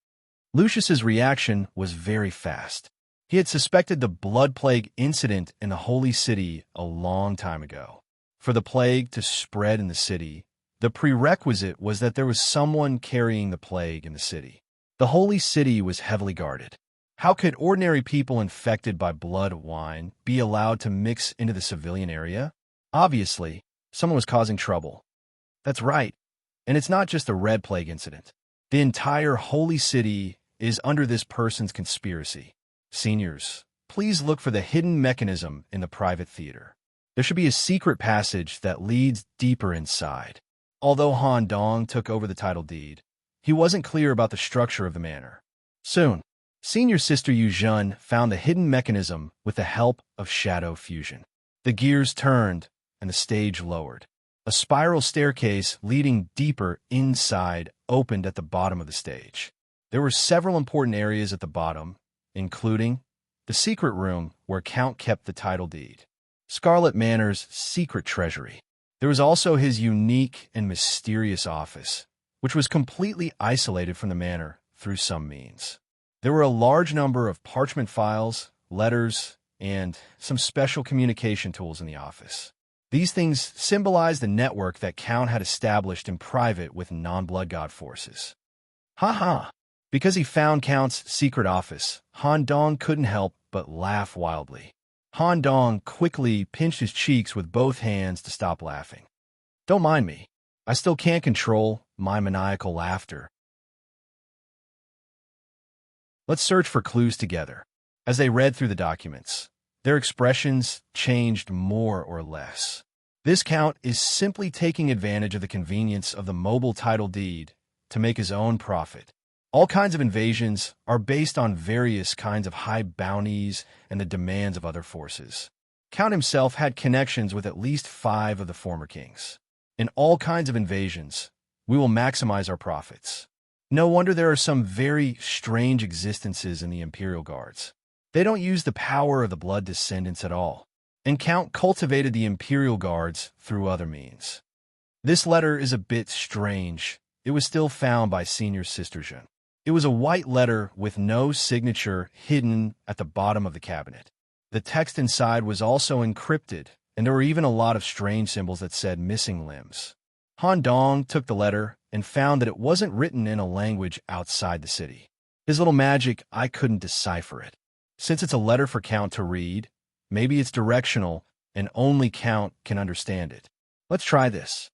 Lucius's reaction was very fast. He had suspected the blood plague incident in the Holy City a long time ago. For the plague to spread in the city, the prerequisite was that there was someone carrying the plague in the city. The Holy City was heavily guarded. How could ordinary people infected by blood wine be allowed to mix into the civilian area? Obviously, someone was causing trouble. That's right. And it's not just a Red Plague incident. The entire holy city is under this person's conspiracy. Seniors, please look for the hidden mechanism in the private theater. There should be a secret passage that leads deeper inside. Although Han Dong took over the title deed, he wasn't clear about the structure of the manor. Soon, senior sister Yu Jun found the hidden mechanism with the help of shadow fusion. The gears turned and the stage lowered. A spiral staircase leading deeper inside opened at the bottom of the stage. There were several important areas at the bottom, including the secret room where Count kept the title deed, Scarlet Manor's secret treasury. There was also his unique and mysterious office, which was completely isolated from the manor through some means. There were a large number of parchment files, letters, and some special communication tools in the office. These things symbolized the network that Count had established in private with non-blood god forces. Ha! Because he found Count's secret office, Han Dong couldn't help but laugh wildly. Han Dong quickly pinched his cheeks with both hands to stop laughing. Don't mind me. I still can't control my maniacal laughter. Let's search for clues together. As they read through the documents, their expressions changed more or less. This Count is simply taking advantage of the convenience of the mobile title deed to make his own profit. All kinds of invasions are based on various kinds of high bounties and the demands of other forces. Count himself had connections with at least 5 of the former kings. In all kinds of invasions, we will maximize our profits. No wonder there are some very strange existences in the Imperial Guards. They don't use the power of the blood descendants at all, and Count cultivated the Imperial Guards through other means. This letter is a bit strange. It was still found by Senior Sister Jun. It was a white letter with no signature hidden at the bottom of the cabinet. The text inside was also encrypted, and there were even a lot of strange symbols that said missing limbs. Han Dong took the letter and found that it wasn't written in a language outside the city. His little magic, I couldn't decipher it. Since it's a letter for Count to read, maybe it's directional and only Count can understand it. Let's try this.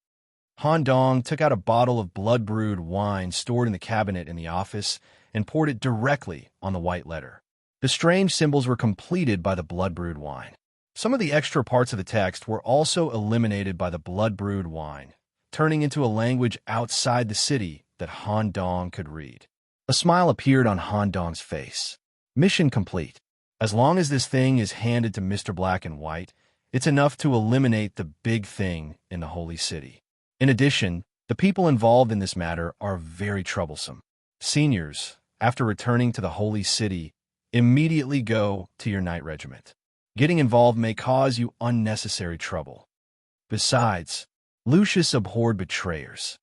Han Dong took out a bottle of blood-brewed wine stored in the cabinet in the office and poured it directly on the white letter. The strange symbols were completed by the blood-brewed wine. Some of the extra parts of the text were also eliminated by the blood-brewed wine, turning into a language outside the city that Han Dong could read. A smile appeared on Han Dong's face. Mission complete. As long as this thing is handed to Mr. Black and White, it's enough to eliminate the big thing in the Holy City. In addition, the people involved in this matter are very troublesome. Seniors, after returning to the Holy City, immediately go to your night regiment. Getting involved may cause you unnecessary trouble. Besides, Lucius abhorred betrayers.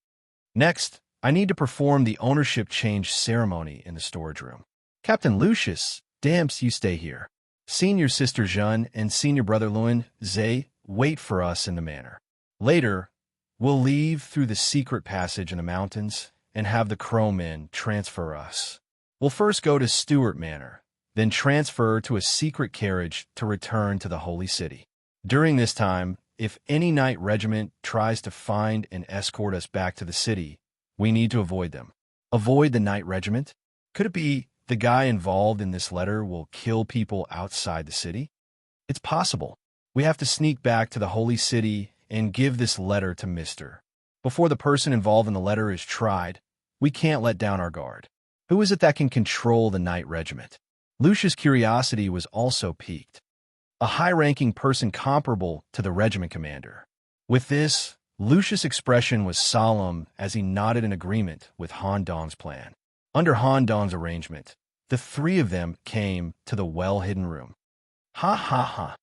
Next, I need to perform the ownership change ceremony in the storage room. Captain Lucius, Damps, you stay here. Senior Sister Jun and Senior Brother Lun Zhe wait for us in the manor. Later, we'll leave through the secret passage in the mountains and have the crowmen transfer us. We'll first go to Stuart Manor, then transfer to a secret carriage to return to the Holy City. During this time, if any night regiment tries to find and escort us back to the city, we need to avoid them. Avoid the night regiment? Could it be the guy involved in this letter will kill people outside the city? It's possible. We have to sneak back to the Holy City and give this letter to Mr. Before the person involved in the letter is tried, we can't let down our guard. Who is it that can control the night regiment? Lucius' curiosity was also piqued. A high-ranking person comparable to the regiment commander. With this, Lucius' expression was solemn as he nodded in agreement with Han Dong's plan. Under Han Dong's arrangement, the 3 of them came to the well-hidden room. Ha!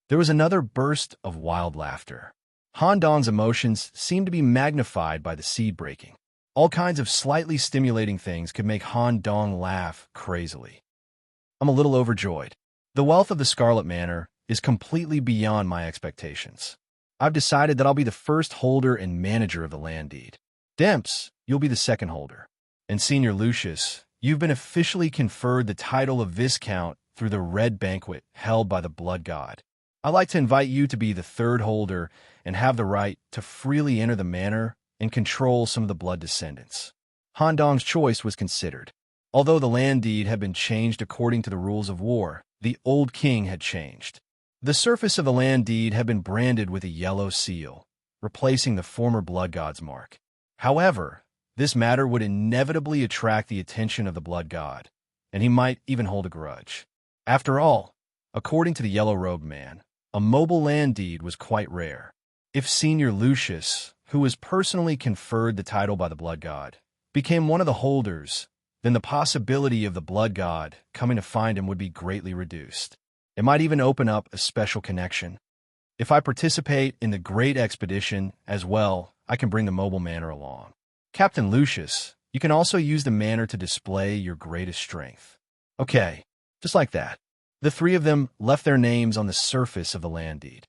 There was another burst of wild laughter. Han Dong's emotions seemed to be magnified by the seed breaking. All kinds of slightly stimulating things could make Han Dong laugh crazily. I'm a little overjoyed. The wealth of the Scarlet Manor is completely beyond my expectations. I've decided that I'll be the first holder and manager of the land deed. Demps, you'll be the second holder. And Senior Lucius, you've been officially conferred the title of Viscount through the red banquet held by the blood god. I'd like to invite you to be the third holder and have the right to freely enter the manor and control some of the blood descendants. Han Dong's choice was considered. Although the land deed had been changed according to the rules of war, the old king had changed. The surface of the land deed had been branded with a yellow seal, replacing the former blood god's mark. However, this matter would inevitably attract the attention of the blood god, and he might even hold a grudge. After all, according to the yellow-robed man, a mobile land deed was quite rare. If Senior Lucius, who was personally conferred the title by the blood god, became one of the holders, then the possibility of the blood god coming to find him would be greatly reduced. It might even open up a special connection. If I participate in the great expedition as well, I can bring the mobile manor along. Captain Lucius, you can also use the manor to display your greatest strength. Okay, just like that. The three of them left their names on the surface of the land deed.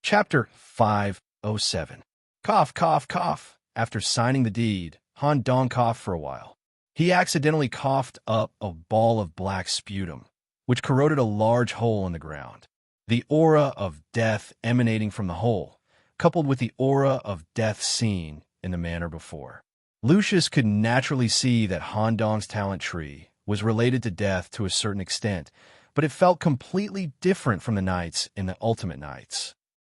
Chapter 507. Cough, cough, cough. After signing the deed, Han Dong coughed for a while. He accidentally coughed up a ball of black sputum, which corroded a large hole in the ground. The aura of death emanating from the hole, coupled with the aura of death seen in the manor before. Lucius could naturally see that Han Dong's talent tree was related to death to a certain extent, but it felt completely different from the knights in the Ultimate Knights.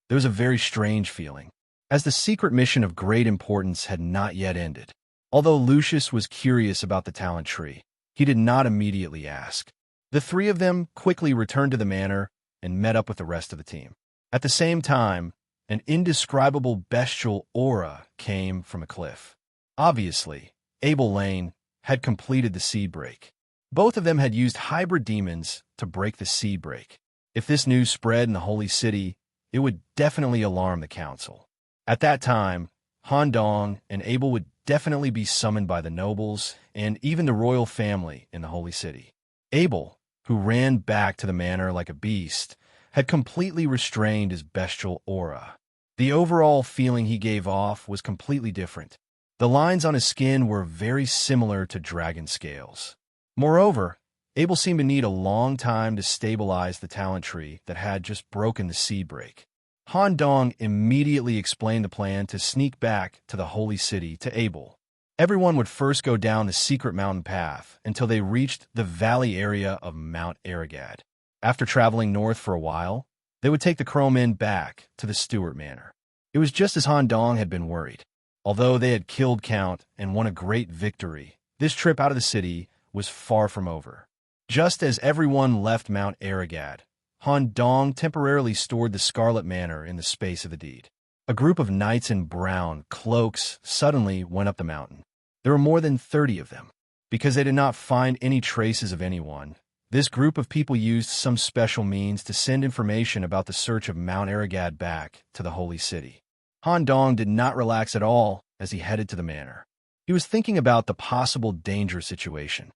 There was a very strange feeling, as the secret mission of great importance had not yet ended. Although Lucius was curious about the talent tree, he did not immediately ask. The three of them quickly returned to the manor and met up with the rest of the team. At the same time, an indescribable bestial aura came from a cliff. Obviously, Abel Lane had completed the seed break. Both of them had used hybrid demons to break the seed break. If this news spread in the Holy City, it would definitely alarm the council. At that time, Han Dong and Abel would definitely be summoned by the nobles and even the royal family in the Holy City. Abel, who ran back to the manor like a beast, had completely restrained his bestial aura. The overall feeling he gave off was completely different. The lines on his skin were very similar to dragon scales. Moreover, Abel seemed to need a long time to stabilize the talent tree that had just broken the seed break. Han Dong immediately explained the plan to sneak back to the Holy City to Abel. Everyone would first go down the secret mountain path until they reached the valley area of Mount Arrogad. After traveling north for a while, they would take the crowmen back to the Stewart Manor. It was just as Han Dong had been worried. Although they had killed Count and won a great victory, this trip out of the city was far from over. Just as everyone left Mount Arrogad, Han Dong temporarily stored the Scarlet Manor in the space of the deed. A group of knights in brown cloaks suddenly went up the mountain. There were more than 30 of them. Because they did not find any traces of anyone, this group of people used some special means to send information about the search of Mount Arrogad back to the Holy City. Han Dong did not relax at all as he headed to the manor. He was thinking about the possible danger situation.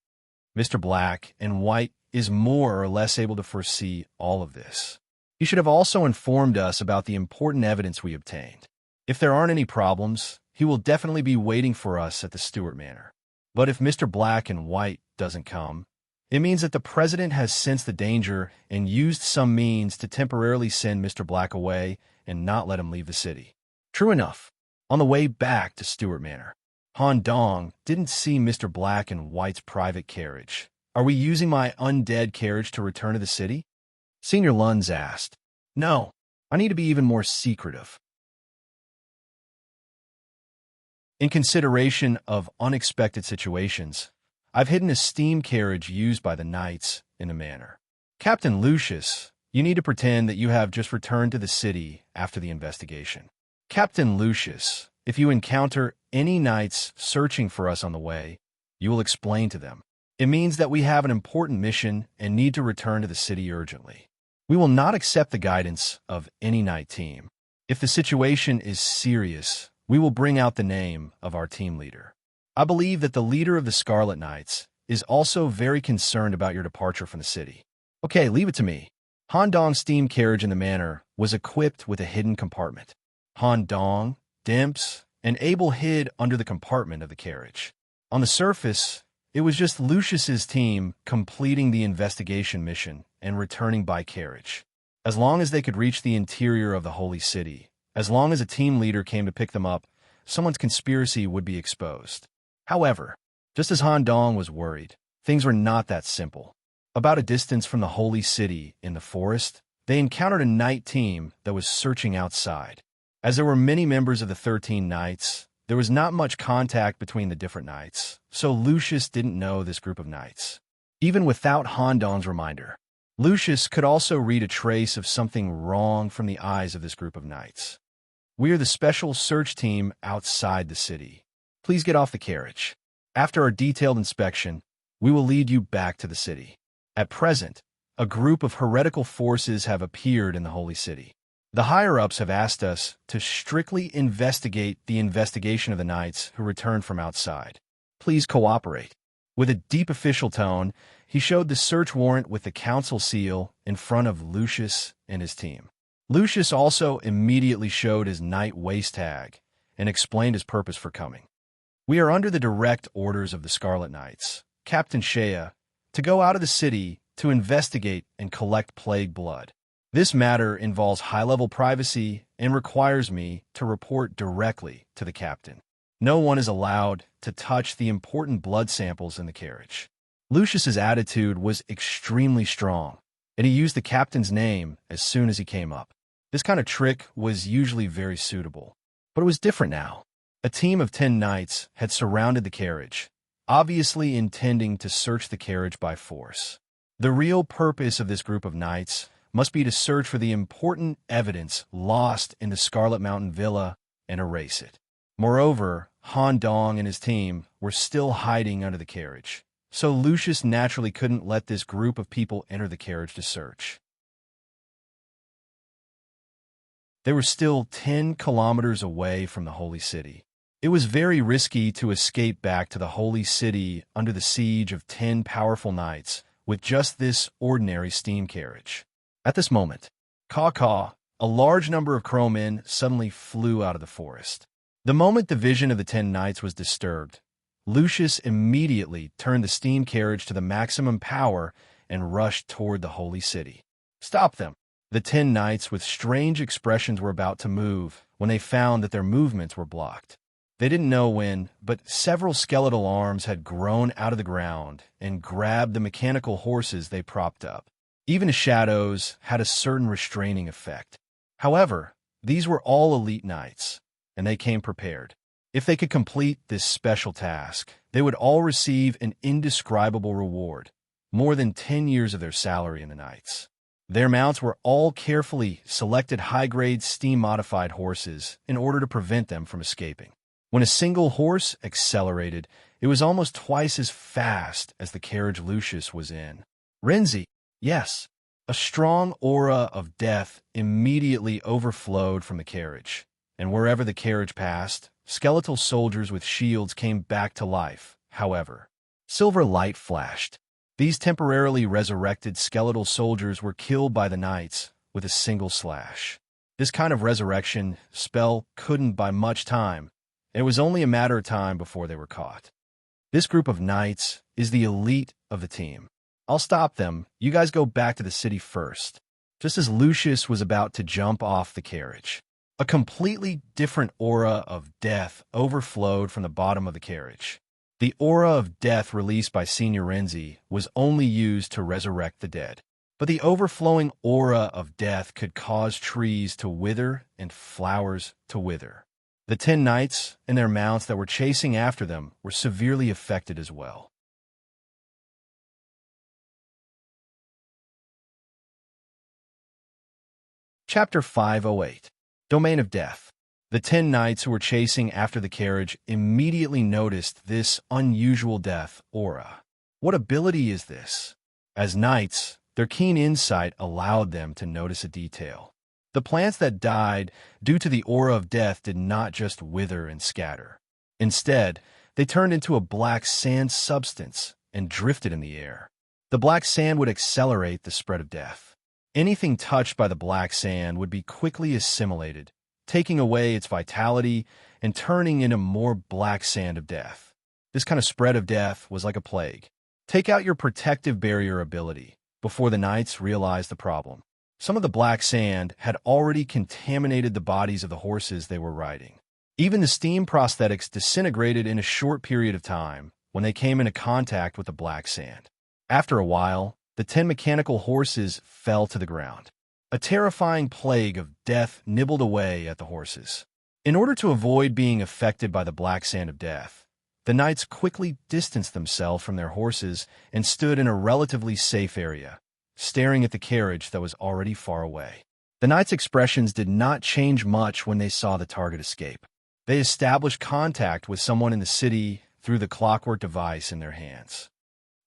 Mr. Black and White is more or less able to foresee all of this. He should have also informed us about the important evidence we obtained. If there aren't any problems, he will definitely be waiting for us at the Stewart Manor. But if Mr. Black and White doesn't come, it means that the president has sensed the danger and used some means to temporarily send Mr. Black away and not let him leave the city. True enough, on the way back to Stewart Manor, Han Dong didn't see Mr. Black and White's private carriage. Are we using my undead carriage to return to the city? Senior Lunds asked. No, I need to be even more secretive. In consideration of unexpected situations, I've hidden a steam carriage used by the knights in the manor. Captain Lucius, you need to pretend that you have just returned to the city after the investigation. Captain Lucius, if you encounter any knights searching for us on the way, you will explain to them. It means that we have an important mission and need to return to the city urgently. We will not accept the guidance of any knight team. If the situation is serious, we will bring out the name of our team leader. I believe that the leader of the Scarlet Knights is also very concerned about your departure from the city. Okay, leave it to me. Han Dong's steam carriage in the manor was equipped with a hidden compartment. Han Dong, Dimps, and Abel hid under the compartment of the carriage. On the surface, it was just Lucius's team completing the investigation mission and returning by carriage. As long as they could reach the interior of the holy city, as long as a team leader came to pick them up, someone's conspiracy would be exposed. However, just as Han Dong was worried, things were not that simple. About a distance from the holy city in the forest, they encountered a night team that was searching outside. As there were many members of the 13 Knights, there was not much contact between the different knights, so Lucius didn't know this group of knights. Even without Han Dong's reminder, Lucius could also read a trace of something wrong from the eyes of this group of knights. "We are the special search team outside the city. Please get off the carriage. After our detailed inspection, we will lead you back to the city. At present, a group of heretical forces have appeared in the holy city. The higher-ups have asked us to strictly investigate the investigation of the knights who returned from outside. Please cooperate." With a deep official tone, he showed the search warrant with the council seal in front of Lucius and his team. Lucius also immediately showed his knight waist tag and explained his purpose for coming. "We are under the direct orders of the Scarlet Knights, Captain Shea, to go out of the city to investigate and collect plague blood. This matter involves high-level privacy and requires me to report directly to the captain. No one is allowed to touch the important blood samples in the carriage." Lucius's attitude was extremely strong, and he used the captain's name as soon as he came up. This kind of trick was usually very suitable, but it was different now. A team of 10 knights had surrounded the carriage, obviously intending to search the carriage by force. The real purpose of this group of knights must be to search for the important evidence lost in the Scarlet Mountain Villa and erase it. Moreover, Han Dong and his team were still hiding under the carriage, so Lucius naturally couldn't let this group of people enter the carriage to search. They were still 10 kilometers away from the holy city. It was very risky to escape back to the holy city under the siege of 10 powerful knights with just this ordinary steam carriage. At this moment, caw-caw, a large number of crowmen suddenly flew out of the forest. The moment the vision of the 10 knights was disturbed, Lucius immediately turned the steam carriage to the maximum power and rushed toward the holy city. "Stop them!" The 10 knights with strange expressions were about to move when they found that their movements were blocked. They didn't know when, but several skeletal arms had grown out of the ground and grabbed the mechanical horses they propped up. Even the shadows had a certain restraining effect. However, these were all elite knights, and they came prepared. If they could complete this special task, they would all receive an indescribable reward, more than 10 years of their salary in the knights. Their mounts were all carefully selected high-grade steam-modified horses in order to prevent them from escaping. When a single horse accelerated, it was almost twice as fast as the carriage Lucius was in. Renzi, yes, a strong aura of death immediately overflowed from the carriage, and wherever the carriage passed, skeletal soldiers with shields came back to life. However, silver light flashed. These temporarily resurrected skeletal soldiers were killed by the knights with a single slash. This kind of resurrection spell couldn't buy much time, and it was only a matter of time before they were caught. This group of knights is the elite of the team. I'll stop them. You guys go back to the city first. Just as Lucius was about to jump off the carriage, a completely different aura of death overflowed from the bottom of the carriage. The aura of death released by Senior Renzi was only used to resurrect the dead. But the overflowing aura of death could cause trees to wither and flowers to wither. The 10 knights and their mounts that were chasing after them were severely affected as well. Chapter 508. Domain of Death. The 10 knights who were chasing after the carriage immediately noticed this unusual death aura. What ability is this? As knights, their keen insight allowed them to notice a detail. The plants that died due to the aura of death did not just wither and scatter. Instead, they turned into a black sand substance and drifted in the air. The black sand would accelerate the spread of death. Anything touched by the black sand would be quickly assimilated, taking away its vitality and turning into more black sand of death. This kind of spread of death was like a plague. Take out your protective barrier ability before the knights realized the problem. Some of the black sand had already contaminated the bodies of the horses they were riding. Even the steam prosthetics disintegrated in a short period of time when they came into contact with the black sand. After a while, the 10 mechanical horses fell to the ground. A terrifying plague of death nibbled away at the horses. In order to avoid being affected by the black sand of death, the knights quickly distanced themselves from their horses and stood in a relatively safe area, staring at the carriage that was already far away. The knights' expressions did not change much when they saw the target escape. They established contact with someone in the city through the clockwork device in their hands.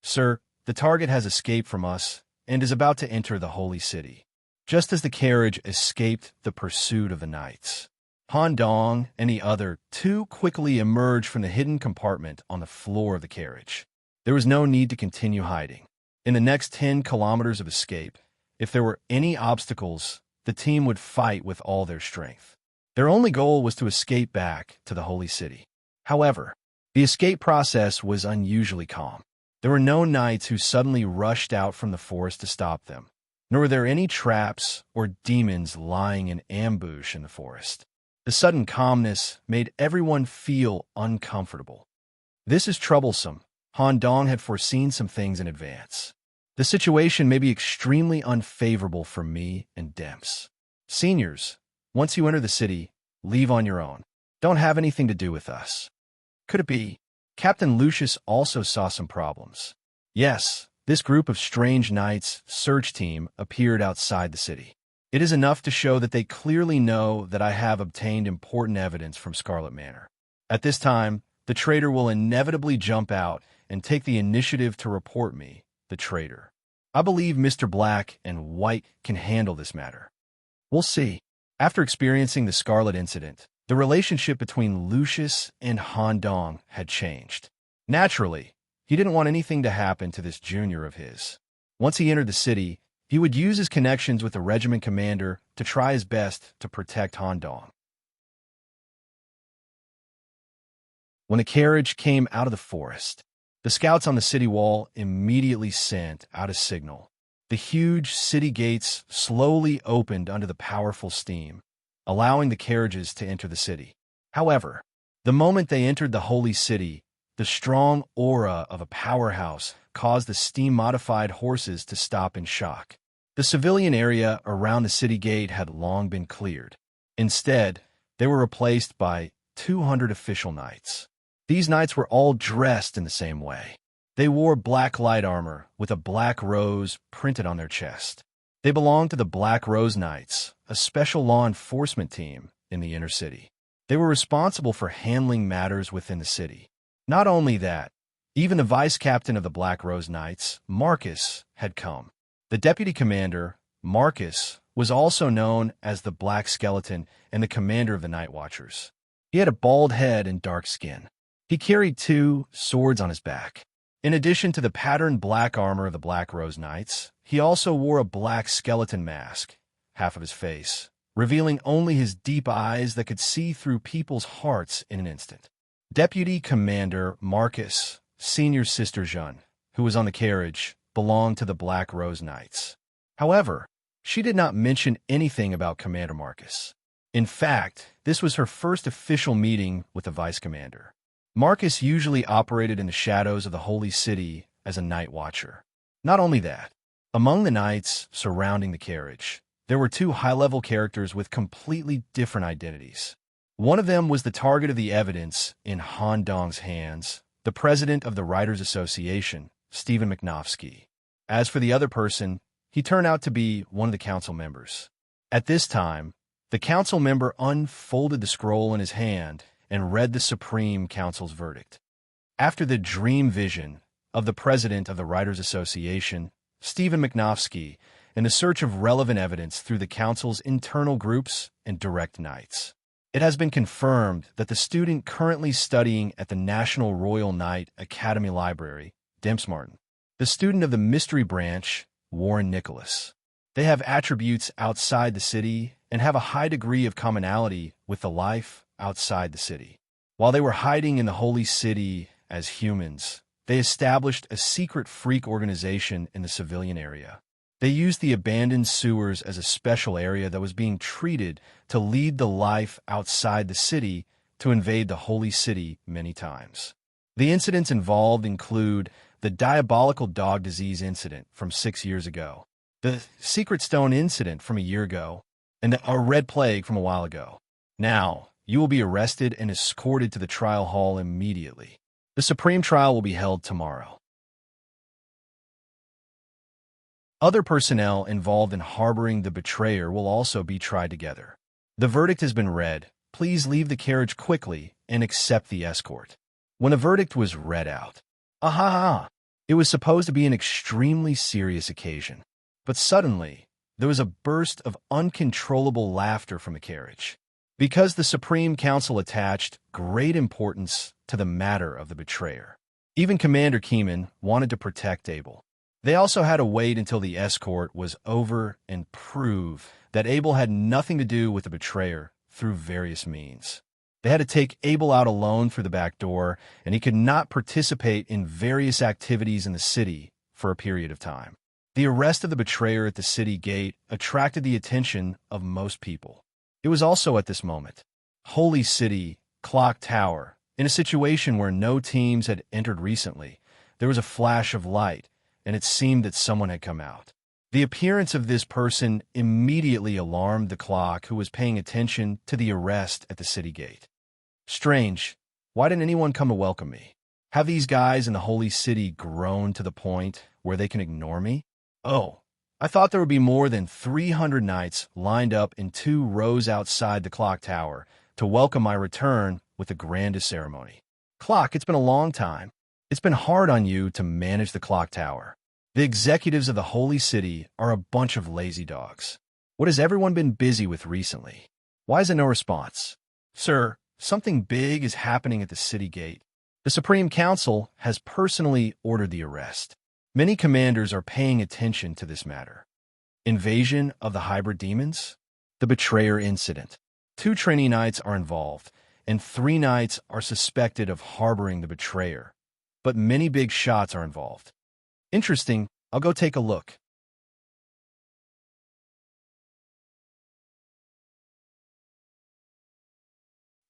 "Sir, the target has escaped from us and is about to enter the holy city." Just as the carriage escaped the pursuit of the knights, Han Dong and the other two quickly emerged from the hidden compartment on the floor of the carriage. There was no need to continue hiding. In the next 10 kilometers of escape, if there were any obstacles, the team would fight with all their strength. Their only goal was to escape back to the holy city. However, the escape process was unusually calm. There were no knights who suddenly rushed out from the forest to stop them, nor were there any traps or demons lying in ambush in the forest. The sudden calmness made everyone feel uncomfortable. This is troublesome. Han Dong had foreseen some things in advance. The situation may be extremely unfavorable for me and Demps. Seniors, once you enter the city, leave on your own. Don't have anything to do with us. Could it be? Captain Lucius also saw some problems. Yes, this group of strange knights' search team appeared outside the city. It is enough to show that they clearly know that I have obtained important evidence from Scarlet Manor. At this time, the traitor will inevitably jump out and take the initiative to report me, the traitor. I believe Mr. Black and White can handle this matter. We'll see. After experiencing the Scarlet incident, the relationship between Lucius and Han Dong had changed. Naturally, he didn't want anything to happen to this junior of his. Once he entered the city, he would use his connections with the regiment commander to try his best to protect Han Dong. When the carriage came out of the forest, the scouts on the city wall immediately sent out a signal. The huge city gates slowly opened under the powerful steam, allowing the carriages to enter the city. However, the moment they entered the holy city, the strong aura of a powerhouse caused the steam-modified horses to stop in shock. The civilian area around the city gate had long been cleared. Instead, they were replaced by 200 official knights. These knights were all dressed in the same way. They wore black light armor with a black rose printed on their chest. They belonged to the Black Rose Knights, a special law enforcement team in the inner city. They were responsible for handling matters within the city. Not only that, even the vice captain of the Black Rose Knights, Marcus, had come. The deputy commander, Marcus, was also known as the Black Skeleton and the commander of the Night Watchers. He had a bald head and dark skin. He carried 2 swords on his back. In addition to the patterned black armor of the Black Rose Knights, he also wore a black skeleton mask, half of his face, revealing only his deep eyes that could see through people's hearts in an instant. Deputy Commander Marcus, Senior Sister Jeanne, who was on the carriage, belonged to the Black Rose Knights. However, she did not mention anything about Commander Marcus. In fact, this was her first official meeting with the Vice Commander. Marcus usually operated in the shadows of the Holy City as a night watcher. Not only that, among the knights surrounding the carriage, there were 2 high-level characters with completely different identities. One of them was the target of the evidence in Han Dong's hands, the president of the Writers Association, Stephen McNofsky. As for the other person, he turned out to be one of the council members. At this time, the council member unfolded the scroll in his hand and read the Supreme Council's verdict. After the dream vision of the president of the Writers Association, Stephen McNofsky, in the search of relevant evidence through the council's internal groups and direct knights, it has been confirmed that the student currently studying at the National Royal Knight Academy Library, Demps Martin, the student of the mystery branch, Warren Nicholas, They have attributes outside the city and have a high degree of commonality with the life outside the city. While they were hiding in the holy city as humans, they established a secret freak organization in the civilian area. They used the abandoned sewers as a special area that was being treated to lead the life outside the city to invade the holy city many times. The incidents involved include the diabolical dog disease incident from 6 years ago, the secret stone incident from a year ago, and a red plague from a while ago. Now, you will be arrested and escorted to the trial hall immediately. The supreme trial will be held tomorrow. Other personnel involved in harboring the betrayer will also be tried together. The verdict has been read. Please leave the carriage quickly and accept the escort. When a verdict was read out, it was supposed to be an extremely serious occasion. But suddenly, there was a burst of uncontrollable laughter from the carriage. Because the Supreme Council attached great importance to the matter of the betrayer. Even Commander Keeman wanted to protect Abel. They also had to wait until the escort was over and prove that Abel had nothing to do with the betrayer through various means. They had to take Abel out alone through the back door, and he could not participate in various activities in the city for a period of time. The arrest of the betrayer at the city gate attracted the attention of most people. It was also at this moment, Holy City, Clock Tower, in a situation where no teams had entered recently, there was a flash of light, and it seemed that someone had come out. The appearance of this person immediately alarmed the clock, who was paying attention to the arrest at the city gate. Strange, why didn't anyone come to welcome me? Have these guys in the Holy City grown to the point where they can ignore me? Oh, I thought there would be more than 300 knights lined up in 2 rows outside the clock tower to welcome my return with the grandest ceremony. Clock, it's been a long time. It's been hard on you to manage the clock tower. The executives of the Holy City are a bunch of lazy dogs. What has everyone been busy with recently? Why is there no response? Sir, something big is happening at the city gate. The Supreme Council has personally ordered the arrest. Many commanders are paying attention to this matter. Invasion of the hybrid demons? The betrayer incident. 2 trainee knights are involved, and 3 knights are suspected of harboring the betrayer. But many big shots are involved. Interesting, I'll go take a look.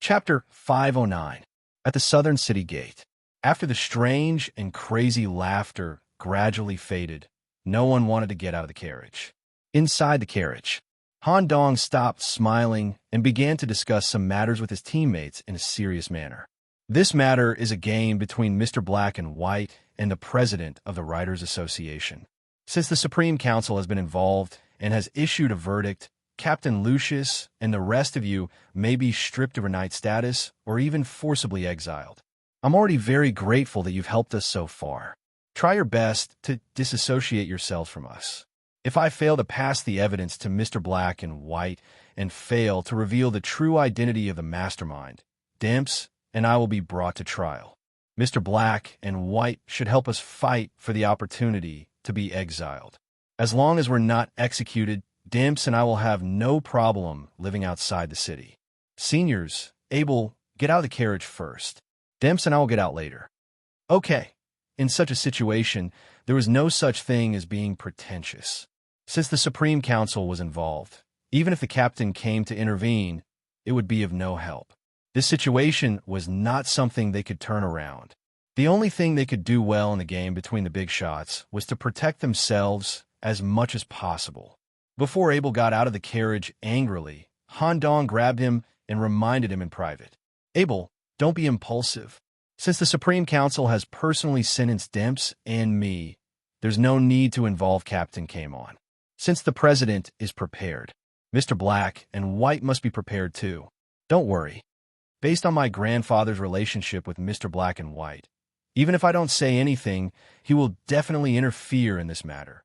Chapter 509. At the southern city gate. After the strange and crazy laughter gradually faded, no one wanted to get out of the carriage. Inside the carriage, Han Dong stopped smiling and began to discuss some matters with his teammates in a serious manner. This matter is a game between Mr. Black and White and the president of the Writers Association. Since the Supreme Council has been involved and has issued a verdict, Captain Lucius and the rest of you may be stripped of your knight status or even forcibly exiled. I'm already very grateful that you've helped us so far. Try your best to disassociate yourselves from us. If I fail to pass the evidence to Mr. Black and White and fail to reveal the true identity of the mastermind, Dimps and I will be brought to trial. Mr. Black and White should help us fight for the opportunity to be exiled. As long as we're not executed, Dimps and I will have no problem living outside the city. Seniors, Abel, get out of the carriage first. Dimps and I will get out later. Okay. In such a situation, there was no such thing as being pretentious. Since the Supreme Council was involved, even if the captain came to intervene, it would be of no help. This situation was not something they could turn around. The only thing they could do well in the game between the big shots was to protect themselves as much as possible. Before Abel got out of the carriage angrily, Han Dong grabbed him and reminded him in private. Abel, don't be impulsive. Since the Supreme Council has personally sentenced Dimps and me, there's no need to involve Captain Kamon. Since the president is prepared, Mr. Black and White must be prepared too. Don't worry. Based on my grandfather's relationship with Mr. Black and White, even if I don't say anything, he will definitely interfere in this matter.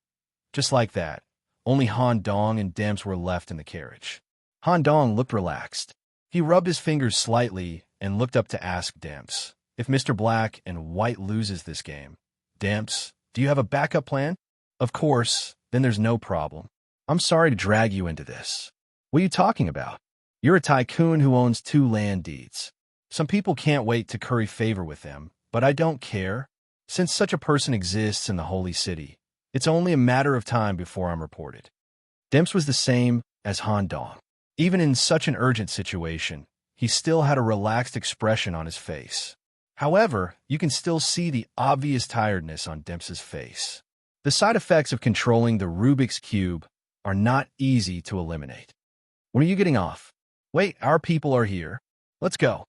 Just like that, only Han Dong and Dimps were left in the carriage. Han Dong looked relaxed. He rubbed his fingers slightly and looked up to ask Dimps, if Mr. Black and White loses this game, Dimps, do you have a backup plan? Of course, then there's no problem. I'm sorry to drag you into this. What are you talking about? You're a tycoon who owns 2 land deeds. Some people can't wait to curry favor with them, but I don't care. Since such a person exists in the Holy City, it's only a matter of time before I'm reported. Demps was the same as Han Dong. Even in such an urgent situation, he still had a relaxed expression on his face. However, you can still see the obvious tiredness on Demps's face. The side effects of controlling the Rubik's Cube are not easy to eliminate. When are you getting off? Wait, our people are here. Let's go.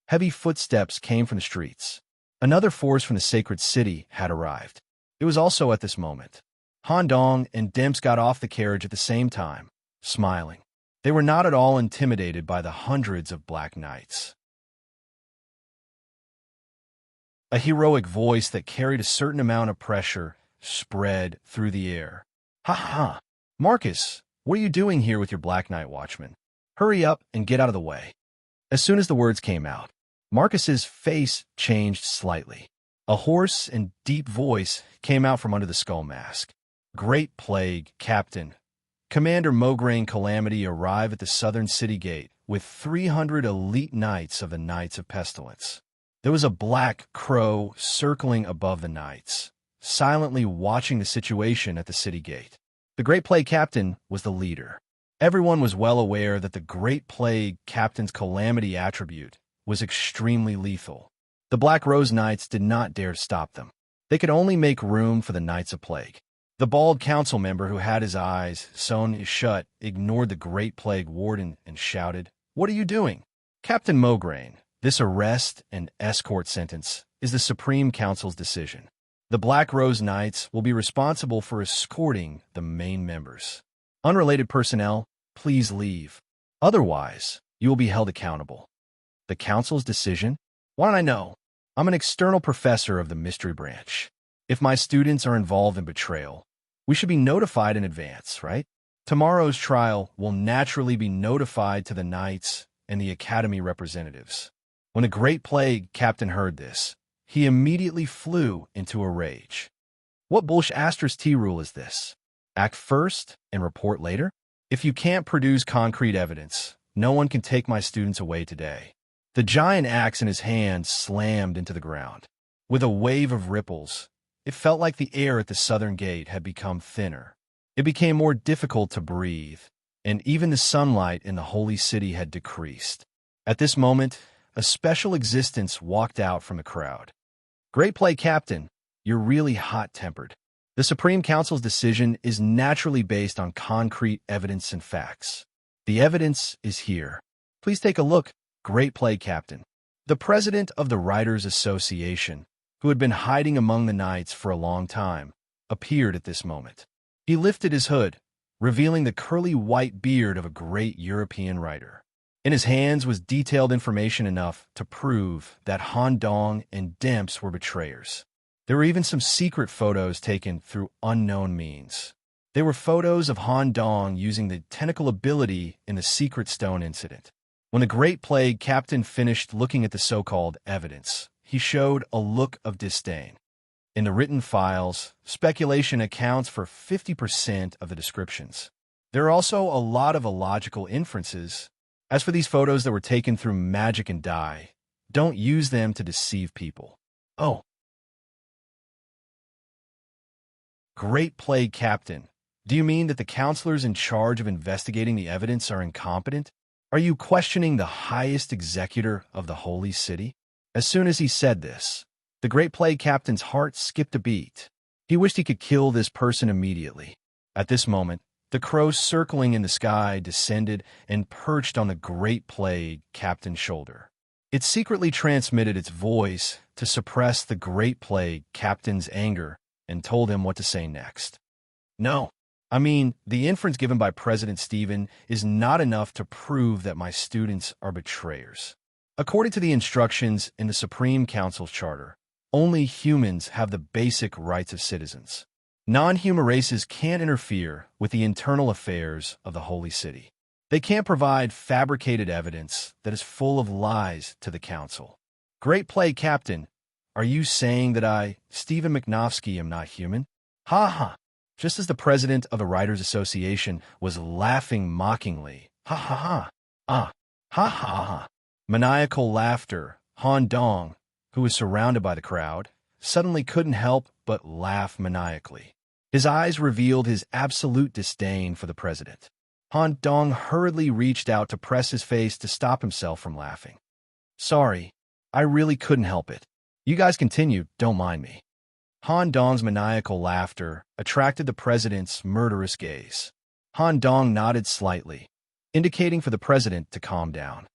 Heavy footsteps came from the streets. Another force from the sacred city had arrived. It was also at this moment. Han Dong and Demps got off the carriage at the same time, smiling. They were not at all intimidated by the hundreds of black knights. A heroic voice that carried a certain amount of pressure spread through the air. Ha ha! Marcus, what are you doing here with your Black Knight Watchman? Hurry up and get out of the way. As soon as the words came out, Marcus's face changed slightly. A hoarse and deep voice came out from under the skull mask. Great Plague, Captain. Commander Mograine Calamity arrived at the southern city gate with 300 elite knights of the Knights of Pestilence. There was a black crow circling above the knights, silently watching the situation at the city gate. The Great Plague Captain was the leader. Everyone was well aware that the Great Plague Captain's calamity attribute was extremely lethal. The Black Rose Knights did not dare stop them. They could only make room for the Knights of Plague. The bald council member who had his eyes sewn shut ignored the Great Plague Warden and shouted, "What are you doing?" Captain Mograine, this arrest and escort sentence is the Supreme Council's decision. The Black Rose Knights will be responsible for escorting the main members. Unrelated personnel, please leave. Otherwise, you will be held accountable. The Council's decision? Why don't I know? I'm an external professor of the Mystery Branch. If my students are involved in betrayal, we should be notified in advance, right? Tomorrow's trial will naturally be notified to the Knights and the Academy representatives. When the Great Plague Captain heard this, he immediately flew into a rage. What bullshit asterisk T rule is this? Act first and report later? If you can't produce concrete evidence, no one can take my students away today. The giant axe in his hand slammed into the ground. With a wave of ripples, it felt like the air at the southern gate had become thinner. It became more difficult to breathe, and even the sunlight in the holy city had decreased. At this moment, a special existence walked out from the crowd. Great Plague Captain, you're really hot-tempered. The Supreme Council's decision is naturally based on concrete evidence and facts. The evidence is here. Please take a look, Great Plague Captain. The president of the Writers' Association, who had been hiding among the knights for a long time, appeared at this moment. He lifted his hood, revealing the curly white beard of a great European writer. In his hands was detailed information enough to prove that Han Dong and Demps were betrayers. There were even some secret photos taken through unknown means. They were photos of Han Dong using the tentacle ability in the Secret Stone incident. When the Great Plague Captain finished looking at the so-called evidence, he showed a look of disdain. In the written files, speculation accounts for 50% of the descriptions. There are also a lot of illogical inferences. As for these photos that were taken through magic and dye, don't use them to deceive people. Oh. Great Plague Captain, do you mean that the counselors in charge of investigating the evidence are incompetent? Are you questioning the highest executor of the Holy City? As soon as he said this, the Great Plague Captain's heart skipped a beat. He wished he could kill this person immediately. At this moment, the crow circling in the sky descended and perched on the Great Plague Captain's shoulder. It secretly transmitted its voice to suppress the Great Plague Captain's anger and told him what to say next. No, I mean, the inference given by President Stephen is not enough to prove that my students are betrayers. According to the instructions in the Supreme Council's charter, only humans have the basic rights of citizens. Non-human races can't interfere with the internal affairs of the Holy City. They can't provide fabricated evidence that is full of lies to the Council. Great Plague Captain, are you saying that I, Stephen McNofsky, am not human? Ha ha! Just as the president of the Writers Association was laughing mockingly, ha ha ha, ah, ha ha ha, maniacal laughter, Han Dong, who was surrounded by the crowd, suddenly couldn't help but laugh maniacally. His eyes revealed his absolute disdain for the president. Han Dong hurriedly reached out to press his face to stop himself from laughing. Sorry, I really couldn't help it. You guys continue, don't mind me. Han Dong's maniacal laughter attracted the president's murderous gaze. Han Dong nodded slightly, indicating for the president to calm down.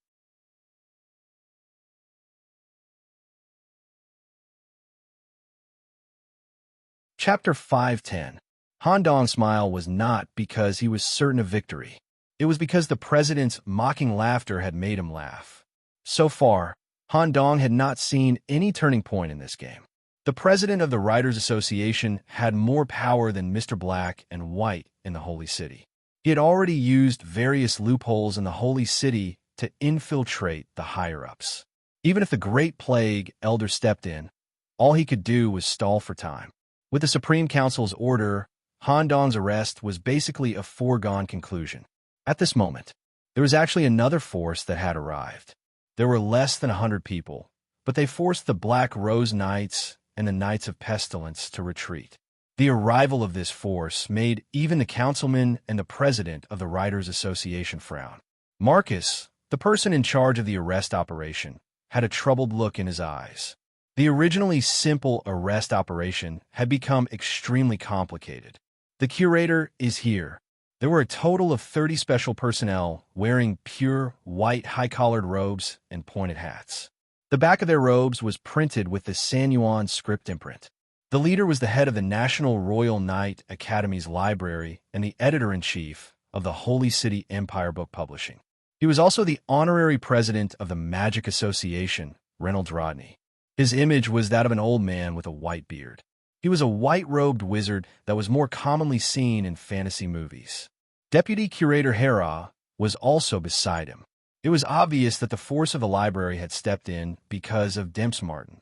Chapter 510. Han Dong's smile was not because he was certain of victory. It was because the president's mocking laughter had made him laugh. So far, Han Dong had not seen any turning point in this game. The president of the Writers Association had more power than Mr. Black and White in the Holy City. He had already used various loopholes in the Holy City to infiltrate the higher-ups. Even if the Great Plague Elder stepped in, all he could do was stall for time. With the Supreme Council's order, Han Dong's arrest was basically a foregone conclusion. At this moment, there was actually another force that had arrived. There were less than 100 people, but they forced the Black Rose Knights and the Knights of Pestilence to retreat. The arrival of this force made even the councilman and the president of the Writers Association frown. Marcus, the person in charge of the arrest operation, had a troubled look in his eyes. The originally simple arrest operation had become extremely complicated. The curator is here. There were a total of 30 special personnel wearing pure white high-collared robes and pointed hats. The back of their robes was printed with the San Yuan script imprint. The leader was the head of the National Royal Knight Academy's library and the editor-in-chief of the Holy City Empire Book Publishing. He was also the honorary president of the Magic Association, Reynolds Rodney. His image was that of an old man with a white beard. He was a white-robed wizard that was more commonly seen in fantasy movies. Deputy Curator Hera was also beside him. It was obvious that the force of the library had stepped in because of Martin.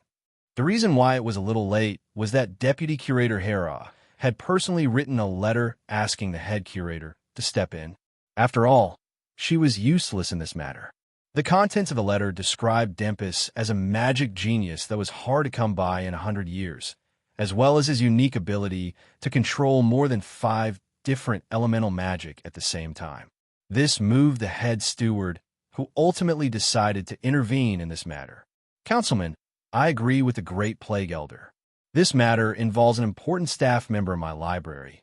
The reason why it was a little late was that Deputy Curator Hera had personally written a letter asking the head curator to step in. After all, she was useless in this matter. The contents of the letter described Dempus as a magic genius that was hard to come by in 100 years, as well as his unique ability to control more than 5 different elemental magic at the same time. This moved the head steward, who ultimately decided to intervene in this matter. Councilman, I agree with the Great Plague Elder. This matter involves an important staff member in my library,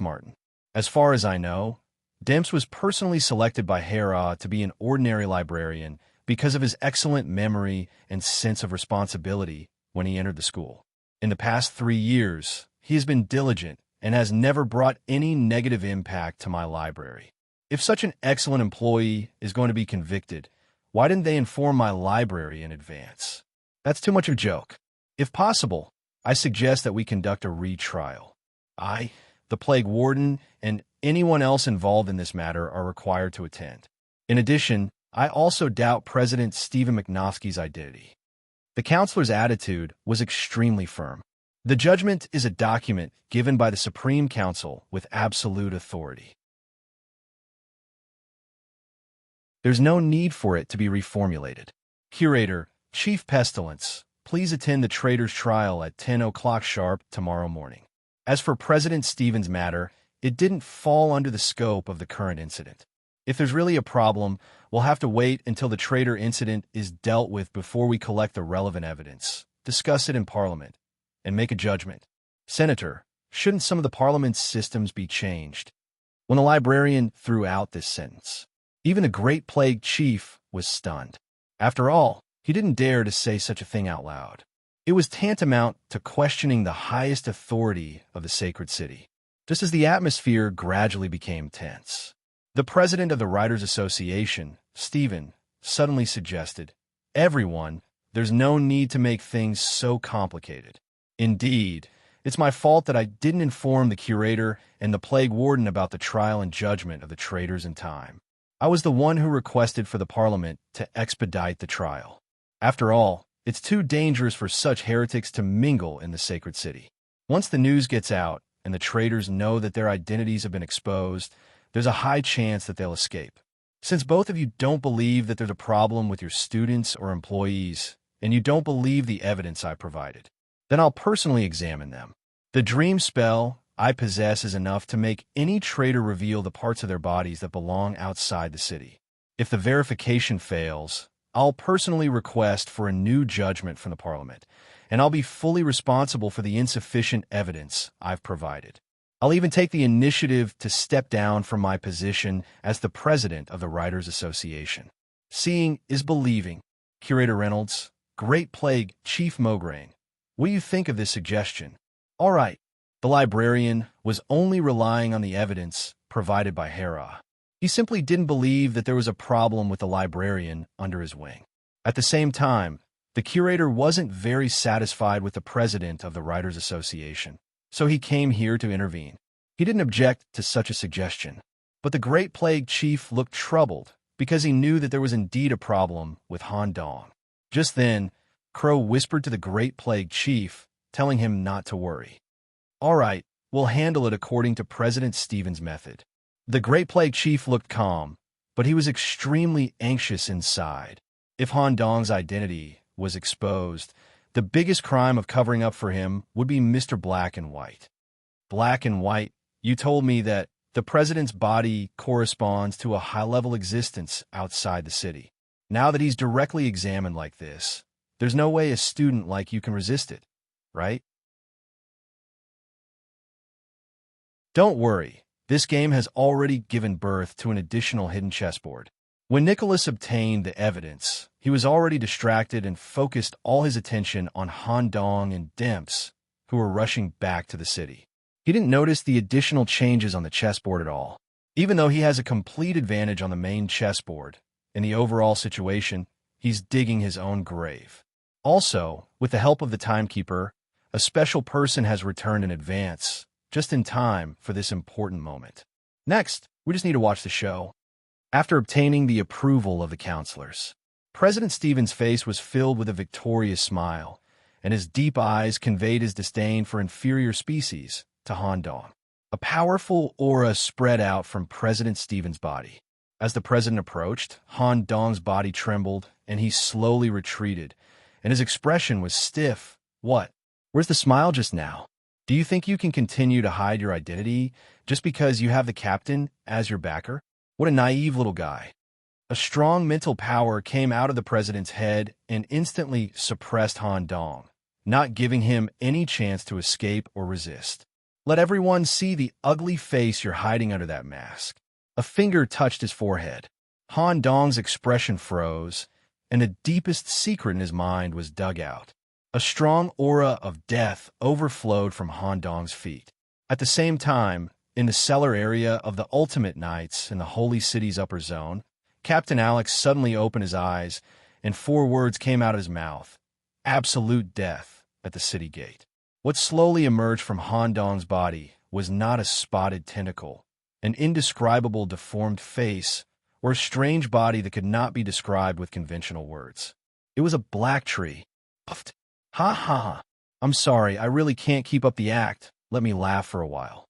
Martin. As far as I know, Demps was personally selected by Hera to be an ordinary librarian because of his excellent memory and sense of responsibility when he entered the school. In the past 3 years, he has been diligent and has never brought any negative impact to my library. If such an excellent employee is going to be convicted, why didn't they inform my library in advance? That's too much of a joke. If possible, I suggest that we conduct a retrial. I, the Plague Warden, and anyone else involved in this matter are required to attend. In addition, I also doubt President Stephen McNoskey's identity. The counselor's attitude was extremely firm. The judgment is a document given by the Supreme Council with absolute authority. There's no need for it to be reformulated. Curator, Chief Pestilence, please attend the traitor's trial at 10 o'clock sharp tomorrow morning. As for President Stephen's matter, it didn't fall under the scope of the current incident. If there's really a problem, we'll have to wait until the traitor incident is dealt with before we collect the relevant evidence, discuss it in Parliament, and make a judgment. Senator, shouldn't some of the Parliament's systems be changed? When the librarian threw out this sentence, even the Great Plague Chief was stunned. After all, he didn't dare to say such a thing out loud. It was tantamount to questioning the highest authority of the sacred city. Just as the atmosphere gradually became tense, the president of the Writers Association, Stephen, suddenly suggested, "Everyone, there's no need to make things so complicated. Indeed, it's my fault that I didn't inform the curator and the plague warden about the trial and judgment of the traitors in time. I was the one who requested for the Parliament to expedite the trial. After all, it's too dangerous for such heretics to mingle in the sacred city. Once the news gets out, and the traitors know that their identities have been exposed, there's a high chance that they'll escape. Since both of you don't believe that there's a problem with your students or employees, and you don't believe the evidence I provided, then I'll personally examine them. The dream spell I possess is enough to make any traitor reveal the parts of their bodies that belong outside the city. If the verification fails, I'll personally request for a new judgment from the Parliament, and I'll be fully responsible for the insufficient evidence I've provided. I'll even take the initiative to step down from my position as the president of the Writers' Association. Seeing is believing. Curator Reynolds, Great Plague Chief Mograine, what do you think of this suggestion? All right. The librarian was only relying on the evidence provided by Hera. He simply didn't believe that there was a problem with the librarian under his wing. At the same time, the curator wasn't very satisfied with the president of the Writers' Association, so he came here to intervene. He didn't object to such a suggestion, but the Great Plague Chief looked troubled because he knew that there was indeed a problem with Han Dong. Just then, Crow whispered to the Great Plague Chief, telling him not to worry. All right, we'll handle it according to President Stephen's method. The Great Plague Chief looked calm, but he was extremely anxious inside. If Han Dong's identity was exposed, the biggest crime of covering up for him would be Mr. Black and White. Black and White, you told me that the president's body corresponds to a high-level existence outside the city. Now that he's directly examined like this, there's no way a student like you can resist it, right? Don't worry, this game has already given birth to an additional hidden chessboard. When Nicholas obtained the evidence, he was already distracted and focused all his attention on Han Dong and Demps, who were rushing back to the city. He didn't notice the additional changes on the chessboard at all. Even though he has a complete advantage on the main chessboard, in the overall situation, he's digging his own grave. Also, with the help of the timekeeper, a special person has returned in advance, just in time for this important moment. Next, we just need to watch the show. After obtaining the approval of the counselors, President Stephen's face was filled with a victorious smile, and his deep eyes conveyed his disdain for inferior species to Han Dong. A powerful aura spread out from President Stephen's body. As the president approached, Han Dong's body trembled, and he slowly retreated, and his expression was stiff. What? Where's the smile just now? Do you think you can continue to hide your identity just because you have the captain as your backer? What a naive little guy. A strong mental power came out of the president's head and instantly suppressed Han Dong, not giving him any chance to escape or resist. Let everyone see the ugly face you're hiding under that mask. A finger touched his forehead. Han Dong's expression froze, and the deepest secret in his mind was dug out. A strong aura of death overflowed from Han Dong's feet. At the same time, in the cellar area of the Ultimate Knights in the Holy City's upper zone, Captain Alex suddenly opened his eyes, and 4 words came out of his mouth. Absolute death at the city gate. What slowly emerged from Han Dong's body was not a spotted tentacle, an indescribable deformed face, or a strange body that could not be described with conventional words. It was a black tree. Puffed. Ha ha ha. I'm sorry, I really can't keep up the act. Let me laugh for a while.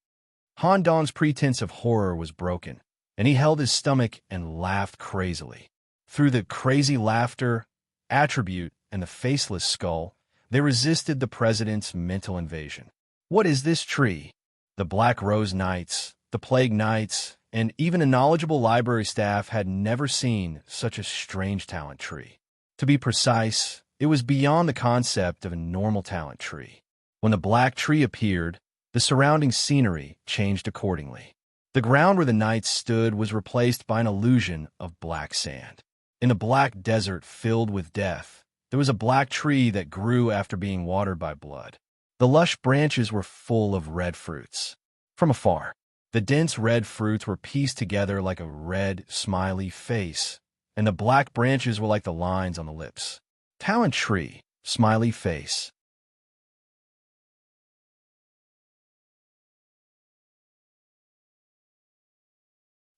Han Dong's pretense of horror was broken, and he held his stomach and laughed crazily. Through the crazy laughter, attribute, and the faceless skull, they resisted the president's mental invasion. What is this tree? The Black Rose Knights, the Plague Knights, and even a knowledgeable library staff had never seen such a strange talent tree. To be precise, it was beyond the concept of a normal talent tree. When the black tree appeared, the surrounding scenery changed accordingly. The ground where the knights stood was replaced by an illusion of black sand. In a black desert filled with death, there was a black tree that grew after being watered by blood. The lush branches were full of red fruits. From afar, the dense red fruits were pieced together like a red, smiley face, and the black branches were like the lines on the lips. Talent tree, smiley face.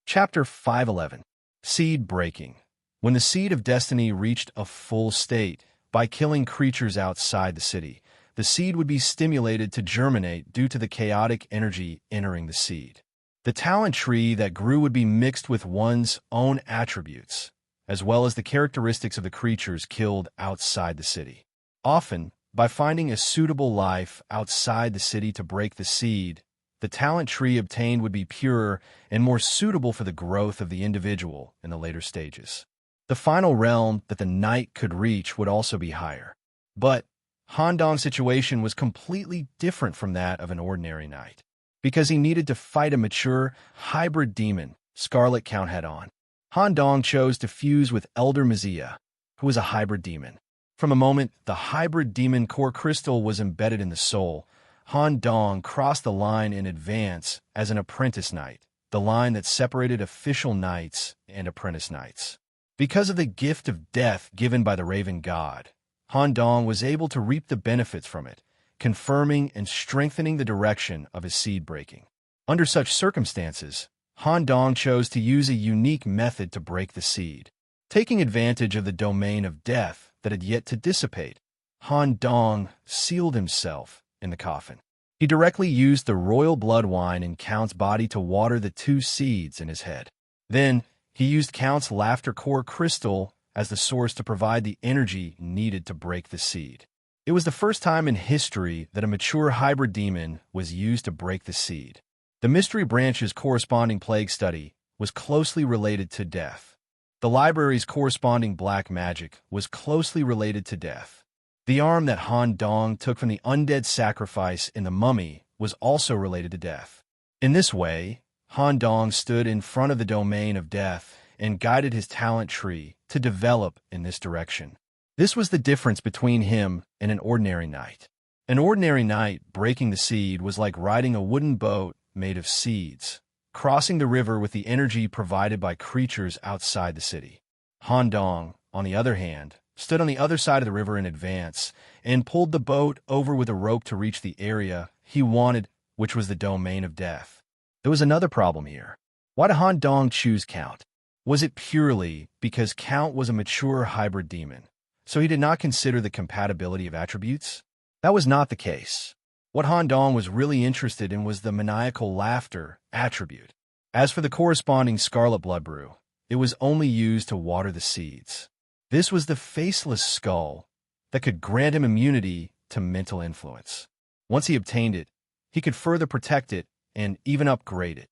Chapter 511. Seed Breaking. When the seed of destiny reached a full state, by killing creatures outside the city, the seed would be stimulated to germinate due to the chaotic energy entering the seed. The talent tree that grew would be mixed with one's own attributes, as well as the characteristics of the creatures killed outside the city. Often, by finding a suitable life outside the city to break the seed, the talent tree obtained would be purer and more suitable for the growth of the individual in the later stages. The final realm that the knight could reach would also be higher. But Han Dong's situation was completely different from that of an ordinary knight, because he needed to fight a mature, hybrid demon, Scarlet Count head-on. Han Dong chose to fuse with Elder Mizia, who was a hybrid demon. From a moment the hybrid demon core crystal was embedded in the soul, Han Dong crossed the line in advance as an apprentice knight, the line that separated official knights and apprentice knights. Because of the gift of death given by the Raven God, Han Dong was able to reap the benefits from it, confirming and strengthening the direction of his seed breaking. Under such circumstances, Han Dong chose to use a unique method to break the seed. Taking advantage of the domain of death that had yet to dissipate, Han Dong sealed himself in the coffin. He directly used the royal blood wine in Count's body to water the 2 seeds in his head. Then, he used Count's laughter core crystal as the source to provide the energy needed to break the seed. It was the first time in history that a mature hybrid demon was used to break the seed. The mystery branch's corresponding plague study was closely related to death. The library's corresponding black magic was closely related to death. The arm that Han Dong took from the undead sacrifice in the mummy was also related to death. In this way, Han Dong stood in front of the domain of death and guided his talent tree to develop in this direction. This was the difference between him and an ordinary knight. An ordinary knight breaking the seed was like riding a wooden boat made of seeds, crossing the river with the energy provided by creatures outside the city. Han Dong, on the other hand, stood on the other side of the river in advance and pulled the boat over with a rope to reach the area he wanted, which was the domain of death. There was another problem here. Why did Han Dong choose Count? Was it purely because Count was a mature hybrid demon, so he did not consider the compatibility of attributes? That was not the case. What Han Dong was really interested in was the maniacal laughter attribute. As for the corresponding scarlet blood brew, it was only used to water the seeds. This was the faceless skull that could grant him immunity to mental influence. Once he obtained it, he could further protect it and even upgrade it.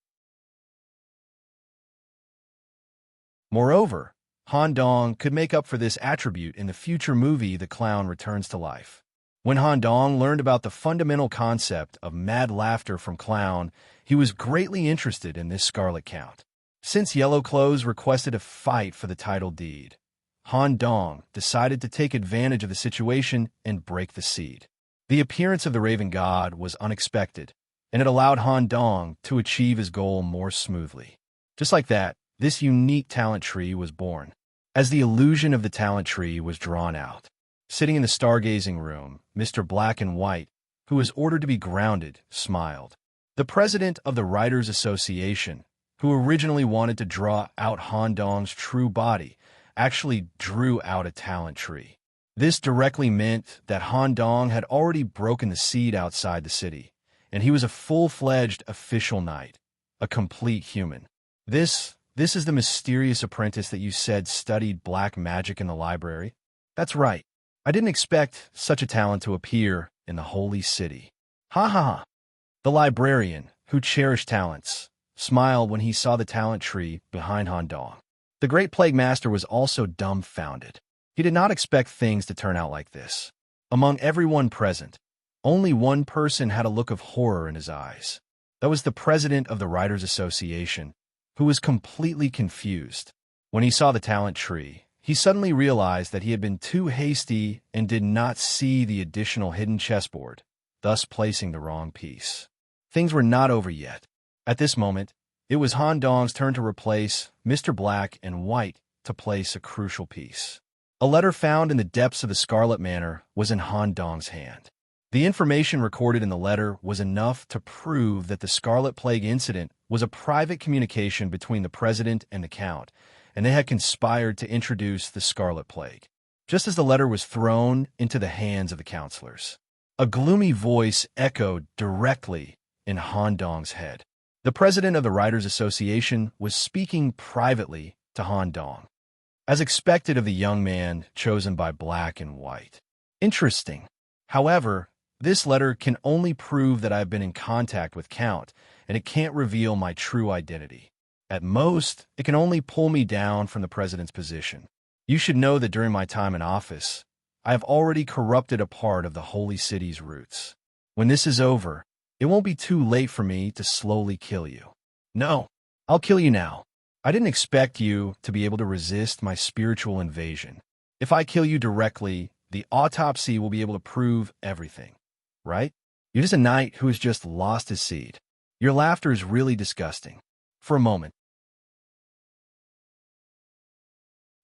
Moreover, Han Dong could make up for this attribute in the future movie The Clown Returns to Life. When Han Dong learned about the fundamental concept of mad laughter from Clown, he was greatly interested in this Scarlet Count. Since Yellow Clothes requested a fight for the title deed, Han Dong decided to take advantage of the situation and break the seed. The appearance of the Raven God was unexpected, and it allowed Han Dong to achieve his goal more smoothly. Just like that, this unique talent tree was born. As the illusion of the talent tree was drawn out, sitting in the stargazing room, Mr. Black and White, who was ordered to be grounded, smiled. The president of the Writers' Association, who originally wanted to draw out Han Dong's true body, actually drew out a talent tree. This directly meant that Han Dong had already broken the seed outside the city, and he was a full-fledged official knight, a complete human. This is the mysterious apprentice that you said studied black magic in the library? That's right. I didn't expect such a talent to appear in the holy city. Ha ha ha. The librarian, who cherished talents, smiled when he saw the talent tree behind Han Dong. The Great Plague Master was also dumbfounded. He did not expect things to turn out like this. Among everyone present, only one person had a look of horror in his eyes. That was the president of the Writers' Association, who was completely confused. When he saw the talent tree, he suddenly realized that he had been too hasty and did not see the additional hidden chessboard, thus placing the wrong piece. Things were not over yet. At this moment, it was Han Dong's turn to replace Mr. Black and White to place a crucial piece. A letter found in the depths of the Scarlet Manor was in Han Dong's hand. The information recorded in the letter was enough to prove that the Scarlet Plague incident was a private communication between the president and the count, and they had conspired to introduce the Scarlet Plague. Just as the letter was thrown into the hands of the counselors, A gloomy voice echoed directly in Han Dong's head. The president of the Writers' Association was speaking privately to Han Dong, as expected of the young man chosen by Black and White. Interesting. However, this letter can only prove that I have been in contact with Count, and it can't reveal my true identity. At most, it can only pull me down from the president's position. You should know that during my time in office, I have already corrupted a part of the holy city's roots. When this is over, it won't be too late for me to slowly kill you. No, I'll kill you now. I didn't expect you to be able to resist my spiritual invasion. If I kill you directly, the autopsy will be able to prove everything, right? You're just a knight who has just lost his seed. Your laughter is really disgusting. For a moment.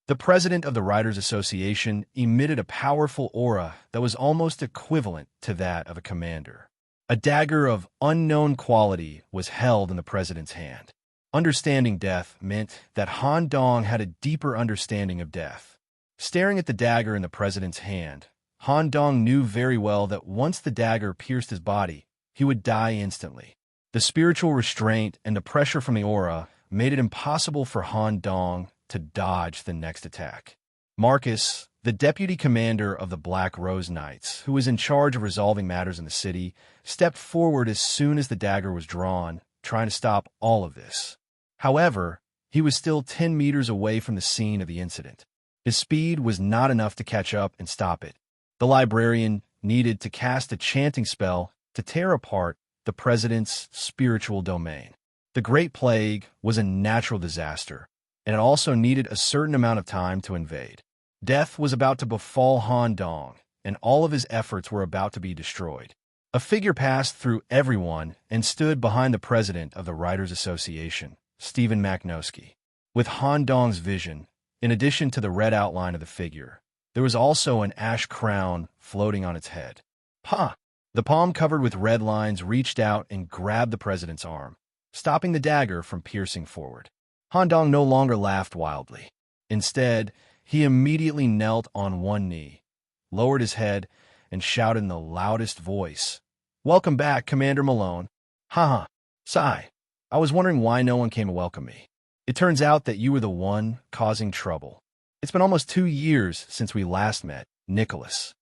The president of the Writers' Association emitted a powerful aura that was almost equivalent to that of a commander. A dagger of unknown quality was held in the president's hand. Understanding death meant that Han Dong had a deeper understanding of death. Staring at the dagger in the president's hand, Han Dong knew very well that once the dagger pierced his body, he would die instantly. The spiritual restraint and the pressure from the aura made it impossible for Han Dong to dodge the next attack. Marcus, the deputy commander of the Black Rose Knights, who was in charge of resolving matters in the city, stepped forward as soon as the dagger was drawn, trying to stop all of this. However, he was still 10 meters away from the scene of the incident. His speed was not enough to catch up and stop it. The librarian needed to cast a chanting spell to tear apart the president's spiritual domain. The Great Plague was a natural disaster, and it also needed a certain amount of time to invade. Death was about to befall Han Dong, and all of his efforts were about to be destroyed. A figure passed through everyone and stood behind the president of the Writers' Association, Stephen Macnowski. With Han Dong's vision, in addition to the red outline of the figure, there was also an ash crown floating on its head. Ha! The palm covered with red lines reached out and grabbed the president's arm, stopping the dagger from piercing forward. Han Dong no longer laughed wildly. Instead, he immediately knelt on one knee, lowered his head, and shouted in the loudest voice, "Welcome back, Commander Malone." "Ha ha, sigh. I was wondering why no one came to welcome me. It turns out that you were the one causing trouble. It's been almost 2 years since we last met, Nicholas."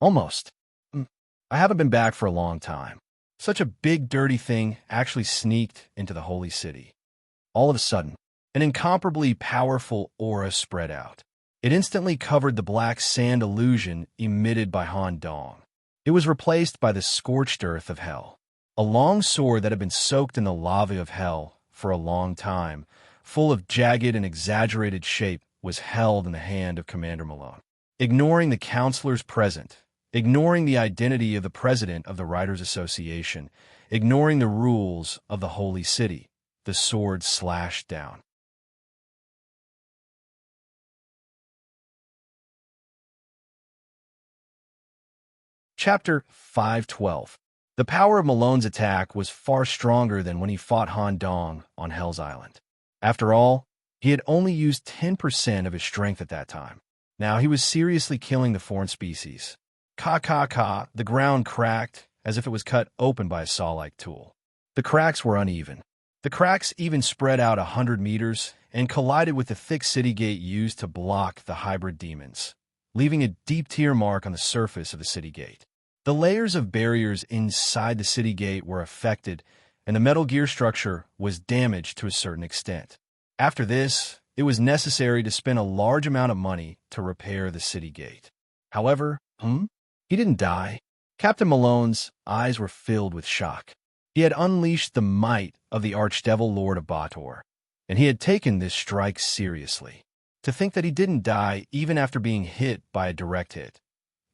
"Almost. I haven't been back for a long time. Such a big, dirty thing actually sneaked into the holy city." All of a sudden, an incomparably powerful aura spread out. It instantly covered the black sand illusion emitted by Han Dong. It was replaced by the scorched earth of hell. A long sword that had been soaked in the lava of hell for a long time, full of jagged and exaggerated shape, was held in the hand of Commander Malone. Ignoring the counselors present, ignoring the identity of the president of the Writers' Association, ignoring the rules of the holy city, the sword slashed down. Chapter 512. The power of Malone's attack was far stronger than when he fought Han Dong on Hell's Island. After all, he had only used 10% of his strength at that time. Now he was seriously killing the foreign species. Ka, the ground cracked as if it was cut open by a saw-like tool. The cracks were uneven. The cracks even spread out 100 meters and collided with the thick city gate used to block the hybrid demons, leaving a deep tear mark on the surface of the city gate. The layers of barriers inside the city gate were affected, and the metal gear structure was damaged to a certain extent. After this, it was necessary to spend a large amount of money to repair the city gate. However, he didn't die. Captain Malone's eyes were filled with shock. He had unleashed the might of the Archdevil Lord of Bator, and he had taken this strike seriously. To think that he didn't die even after being hit by a direct hit.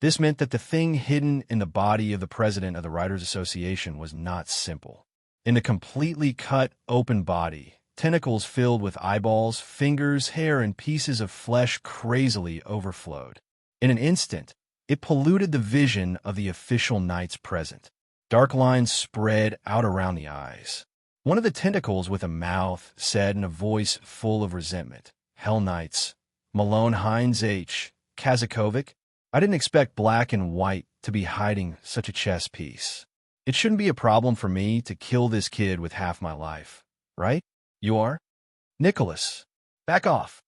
This meant that the thing hidden in the body of the president of the Writers' Association was not simple. In the completely cut open body, tentacles filled with eyeballs, fingers, hair, and pieces of flesh crazily overflowed. In an instant, it polluted the vision of the official knights present. Dark lines spread out around the eyes. One of the tentacles with a mouth said in a voice full of resentment, "Hell Knights, Malone Hines H. Kazakovic, I didn't expect black and white to be hiding such a chess piece. It shouldn't be a problem for me to kill this kid with half my life, right? You are? Nicholas, back off.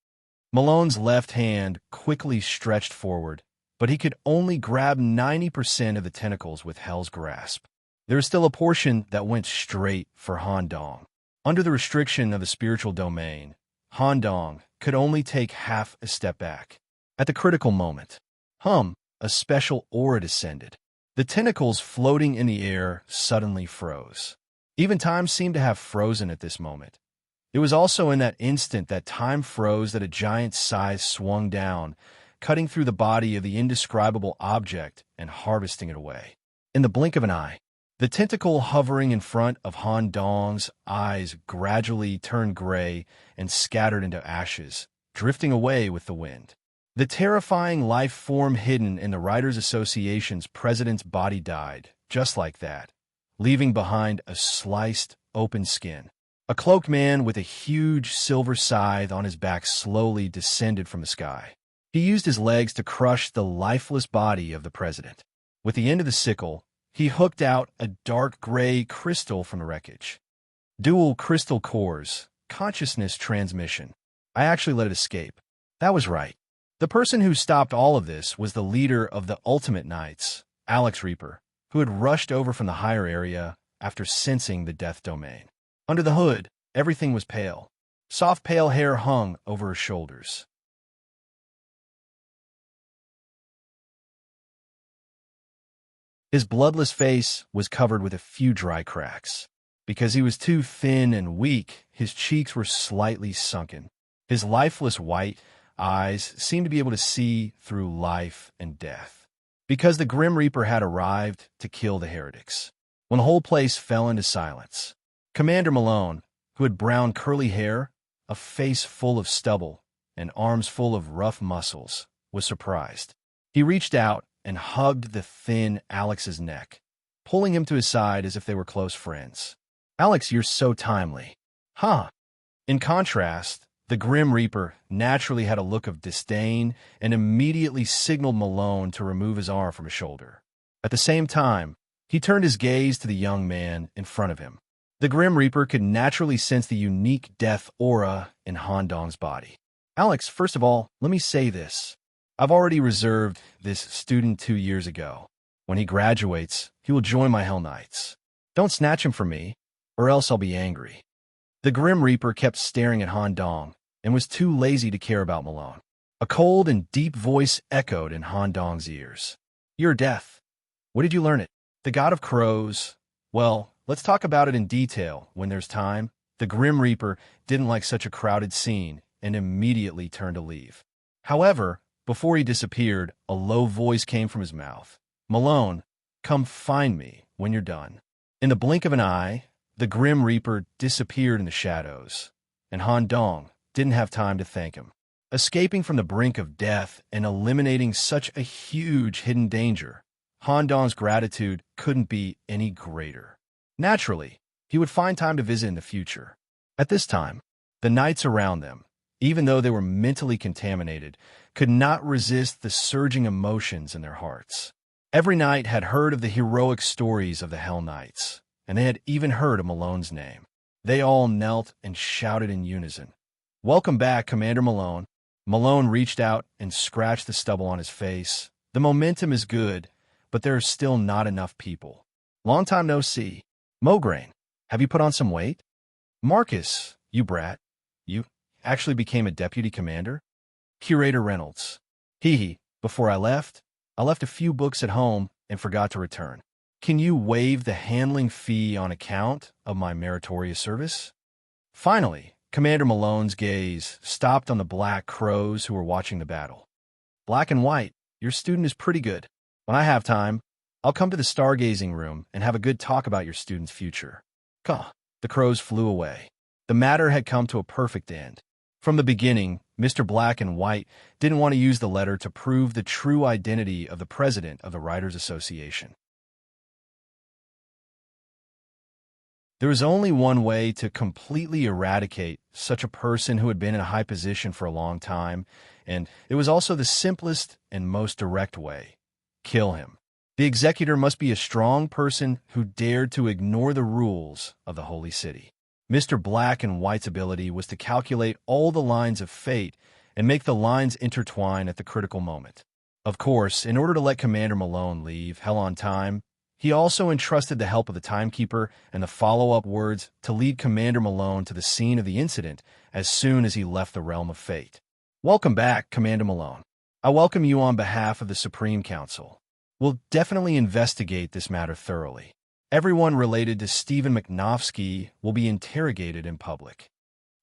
Malone's left hand quickly stretched forward, but he could only grab 90% of the tentacles with Hell's grasp. There was still a portion that went straight for Han Dong. Under the restriction of the spiritual domain, Han Dong could only take half a step back. At the critical moment, a special aura descended. The tentacles floating in the air suddenly froze. Even time seemed to have frozen at this moment. It was also in that instant that time froze that a giant scythe swung down, cutting through the body of the indescribable object and harvesting it away. In the blink of an eye, the tentacle hovering in front of Han Dong's eyes gradually turned gray and scattered into ashes, drifting away with the wind. The terrifying life form hidden in the Writers Association's president's body died, just like that, leaving behind a sliced, open skin. A cloaked man with a huge silver scythe on his back slowly descended from the sky. He used his legs to crush the lifeless body of the president. With the end of the sickle, he hooked out a dark gray crystal from the wreckage. Dual crystal cores, consciousness transmission. I actually let it escape. That was right. The person who stopped all of this was the leader of the Ultimate Knights, Alex Reaper, who had rushed over from the higher area after sensing the death domain. Under the hood, everything was pale. Soft pale hair hung over her shoulders. His bloodless face was covered with a few dry cracks. Because he was too thin and weak, his cheeks were slightly sunken. His lifeless white eyes seemed to be able to see through life and death. Because the Grim Reaper had arrived to kill the heretics. When the whole place fell into silence, Commander Malone, who had brown curly hair, a face full of stubble, and arms full of rough muscles, was surprised. He reached out and hugged the thin Alex's neck, pulling him to his side as if they were close friends. "Alex, you're so timely." Huh. In contrast, the Grim Reaper naturally had a look of disdain and immediately signaled Malone to remove his arm from his shoulder. At the same time, he turned his gaze to the young man in front of him. The Grim Reaper could naturally sense the unique death aura in Han Dong's body. "Alex, first of all, let me say this. I've already reserved this student 2 years ago. When he graduates, he will join my Hell Knights. Don't snatch him from me, or else I'll be angry." The Grim Reaper kept staring at Han Dong and was too lazy to care about Malone. A cold and deep voice echoed in Han Dong's ears. "You're death. Where did you learn it? The God of Crows? Well, let's talk about it in detail when there's time." The Grim Reaper didn't like such a crowded scene and immediately turned to leave. However, before he disappeared, a low voice came from his mouth. "Malone, come find me when you're done." In the blink of an eye, the Grim Reaper disappeared in the shadows, and Han Dong didn't have time to thank him. Escaping from the brink of death and eliminating such a huge hidden danger, Han Dong's gratitude couldn't be any greater. Naturally, he would find time to visit in the future. At this time, the knights around them, even though they were mentally contaminated, could not resist the surging emotions in their hearts. Every knight had heard of the heroic stories of the Hell Knights, and they had even heard of Malone's name. They all knelt and shouted in unison, "Welcome back, Commander Malone." Malone reached out and scratched the stubble on his face. "The momentum is good, but there are still not enough people. Long time no see. Mograine, have you put on some weight? Marcus, you brat, you actually became a deputy commander?" Curator Reynolds, "Hee, before I left a few books at home and forgot to return. Can you waive the handling fee on account of my meritorious service?" Finally, Commander Malone's gaze stopped on the Black Crows who were watching the battle. "Black and white, your student is pretty good. When I have time, I'll come to the stargazing room and have a good talk about your student's future." The crows flew away. The matter had come to a perfect end. From the beginning, Mr. Black and White didn't want to use the letter to prove the true identity of the president of the Writers Association. There was only one way to completely eradicate such a person who had been in a high position for a long time, and it was also the simplest and most direct way: kill him. The executor must be a strong person who dared to ignore the rules of the Holy City. Mr. Black and White's ability was to calculate all the lines of fate and make the lines intertwine at the critical moment. Of course, in order to let Commander Malone leave Hell on time, he also entrusted the help of the timekeeper and the follow-up words to lead Commander Malone to the scene of the incident as soon as he left the realm of fate. Welcome back, Commander Malone. I welcome you on behalf of the Supreme Council. We'll definitely investigate this matter thoroughly. Everyone related to Stephen McNofsky will be interrogated in public.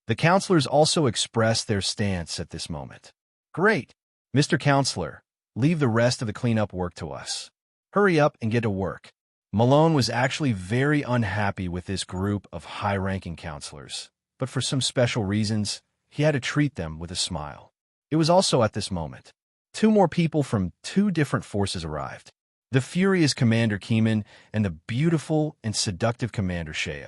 The counselors also expressed their stance at this moment. Great. Mr. Counselor, leave the rest of the cleanup work to us. Hurry up and get to work. Malone was actually very unhappy with this group of high-ranking counselors, but for some special reasons, he had to treat them with a smile. It was also at this moment. 2 more people from 2 different forces arrived. The furious Commander Keeman and the beautiful and seductive Commander Shea.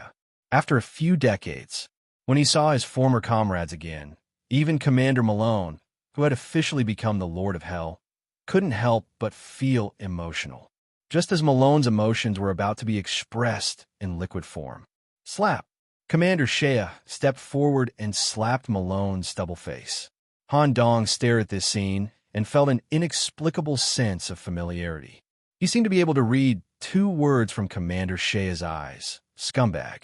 After a few decades, when he saw his former comrades again, even Commander Malone, who had officially become the Lord of Hell, couldn't help but feel emotional, just as Malone's emotions were about to be expressed in liquid form. Slap! Commander Shea stepped forward and slapped Malone's stubble face. Han Dong stared at this scene and felt an inexplicable sense of familiarity. He seemed to be able to read 2 words from Commander Shea's eyes: scumbag.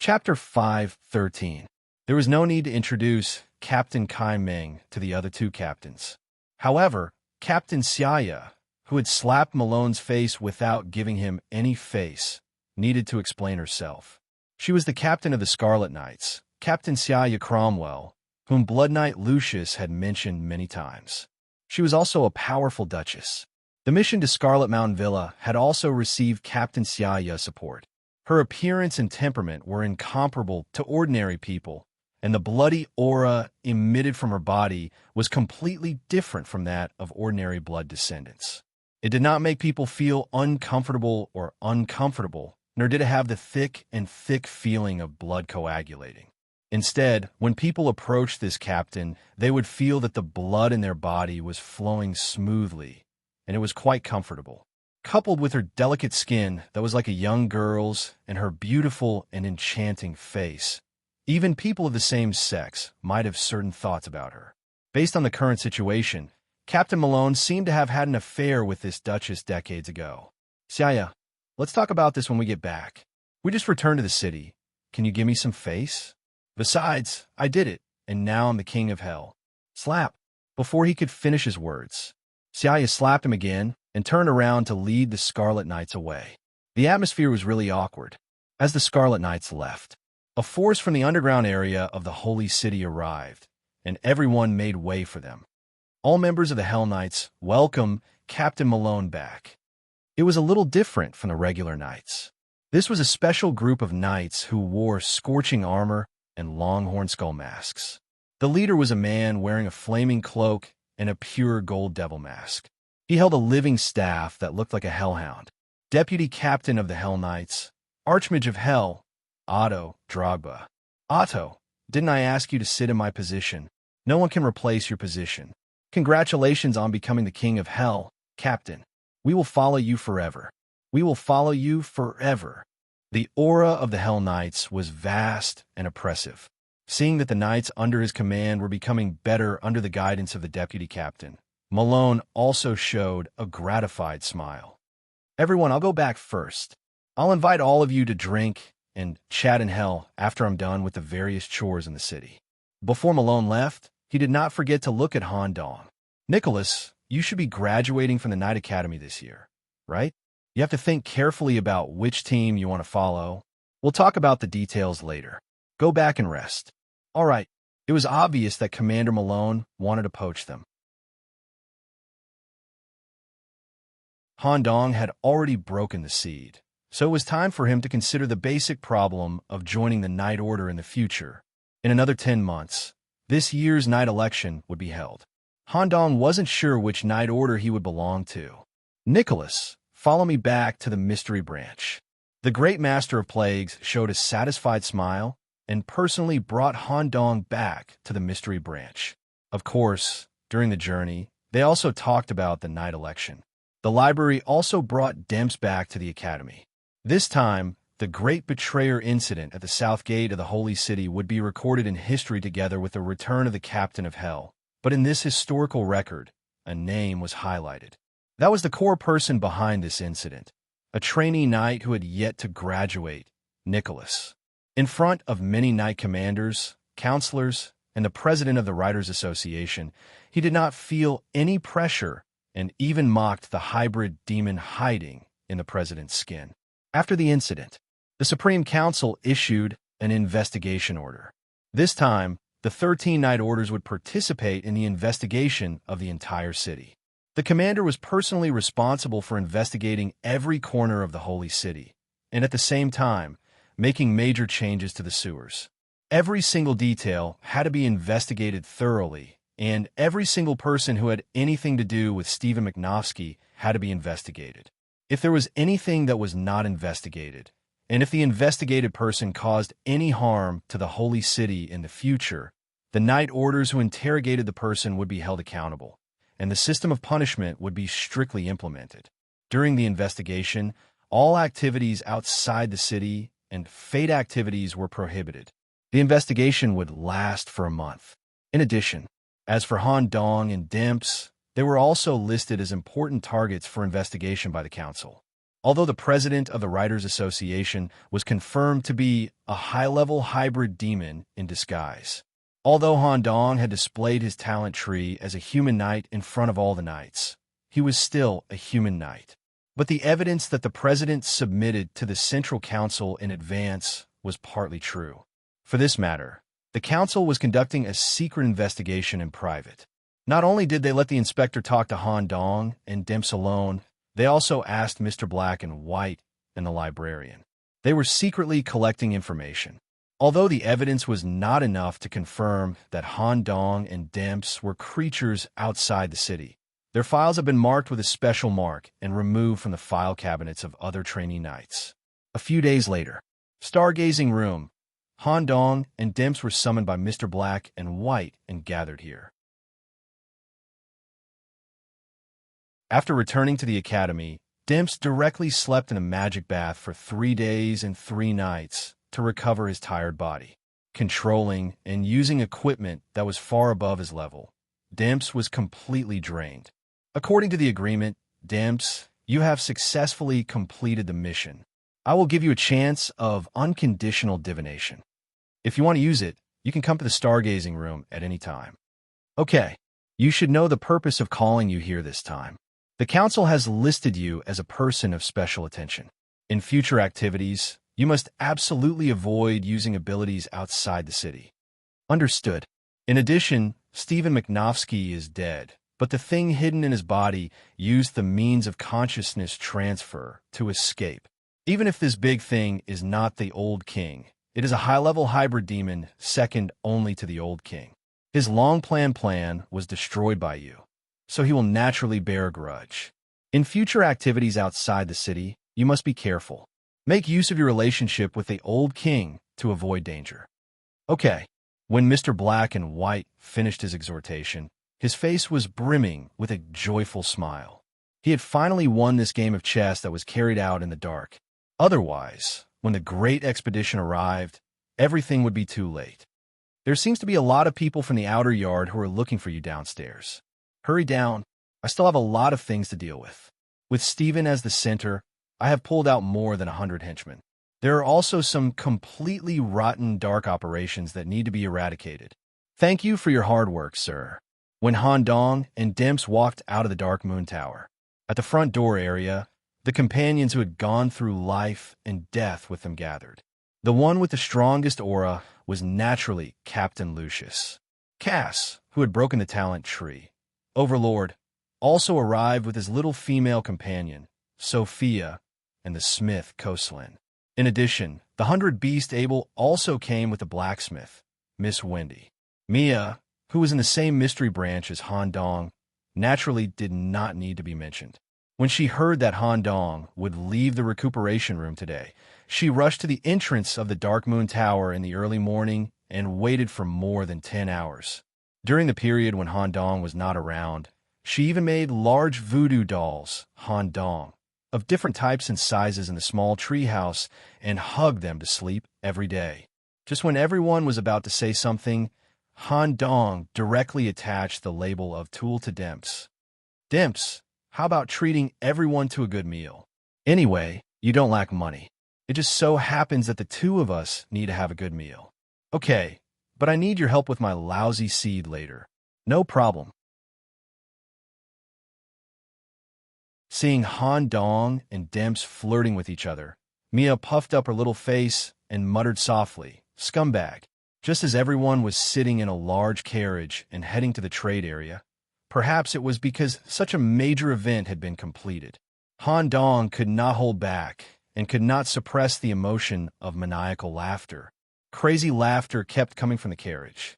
Chapter 5:13. There was no need to introduce Captain Kai Ming to the other 2 captains. However, Captain Xiaya, who had slapped Malone's face without giving him any face, needed to explain herself. She was the captain of the Scarlet Knights, Captain Xiaya Cromwell, whom Blood Knight Lucius had mentioned many times. She was also a powerful duchess. The mission to Scarlet Mountain Villa had also received Captain Xiaya's support. Her appearance and temperament were incomparable to ordinary people, and the bloody aura emitted from her body was completely different from that of ordinary blood descendants. It did not make people feel uncomfortable or uncomfortable, nor did it have the thick feeling of blood coagulating. Instead, when people approached this captain, they would feel that the blood in their body was flowing smoothly, and it was quite comfortable. Coupled with her delicate skin that was like a young girl's and her beautiful and enchanting face, even people of the same sex might have certain thoughts about her. Based on the current situation, Captain Malone seemed to have had an affair with this duchess decades ago. Xiaya, let's talk about this when we get back. We just returned to the city. Can you give me some face? Besides, I did it, and now I'm the king of hell. Slap! Before he could finish his words, Xiaya slapped him again and turned around to lead the Scarlet Knights away. The atmosphere was really awkward. As the Scarlet Knights left, a force from the underground area of the Holy City arrived, and everyone made way for them. All members of the Hell Knights welcome Captain Malone back. It was a little different from the regular knights. This was a special group of knights who wore scorching armor and longhorn skull masks. The leader was a man wearing a flaming cloak and a pure gold devil mask. He held a living staff that looked like a hellhound. Deputy Captain of the Hell Knights, Archmage of Hell, Otto Drogba. Otto, didn't I ask you to sit in my position? No one can replace your position. Congratulations on becoming the King of Hell, Captain. We will follow you forever. We will follow you forever. The aura of the Hell Knights was vast and oppressive. Seeing that the knights under his command were becoming better under the guidance of the deputy captain, Malone also showed a gratified smile. Everyone, I'll go back first. I'll invite all of you to drink and chat in hell after I'm done with the various chores in the city. Before Malone left, he did not forget to look at Han Dong. Nicholas, you should be graduating from the Knight Academy this year, right? You have to think carefully about which team you want to follow. We'll talk about the details later. Go back and rest. All right, it was obvious that Commander Malone wanted to poach them. Han Dong had already broken the seed, so it was time for him to consider the basic problem of joining the Knight Order in the future. In another 10 months, this year's Knight election would be held. Han Dong wasn't sure which Night Order he would belong to. Nicholas, follow me back to the Mystery Branch. The Great Master of Plagues showed a satisfied smile and personally brought Han Dong back to the Mystery Branch. Of course, during the journey, they also talked about the night election. The library also brought Demps back to the academy. This time, the Great Betrayer incident at the south gate of the Holy City would be recorded in history together with the return of the Captain of Hell. But in this historical record, a name was highlighted. That was the core person behind this incident, a trainee knight who had yet to graduate, Nicholas. In front of many knight commanders, counselors, and the president of the Writers' Association, he did not feel any pressure and even mocked the hybrid demon hiding in the president's skin. After the incident, the Supreme Council issued an investigation order. This time, the 13 Night Orders would participate in the investigation of the entire city. The commander was personally responsible for investigating every corner of the Holy City, and at the same time, making major changes to the sewers. Every single detail had to be investigated thoroughly, and every single person who had anything to do with Stephen McNofsky had to be investigated. If there was anything that was not investigated, and if the investigated person caused any harm to the Holy City in the future, the Night Orders who interrogated the person would be held accountable, and the system of punishment would be strictly implemented. During the investigation, all activities outside the city and fate activities were prohibited. The investigation would last for a month. In addition, as for Han Dong and Demps, they were also listed as important targets for investigation by the council. Although the president of the Writers' Association was confirmed to be a high-level hybrid demon in disguise. Although Han Dong had displayed his talent tree as a human knight in front of all the knights, he was still a human knight. But the evidence that the president submitted to the Central Council in advance was partly true. For this matter, the council was conducting a secret investigation in private. Not only did they let the inspector talk to Han Dong and Demps alone, they also asked Mr. Black and White and the librarian. They were secretly collecting information. Although the evidence was not enough to confirm that Han Dong and Demps were creatures outside the city, their files have been marked with a special mark and removed from the file cabinets of other trainee knights. A few days later, stargazing room, Han Dong and Demps were summoned by Mr. Black and White and gathered here. After returning to the academy, Demps directly slept in a magic bath for 3 days and 3 nights to recover his tired body. Controlling and using equipment that was far above his level, Demps was completely drained. According to the agreement, Demps, you have successfully completed the mission. I will give you a chance of unconditional divination. If you want to use it, you can come to the stargazing room at any time. Okay, you should know the purpose of calling you here this time. The council has listed you as a person of special attention. In future activities, you must absolutely avoid using abilities outside the city. Understood. In addition, Stephen McNofsky is dead, but the thing hidden in his body used the means of consciousness transfer to escape. Even if this big thing is not the Old King, it is a high-level hybrid demon second only to the Old King. His long-planned plan was destroyed by you, so he will naturally bear a grudge. In future activities outside the city, you must be careful. Make use of your relationship with the Old King to avoid danger. Okay. When Mr. Black and White finished his exhortation, his face was brimming with a joyful smile. He had finally won this game of chess that was carried out in the dark. Otherwise, when the great expedition arrived, everything would be too late. There seems to be a lot of people from the outer yard who are looking for you downstairs. Hurry down. I still have a lot of things to deal with. With Stephen as the center, I have pulled out more than 100 henchmen. There are also some completely rotten dark operations that need to be eradicated. Thank you for your hard work, sir. When Han Dong and Demps walked out of the Dark Moon Tower, at the front door area, the companions who had gone through life and death with them gathered. The one with the strongest aura was naturally Captain Lucius. Cass, who had broken the talent tree, Overlord, also arrived with his little female companion, Sophia, and the smith, Koslin. In addition, the 100 Beast Abel also came with the blacksmith, Miss Wendy. Mia, who was in the same mystery branch as Han Dong, naturally did not need to be mentioned. When she heard that Han Dong would leave the recuperation room today, she rushed to the entrance of the Dark Moon Tower in the early morning and waited for more than 10 hours. During the period when Han Dong was not around, she even made large voodoo dolls, Han Dong, of different types and sizes in the small treehouse and hugged them to sleep every day. Just when everyone was about to say something, Han Dong directly attached the label of tool to Demps. Demps, how about treating everyone to a good meal? Anyway, you don't lack money. It just so happens that the two of us need to have a good meal. Okay, but I need your help with my lousy seed later. No problem. Seeing Han Dong and Demps flirting with each other, Mia puffed up her little face and muttered softly, "Scumbag." Just as everyone was sitting in a large carriage and heading to the trade area, perhaps it was because such a major event had been completed, Han Dong could not hold back and could not suppress the emotion of maniacal laughter. Crazy laughter kept coming from the carriage.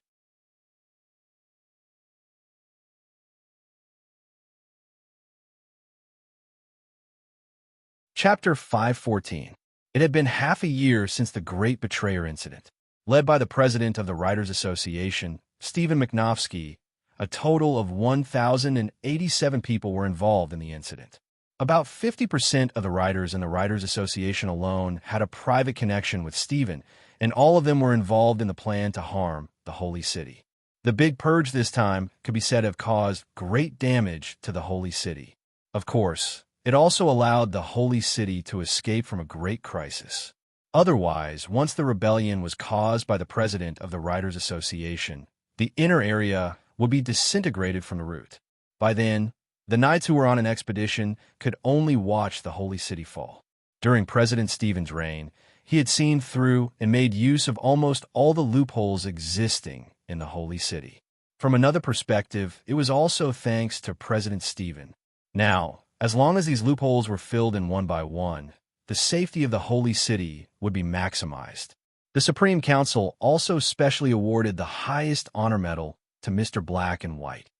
Chapter 514. It had been half a year since the Great Betrayer incident. Led by the president of the Writers Association, Stephen McNofsky, a total of 1,087 people were involved in the incident. About 50% of the writers in the Writers Association alone had a private connection with Stephen, and all of them were involved in the plan to harm the Holy City. The Big Purge this time could be said to have caused great damage to the Holy City. Of course, it also allowed the Holy City to escape from a great crisis. Otherwise, once the rebellion was caused by the president of the Writers Association, the inner area would be disintegrated from the root. By then, the knights who were on an expedition could only watch the Holy City fall. During President Stephen's reign, he had seen through and made use of almost all the loopholes existing in the Holy City. From another perspective, it was also thanks to President Stephen. Now, as long as these loopholes were filled in one by one, the safety of the Holy City would be maximized. The Supreme Council also specially awarded the highest honor medal to Mr. Black and White.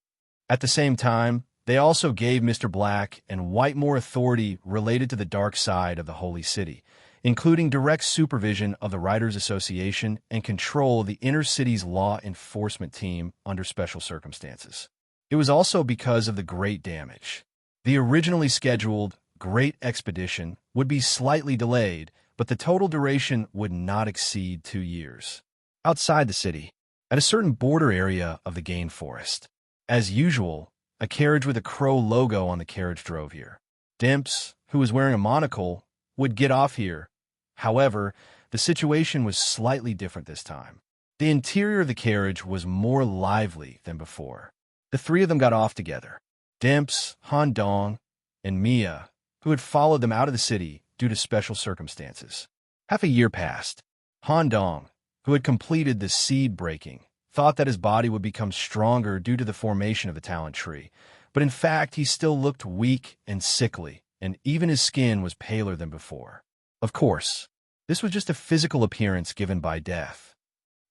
At the same time, they also gave Mr. Black and White more authority related to the dark side of the Holy City, including direct supervision of the Writers Association and control of the inner city's law enforcement team under special circumstances. It was also because of the great damage. The originally scheduled Great Expedition would be slightly delayed, but the total duration would not exceed 2 years. Outside the city, at a certain border area of the Gain Forest, as usual, a carriage with a crow logo on the carriage drove here. Demps, who was wearing a monocle, would get off here. However, the situation was slightly different this time. The interior of the carriage was more lively than before. The three of them got off together. Demps, Han Dong, and Mia, who had followed them out of the city due to special circumstances. Half a year passed. Han Dong, who had completed the seed breaking, thought that his body would become stronger due to the formation of the talent tree, but in fact he still looked weak and sickly, and even his skin was paler than before. Of course, this was just a physical appearance given by death.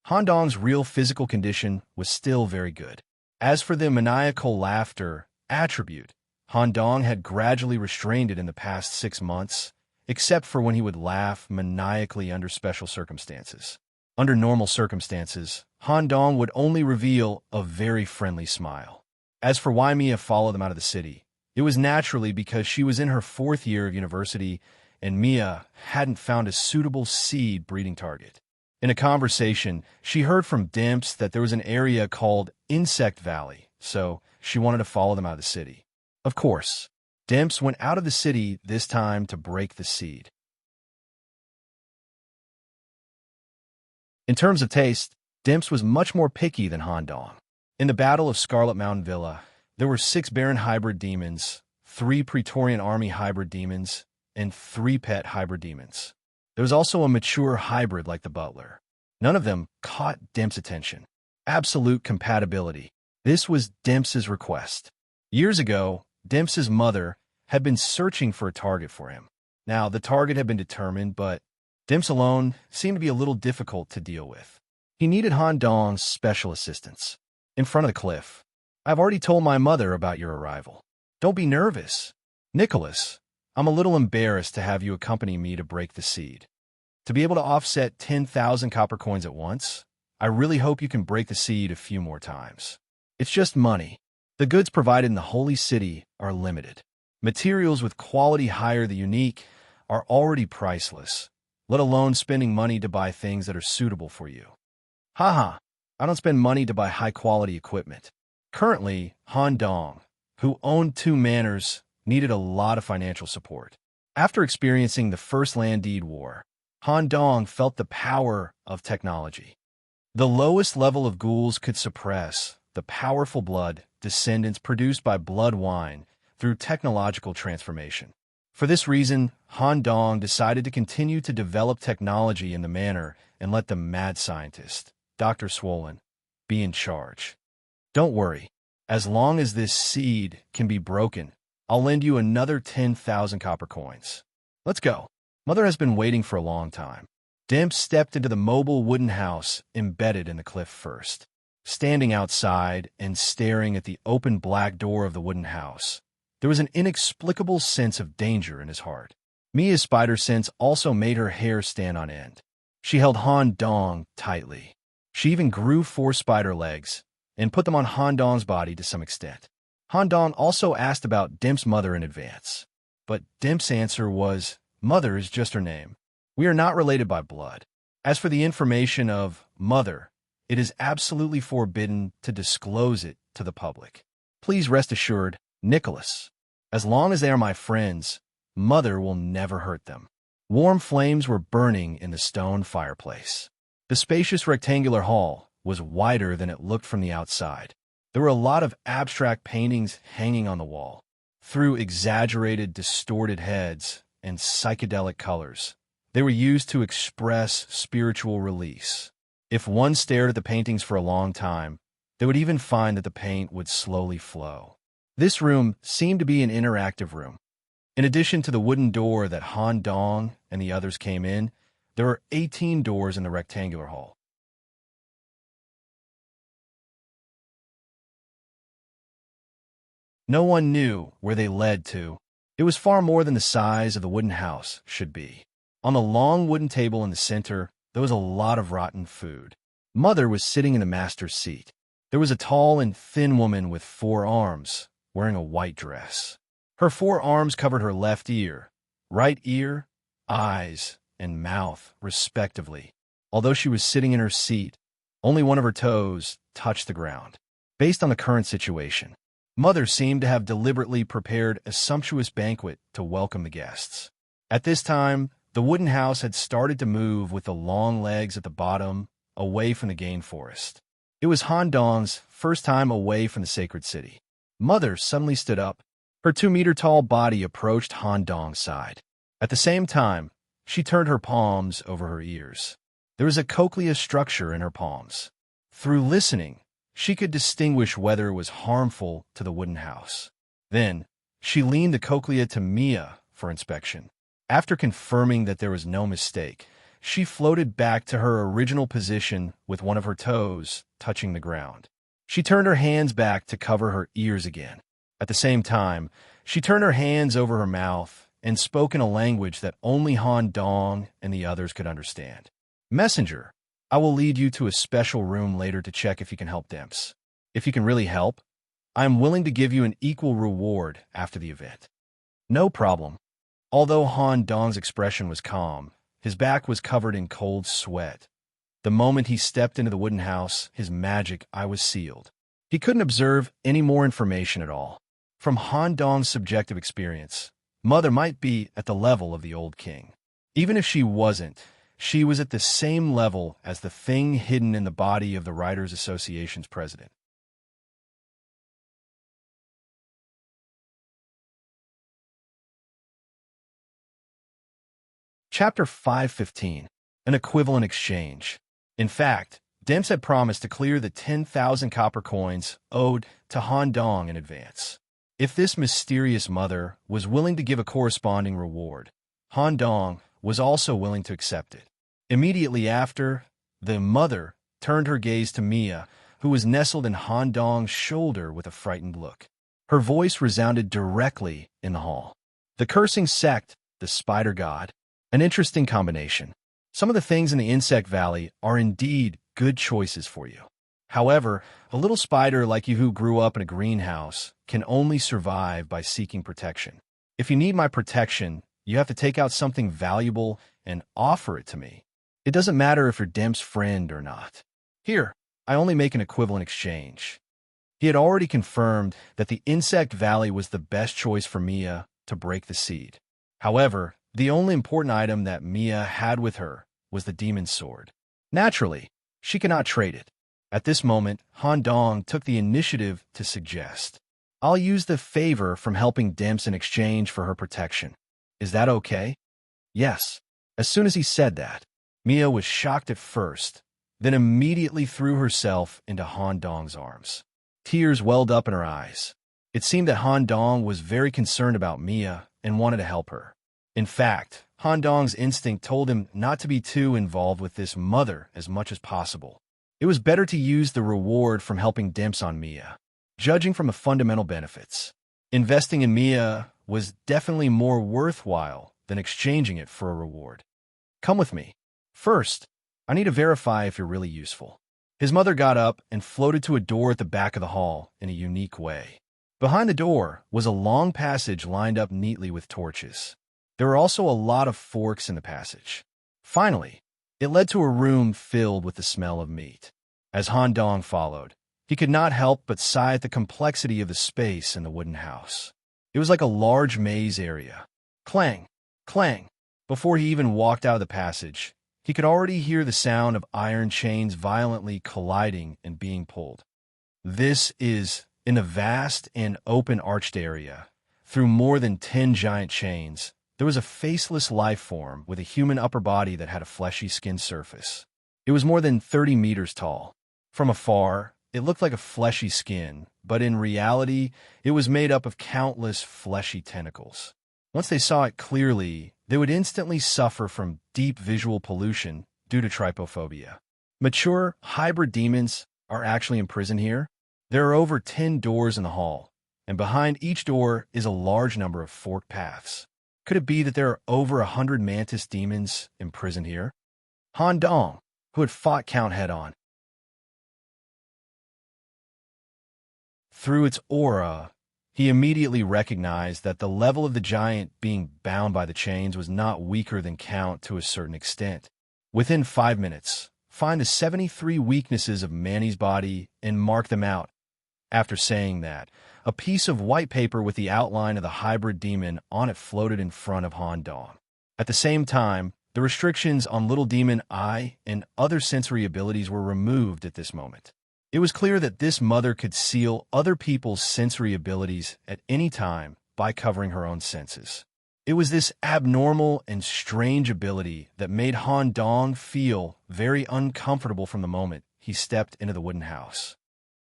Han Dong's real physical condition was still very good. As for the maniacal laughter attribute, Han Dong had gradually restrained it in the past 6 months, except for when he would laugh maniacally under special circumstances. Under normal circumstances, Han Dong would only reveal a very friendly smile. As for why Mia followed them out of the city, it was naturally because she was in her 4th year of university and Mia hadn't found a suitable seed breeding target. In a conversation, she heard from Demps that there was an area called Insect Valley, so she wanted to follow them out of the city. Of course, Demps went out of the city this time to break the seed. In terms of taste, Demps was much more picky than Han Dong. In the Battle of Scarlet Mountain Villa, there were 6 Baron hybrid demons, 3 Praetorian Army hybrid demons, and 3 pet hybrid demons. There was also a mature hybrid like the butler. None of them caught Demps' attention. Absolute compatibility. This was Demps' request. Years ago, Demps' mother had been searching for a target for him. Now, the target had been determined, but Demps alone seemed to be a little difficult to deal with. He needed Han Dong's special assistance. in front of the cliff. I've already told my mother about your arrival. Don't be nervous. Nicholas, I'm a little embarrassed to have you accompany me to break the seed. To be able to offset 10,000 copper coins at once, I really hope you can break the seed a few more times. It's just money. The goods provided in the Holy City are limited. Materials with quality higher than unique are already priceless, let alone spending money to buy things that are suitable for you. Haha, I don't spend money to buy high-quality equipment. Currently, Han Dong, who owned 2 manors, needed a lot of financial support. After experiencing the First Land Deed War, Han Dong felt the power of technology. The lowest level of ghouls could suppress the powerful blood descendants produced by blood wine through technological transformation. For this reason, Han Dong decided to continue to develop technology in the manor and let the mad scientist, Dr. Swollen, be in charge. Don't worry. As long as this seed can be broken, I'll lend you another 10,000 copper coins. Let's go. Mother has been waiting for a long time. Demp stepped into the mobile wooden house embedded in the cliff first. Standing outside and staring at the open black door of the wooden house, there was an inexplicable sense of danger in his heart. Mia's spider sense also made her hair stand on end. She held Han Dong tightly. She even grew 4 spider legs and put them on Han Dong's body to some extent. Han Dong also asked about Demp's mother in advance, but Demp's answer was, "Mother is just her name. We are not related by blood. As for the information of mother, it is absolutely forbidden to disclose it to the public. Please rest assured, Nicholas, as long as they are my friends, mother will never hurt them." Warm flames were burning in the stone fireplace. The spacious rectangular hall was wider than it looked from the outside. There were a lot of abstract paintings hanging on the wall. Through exaggerated, distorted heads and psychedelic colors, they were used to express spiritual release. If one stared at the paintings for a long time, they would even find that the paint would slowly flow. This room seemed to be an interactive room. In addition to the wooden door that Han Dong and the others came in, there were 18 doors in the rectangular hall. No one knew where they led to. It was far more than the size of the wooden house should be. On the long wooden table in the center, there was a lot of rotten food. Mother was sitting in the master's seat. There was a tall and thin woman with 4 arms, wearing a white dress. Her 4 arms covered her left ear, right ear, eyes, and mouth, respectively. Although she was sitting in her seat, only one of her toes touched the ground. Based on the current situation, Mother seemed to have deliberately prepared a sumptuous banquet to welcome the guests. At this time, the wooden house had started to move with the long legs at the bottom, away from the game forest. It was Han Dong's first time away from the sacred city. Mother suddenly stood up. Her 2-meter-tall body approached Han Dong's side. At the same time, she turned her palms over her ears. There was a cochlear structure in her palms. Through listening, she could distinguish whether it was harmful to the wooden house. Then, she leaned the cochlea to Mia for inspection. After confirming that there was no mistake, she floated back to her original position with one of her toes touching the ground. She turned her hands back to cover her ears again. At the same time, she turned her hands over her mouth and spoke in a language that only Han Dong and the others could understand. "Messenger, I will lead you to a special room later to check if you can help Demps. If you can really help, I am willing to give you an equal reward after the event." "No problem." Although Han Dong's expression was calm, his back was covered in cold sweat. The moment he stepped into the wooden house, his magic eye was sealed. He couldn't observe any more information at all. From Han Dong's subjective experience, Mother might be at the level of the old king. Even if she wasn't, she was at the same level as the thing hidden in the body of the Writers Association's president. Chapter 515, An Equivalent Exchange. In fact, Demps had promised to clear the 10,000 copper coins owed to Han Dong in advance. If this mysterious mother was willing to give a corresponding reward, Han Dong was also willing to accept it. Immediately after, the mother turned her gaze to Mia, who was nestled in Han Dong's shoulder with a frightened look. Her voice resounded directly in the hall. The cursing sect, the spider god. An interesting combination. Some of the things in the Insect Valley are indeed good choices for you. However, a little spider like you who grew up in a greenhouse can only survive by seeking protection. If you need my protection, you have to take out something valuable and offer it to me. It doesn't matter if you're Demp's friend or not. Here, I only make an equivalent exchange. He had already confirmed that the Insect Valley was the best choice for Mia to break the seed. However, the only important item that Mia had with her was the demon's sword. Naturally, she cannot trade it. At this moment, Han Dong took the initiative to suggest, "I'll use the favor from helping Demps in exchange for her protection. Is that okay?" Yes. As soon as he said that, Mia was shocked at first, then immediately threw herself into Han Dong's arms. Tears welled up in her eyes. It seemed that Han Dong was very concerned about Mia and wanted to help her. In fact, Han Dong's instinct told him not to be too involved with this mother as much as possible. It was better to use the reward from helping Demps on Mia. Judging from the fundamental benefits, investing in Mia was definitely more worthwhile than exchanging it for a reward. "Come with me. First, I need to verify if you're really useful." His mother got up and floated to a door at the back of the hall in a unique way. Behind the door was a long passage lined up neatly with torches. There were also a lot of forks in the passage. Finally, it led to a room filled with the smell of meat. As Han Dong followed, he could not help but sigh at the complexity of the space in the wooden house. It was like a large maze area. Clang, clang. Before he even walked out of the passage, he could already hear the sound of iron chains violently colliding and being pulled. This is in a vast and open arched area. Through more than 10 giant chains, there was a faceless life form with a human upper body that had a fleshy skin surface. It was more than 30 meters tall. From afar, it looked like a fleshy skin, but in reality, it was made up of countless fleshy tentacles. Once they saw it clearly, they would instantly suffer from deep visual pollution due to trypophobia. Mature hybrid demons are actually imprisoned here. There are over 10 doors in the hall, and behind each door is a large number of forked paths. Could it be that there are over 100 mantis demons imprisoned here? Han Dong, who had fought Count head-on. Through its aura, he immediately recognized that the level of the giant being bound by the chains was not weaker than Count to a certain extent. Within 5 minutes, find the 73 weaknesses of Manny's body and mark them out. After saying that, a piece of white paper with the outline of the hybrid demon on it floated in front of Han Dong. At the same time, the restrictions on Little Demon Eye and other sensory abilities were removed at this moment. It was clear that this mother could seal other people's sensory abilities at any time by covering her own senses. It was this abnormal and strange ability that made Han Dong feel very uncomfortable from the moment he stepped into the wooden house.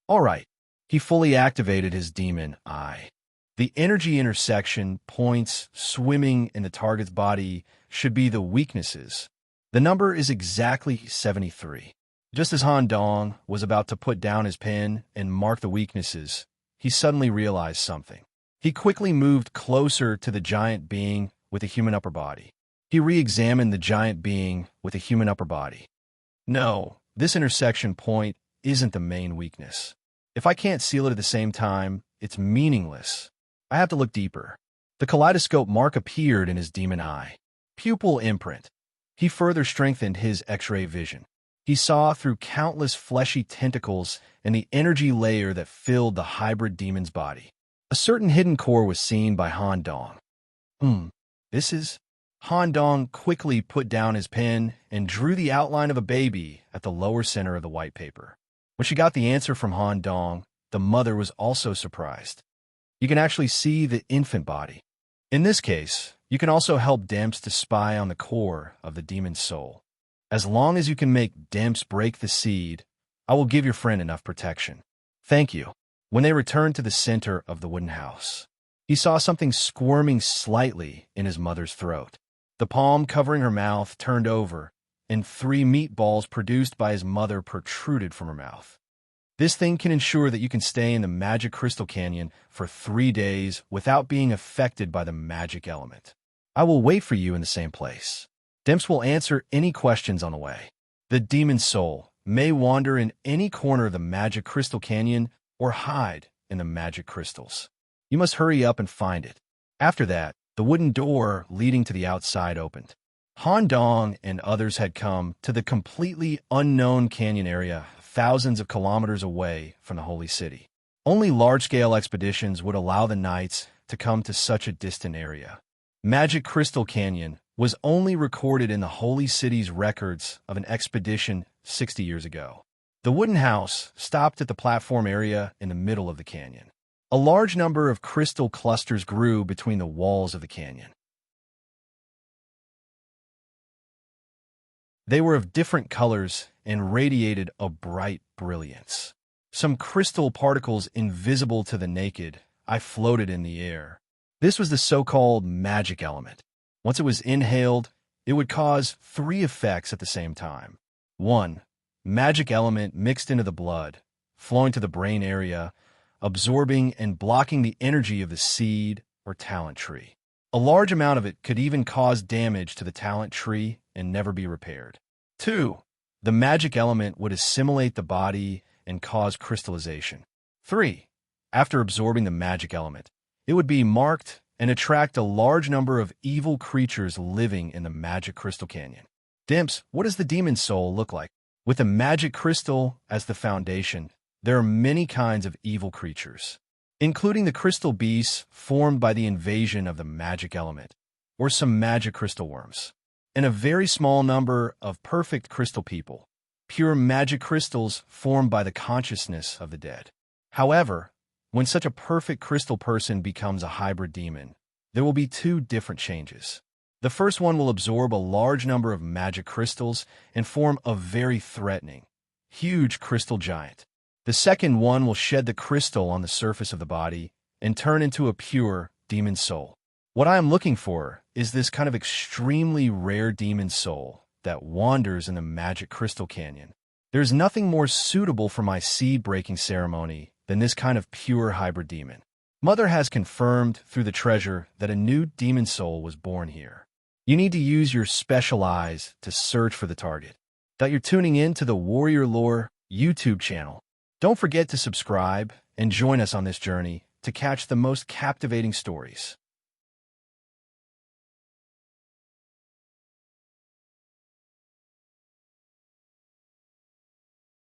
All right. He fully activated his demon eye. The energy intersection points swimming in the target's body should be the weaknesses. The number is exactly 73. Just as Han Dong was about to put down his pen and mark the weaknesses, he suddenly realized something. He quickly moved closer to the giant being with a human upper body. He re-examined the giant being with a human upper body. No, this intersection point isn't the main weakness. If I can't seal it at the same time, it's meaningless. I have to look deeper. The kaleidoscope mark appeared in his demon eye. Pupil imprint. He further strengthened his X-ray vision. He saw through countless fleshy tentacles and the energy layer that filled the hybrid demon's body. A certain hidden core was seen by Han Dong. This is... Han Dong quickly put down his pen and drew the outline of a baby at the lower center of the white paper. When she got the answer from Han Dong, the mother was also surprised. You can actually see the infant body. In this case, you can also help Demps to spy on the core of the demon's soul. As long as you can make Demps break the seed, I will give your friend enough protection. Thank you. When they returned to the center of the wooden house, he saw something squirming slightly in his mother's throat. The palm covering her mouth turned over, and 3 meatballs produced by his mother protruded from her mouth. This thing can ensure that you can stay in the Magic Crystal Canyon for 3 days without being affected by the magic element. I will wait for you in the same place. Dimps will answer any questions on the way. The demon soul may wander in any corner of the Magic Crystal Canyon or hide in the magic crystals. You must hurry up and find it. After that, the wooden door leading to the outside opened. Han Dong and others had come to the completely unknown canyon area thousands of kilometers away from the Holy City. Only large-scale expeditions would allow the knights to come to such a distant area. Magic Crystal Canyon was only recorded in the Holy City's records of an expedition 60 years ago. The wooden house stopped at the platform area in the middle of the canyon. A large number of crystal clusters grew between the walls of the canyon. They were of different colors and radiated a bright brilliance. Some crystal particles invisible to the naked eye floated in the air. This was the so-called magic element. Once it was inhaled, it would cause 3 effects at the same time. 1. Magic element mixed into the blood, flowing to the brain area, absorbing and blocking the energy of the seed or talent tree. A large amount of it could even cause damage to the talent tree and never be repaired. 2. The magic element would assimilate the body and cause crystallization. 3. After absorbing the magic element, it would be marked and attract a large number of evil creatures living in the Magic Crystal Canyon. Dimps, what does the demon soul look like? With the magic crystal as the foundation, there are many kinds of evil creatures, including the crystal beasts formed by the invasion of the magic element, or some magic crystal worms, and a very small number of perfect crystal people, pure magic crystals formed by the consciousness of the dead. However, when such a perfect crystal person becomes a hybrid demon, there will be 2 different changes. The first one will absorb a large number of magic crystals and form a very threatening, huge crystal giant. The second one will shed the crystal on the surface of the body and turn into a pure demon soul. What I am looking for is this kind of extremely rare demon soul that wanders in the Magic Crystal Canyon. There's nothing more suitable for my seed-breaking ceremony than this kind of pure hybrid demon. Mother has confirmed through the treasure that a new demon soul was born here. You need to use your special eyes to search for the target. That you're tuning in to the Warrior Lore YouTube channel. Don't forget to subscribe and join us on this journey to catch the most captivating stories.